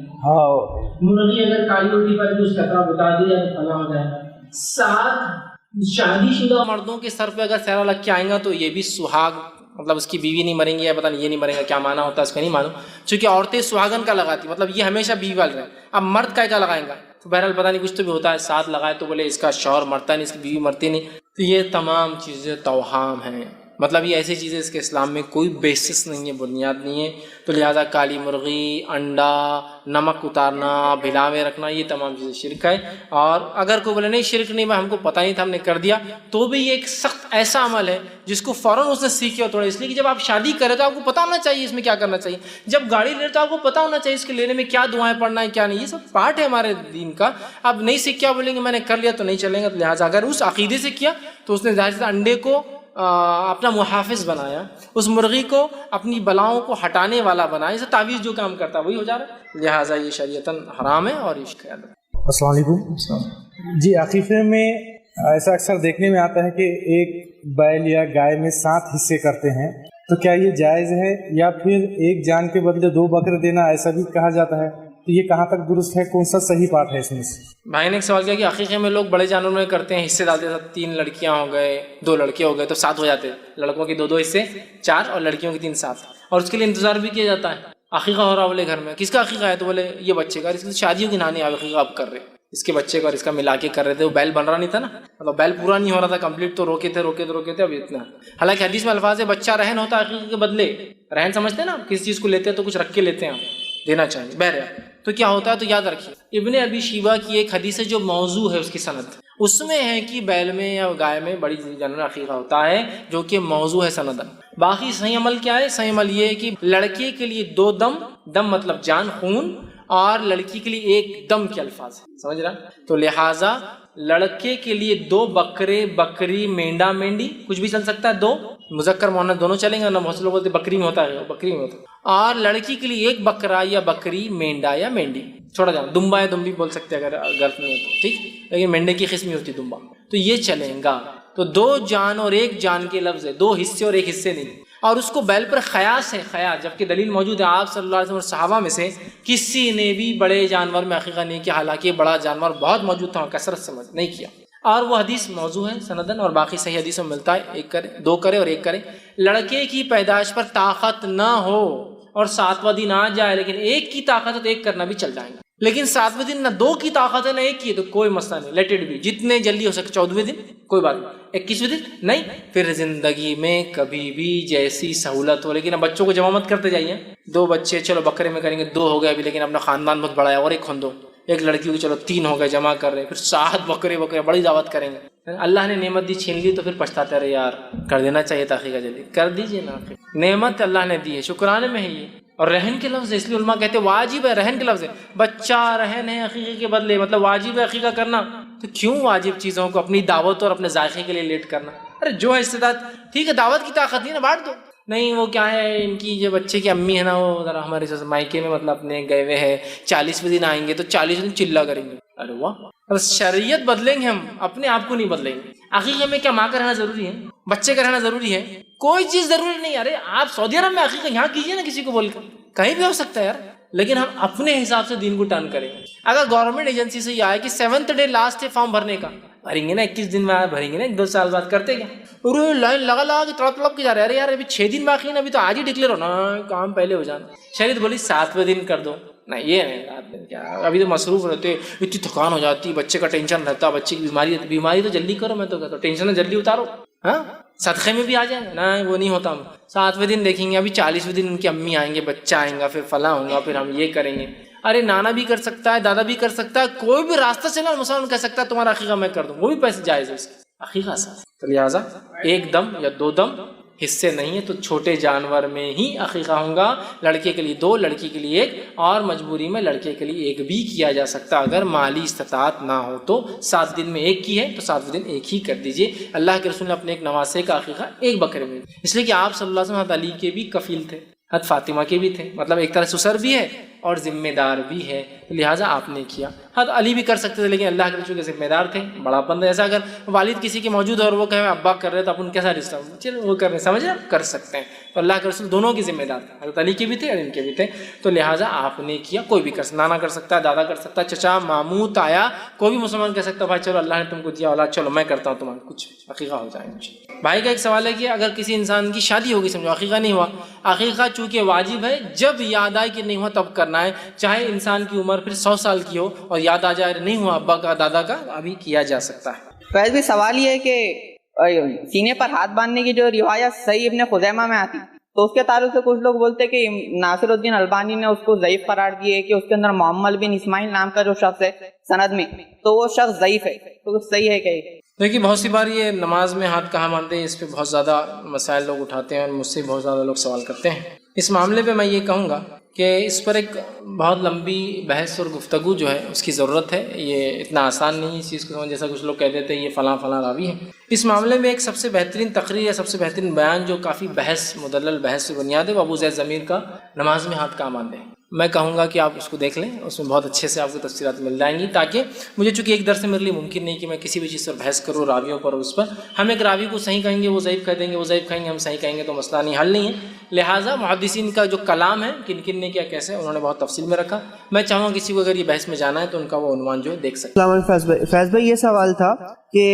S1: مرغی اگر کالی الٹی پر بھی اس خطرہ بتا دیا تو فنا ہو جائے گا. 7 شادی شدہ مردوں کے سر پہ اگر سہرا لگ کے آئیں گا تو یہ بھی سہاگ، مطلب اس کی بیوی نہیں مریں گی، یا پتہ نہیں یہ نہیں مریں گا، کیا معنی ہوتا ہے اس کا نہیں معلوم. چونکہ عورتیں سہاگن کا لگاتی، مطلب یہ ہمیشہ بیوی والے رہے. اب مرد کا لگائیں گا تو بہرحال پتہ نہیں کچھ تو بھی ہوتا ہے. 7 لگائے تو بولے اس کا شوہر مرتا نہیں، اس کی بیوی مرتی نہیں. تو یہ تمام چیزیں توہام ہیں. مطلب یہ ایسی چیزیں اس کے اسلام میں کوئی بیسس نہیں ہے، بنیاد نہیں ہے، تو لہٰذا کالی مرغی، انڈا، نمک اتارنا، بھلا میں رکھنا، یہ تمام چیزیں شرک ہے۔ اور اگر کوئی بولے نہیں شرک نہیں، ہم کو پتہ نہیں تھا ہم نے کر دیا، تو بھی یہ ایک سخت ایسا عمل ہے جس کو فوراً اس نے سیکھے تھوڑا، اس لیے کہ جب آپ شادی کرے تو آپ کو پتہ ہونا چاہیے اس میں کیا کرنا چاہیے، جب گاڑی لے تو آپ کو پتہ ہونا چاہیے اس کے لینے میں کیا دعائیں پڑھنا ہے کیا نہیں، یہ سب پارٹ ہے ہمارے دین کا۔ اب نہیں سیکھ کیا بولیں گے میں نے کر لیا تو نہیں چلیں گا، لہٰذا اگر اس عقیدے سے کیا تو اس نے ظاہر سے انڈے کو اپنا محافظ بنایا، اس مرغی کو اپنی بلاؤں کو ہٹانے والا بنایا، اسے تعویذ جو کام کرتا ہے وہی ہو جا رہا ہے، لہٰذا یہ شریعتاً حرام ہے اور عشق ہے۔
S6: السلام علیکم جی، عقیقے میں ایسا اکثر دیکھنے میں آتا ہے کہ ایک بیل یا گائے میں 7 حصے کرتے ہیں، تو کیا یہ جائز ہے یا پھر ایک جان کے بدلے 2 بکرے دینا ایسا بھی کہا جاتا ہے، تو یہ کہاں تک درست ہے، کون سا صحیح پارٹ ہے اس میں سے؟
S1: بھائی نے ایک سوال کیا کہ عقیقے میں لوگ بڑے جانوروں میں کرتے ہیں، حصے ڈالتے ہیں، 3 لڑکیاں ہو گئے، 2 لڑکے ہو گئے تو 7 ہو جاتے ہیں، لڑکوں کے 2 حصے 4 اور لڑکیوں کے 3 7، اور اس کے لیے انتظار بھی کیا جاتا ہے۔ عقیقہ ہو رہا بولے گھر میں، کس کا عقیقہ ہے تو بولے یہ بچے کا، اس کی شادیوں کی نانی عقیقہ اب کر رہے، اس کے بچے کا اور اس کا ملا کے کر رہے تھے، وہ بیل بن رہا نہیں تھا نا، مطلب بیل پورا نہیں ہو رہا تھا کمپلیٹ، تو روکے تھے اب اتنا۔ حالانکہ حدیث میں الفاظ ہے بچہ رہن ہوتا ہے عقیقے کے بدلے، رہن سمجھتے ہیں نا، کسی چیز کو لیتے ہیں تو کچھ رکھ کے لیتے ہیں، دینا چاہیے بہرحال، تو کیا ہوتا ہے تو یاد رکھیے ابن ابی شیبہ کی ایک حدیث ہے جو موضوع ہے، اس کی سند اس میں ہے کہ بیل میں یا گائے میں بڑی جانور عقیقہ ہوتا ہے جو کہ موضوع ہے سندن۔ باقی صحیح عمل کیا ہے؟ صحیح عمل یہ ہے کہ لڑکے کے لیے 2 دم مطلب جان خون، اور لڑکی کے لیے 1 دم کے الفاظ ہیں، سمجھ رہا؟ تو لہٰذا لڑکے کے لیے 2 بکرے، بکری، مینڈا، مینڈی، کچھ بھی چل سکتا ہے، 2 مذکر مؤنث دونوں چلیں گے، نہ بہت سے لوگ بولتے بکری میں ہوتا ہے، بکری میں ہوتا ہے، اور لڑکی کے لیے 1 بکرا یا بکری، مینڈا یا مینڈی، چھوڑا جانا دمبا یا دمبی بول سکتے ہیں اگر گرف میں ہو تو، ٹھیک، لیکن مینڈے کی قسم ہی ہوتی دمبا، تو یہ چلیں گا۔ تو 2 جان اور 1 جان کے لفظ ہے، 2 حصے اور 1 حصے نہیں، اور اس کو بیل پر خیاس ہے، خیاس، جبکہ دلیل موجود ہے آپ صلی اللہ علیہ وسلم اور صحابہ میں سے کسی نے بھی بڑے جانور میں عقیقہ نہیں کیا، حالانکہ بڑا جانور بہت موجود تھا، کثرت سے نہیں کیا، اور وہ حدیث موضوع ہے سندن، اور باقی صحیح حدیثوں میں ملتا ہے 1 کرے، 2 کرے اور 1 کرے۔ لڑکے کی پیدائش پر طاقت نہ ہو اور 7واں دن آ جائے لیکن 1 کی طاقت ہے تو 1 کرنا بھی چل جائے گا، لیکن 7ویں دن نہ 2 کی طاقت ہے نہ 1 کی ہے تو کوئی مسئلہ نہیں، لیٹ اٹ بی، جتنے جلدی ہو سکے 14ویں دن کوئی بات نہیں، 21ویں دن نہیں، پھر زندگی میں کبھی بھی جیسی سہولت ہو، لیکن اب بچوں کو جمع مت کرتے جائیے، 2 بچے چلو بکرے میں کریں گے، 2 ہو گئے ابھی، لیکن اپنا خاندان بہت بڑا ہے اور 1 کھندو، 1 لڑکی ہوگی چلو 3 ہو گئے جمع کر رہے ہیں، پھر 7 بکرے بڑی دعوت کریں گے، اللہ نے نعمت دی چھین لی تو پھر پچھتاتے رہے یار، کر دینا چاہیے تھا عقیقہ، جلدی کر دیجیے نا، نعمت اللہ نے دی ہے، شکرانے میں ہے یہ، اور رہن کے لفظ ہے، اس لیے علماء کہتے ہیں واجب ہے، رہن کے لفظ ہے، بچہ رہن ہے عقیقے کے بدلے، مطلب واجب ہے عقیقہ کرنا، تو کیوں واجب چیزوں کو اپنی دعوت اور اپنے ذائقے کے لیے لیٹ کرنا؟ ارے جو ہے استطاعت، ٹھیک ہے دعوت کی طاقت نہیں نا، بانٹ دو، نہیں وہ کیا ہے ان کی جو بچے کی امی ہے نا، وہ ذرا ہمارے مائکے میں مطلب اپنے گئے ہوئے ہیں، 40ویں دن آئیں گے تو 40ویں دن چلا کریں گے، ارے واہ، شریعت بدلیں گے ہم، اپنے آپ کو نہیں بدلیں گے۔ عقیقے میں کیا ماں کا رہنا ضروری ہے؟ بچے کا رہنا ضروری ہے؟ کوئی چیز ضروری نہیں، ارے آپ سعودی عرب میں عقیقہ یہاں کیجیے نا، کسی کو بول کر، کہیں بھی ہو سکتا ہے یار، لیکن ہم اپنے حساب سے دین کو ٹرن کریں گے۔ اگر گورنمنٹ ایجنسی سے یہ آئے کہ 7th ڈے لاسٹ ہے فارم بھرنے کا، بھریں گے نا 21 دن میں بھریں گے نا، 2 سال بعد کرتے کیا؟ ارے لائن لگا کے تڑپ کے جا رہے ہیں، ارے یار ابھی 6 دن باقی ہے نا، ابھی تو آج ہی ڈکلیئر ہونا، کام پہلے ہو جانا۔ شریعت بولی 7ویں دن کر دو، نہیں یہ نہیں، رات دن کیا، ابھی تو مصروف رہتے، اتنی تھکان ہو جاتی، بچے کا ٹینشن رہتا، بچے کی بیماری تو جلدی کرو، میں تو کہتا ہوں ٹینشن جلدی اتارو، ہاں صدقے میں بھی آ جائیں گے، نہیں وہ نہیں ہوتا، ہم 7ویں دن دیکھیں گے، ابھی 40ویں دن ان کی امی آئیں گے، بچہ آئیں گا، پھر فلاں ہوگا، پھر ہم یہ کریں گے۔ ارے نانا بھی کر سکتا ہے، دادا بھی کر سکتا ہے، کوئی بھی راستہ سے نا مسلمان کہہ سکتا ہے تمہارا عقیقہ میں کر دوں، وہ بھی پیسے جائز ہے اس کے عقیقہ سے، تو لہٰذا 1 دم یا 2 دم حصے نہیں ہے، تو چھوٹے جانور میں ہی عقیقہ ہوگا، لڑکے کے لیے 2، لڑکی کے لیے 1، اور مجبوری میں لڑکے کے لیے 1 بھی کیا جا سکتا، اگر مالی استطاعت نہ ہو تو 7 دن میں 1 کی ہے تو 7ویں دن 1 ہی کر دیجئے۔ اللہ کے رسول نے اپنے ایک نواسے کا عقیقہ 1 بکرے میں، اس لیے کہ آپ صلی اللہ علیہ وسلم علی کے بھی کفیل تھے، حضرت فاطمہ کے بھی تھے، مطلب ایک طرح سسر بھی ہے اور ذمہ دار بھی ہے، لہٰذا آپ نے کیا۔ حضرت علی بھی کر سکتے تھے لیکن اللہ کے رسول کے ذمہ دار تھے، بڑا بندہ، ایسا اگر والد کسی کے موجود ہے اور وہ کہے ابا کر رہے تو اپن کیسا رشتہ، چلو وہ کر رہے، سمجھ رہے، کر سکتے ہیں، تو اللہ کے رسول دونوں کی ذمہ دار تھے، حضرت علی کے بھی تھے اور ان کے بھی تھے، تو لہٰذا آپ نے کیا، کوئی بھی کر سکتا، نانا کر سکتا ہے، دادا کر سکتا ہے، چچا، ماموں، تایا، کوئی بھی مسلمان کہہ سکتا ہے بھائی چلو اللہ نے تم کو دیا اولاد، چلو میں کرتا ہوں تمہارا کچھ عقیقہ ہو جائے گا۔ بھائی کا ایک سوال ہے کہ اگر کسی انسان کی شادی ہوگی، سمجھو عقیقہ نہیں ہوا، عقیقہ چونکہ واجب ہے، جب یاد آئے کہ نہیں ہوا تب کرنا ہے، چاہے انسان کی عمر پھر 100 سال کی ہو اور یاد آ جائے نہیں ہوا ابا کا دادا کا، ابھی کیا جا سکتا ہے۔
S7: فیض بھی سوال یہ ہے کہ سینے پر ہاتھ باندھنے کی جو روایت صحیح ابن خزیمہ میں آتی تو اس کے تعلق سے کچھ لوگ بولتے کہ ناصر الدین البانی نے اس کو ضعیف قرار دیے کہ اس کے اندر معمل بن اسماعیل نام کا جو شخص ہے سند میں تو وہ شخص ضعیف ہے، تو صحیح ہے کہ
S1: دیکھیے بہت سی بار یہ نماز میں ہاتھ کہاں باندھتے ہیں، اس پہ بہت زیادہ مسائل لوگ اٹھاتے ہیں اور مجھ سے بہت زیادہ لوگ سوال کرتے ہیں۔ اس معاملے پہ میں یہ کہوں گا کہ اس پر ایک بہت لمبی بحث اور گفتگو جو ہے اس کی ضرورت ہے، یہ اتنا آسان نہیں اس چیز کو، جیسا کچھ لوگ کہہ دیتے ہیں یہ فلاں فلاں راوی ہے۔ اس معاملے میں ایک سب سے بہترین تقریر یا سب سے بہترین بیان جو کافی بحث مدلل بحث سے بنیاد ہے وہ ابو زید ضمیر کا نماز میں ہاتھ کہاں باندھے، میں کہوں گا کہ آپ اس کو دیکھ لیں، اس میں بہت اچھے سے آپ کو تفصیلات مل جائیں گی، تاکہ مجھے چونکہ ایک درس سے میرے لیے ممکن نہیں کہ میں کسی بھی چیز پر بحث کروں راویوں پر، اس پر ہم ایک راوی کو صحیح کہیں گے وہ ضعیف کہہ دیں گے، وہ ضعیف کہیں گے ہم صحیح کہیں گے، تو مسئلہ نہیں، حل نہیں ہے۔ لہٰذا محدثین کا جو کلام ہے کن کن نے کیا کیسے انہوں نے بہت تفصیل میں رکھا، میں چاہوں گا کسی کو اگر یہ بحث میں جانا ہے تو ان کا وہ عنوان جو ہے دیکھ سکتے ہیں۔
S8: السلام علیکم فیض بھائی، یہ سوال تھا کہ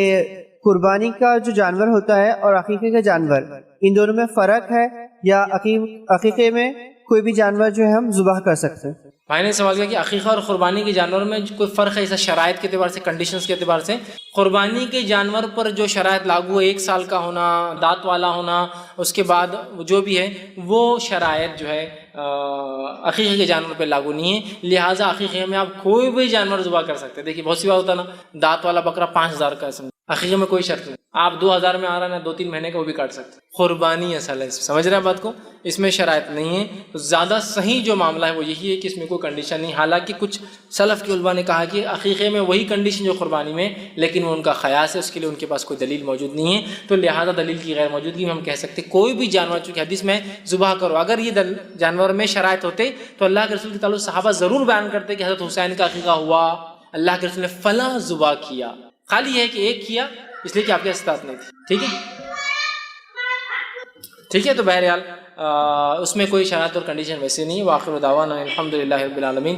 S8: قربانی کا جو جانور ہوتا ہے اور عقیقے کا جانور، ان دونوں میں فرق ہے یا عقیقے میں کوئی بھی جانور جو ہے ہم ذبح کر سکتے ہیں؟
S1: بھائی نے سوال کیا کہ عقیقہ اور قربانی کے جانور میں کوئی فرق ہے، ایسا شرائط کے اعتبار سے، کنڈیشنز کے اعتبار سے؟ قربانی کے جانور پر جو شرائط لاگو ہے، 1 سال کا ہونا، دانت والا ہونا، اس کے بعد جو بھی ہے وہ شرائط جو ہے عقیقے کے جانور پہ لاگو نہیں ہے، لہٰذا عقیقے میں آپ کوئی بھی جانور ذبح کر سکتے ہیں۔ دیکھیے بہت سی بات ہوتا ہے نا، دانت والا بکرا 5000 کا ہے، عقیقے میں کوئی شرط نہیں، آپ 2000 میں آ رہا ہے نا 2-3 مہینے کا وہ بھی کاٹ سکتے ہیں۔ قربانی اصل ہے، سمجھ رہے ہیں بات کو، اس میں شرائط نہیں ہے، تو زیادہ صحیح جو معاملہ ہے وہ یہی ہے کہ اس میں کوئی کنڈیشن نہیں، حالانکہ کچھ سلف کے علماء نے کہا کہ عقیقے میں وہی کنڈیشن جو قربانی میں، لیکن وہ ان کا خیاس ہے، اس کے لیے ان کے پاس کوئی دلیل موجود نہیں ہے، تو لہٰذا دلیل کی غیر موجودگی میں ہم کہہ سکتے کوئی بھی جانور، چونکہ حدیث میں ذبح کرو، اگر یہ جانور میں شرائط ہوتے تو اللہ کے رسول کے تعلق صحابہ ضرور بیان کرتے کہ حضرت حسین کا عقیقہ ہوا، اللہ کے رسول نے فلاں ذبح کیا، خالی یہ ہے کہ ایک کیا اس لیے کہ آپ کے استطاعت نہیں تھی، ٹھیک ہے، تو بہرحال اس میں کوئی شرائط اور کنڈیشن ویسے نہیں ہے۔ وآخر دعوانا الحمدللہ رب العالمین۔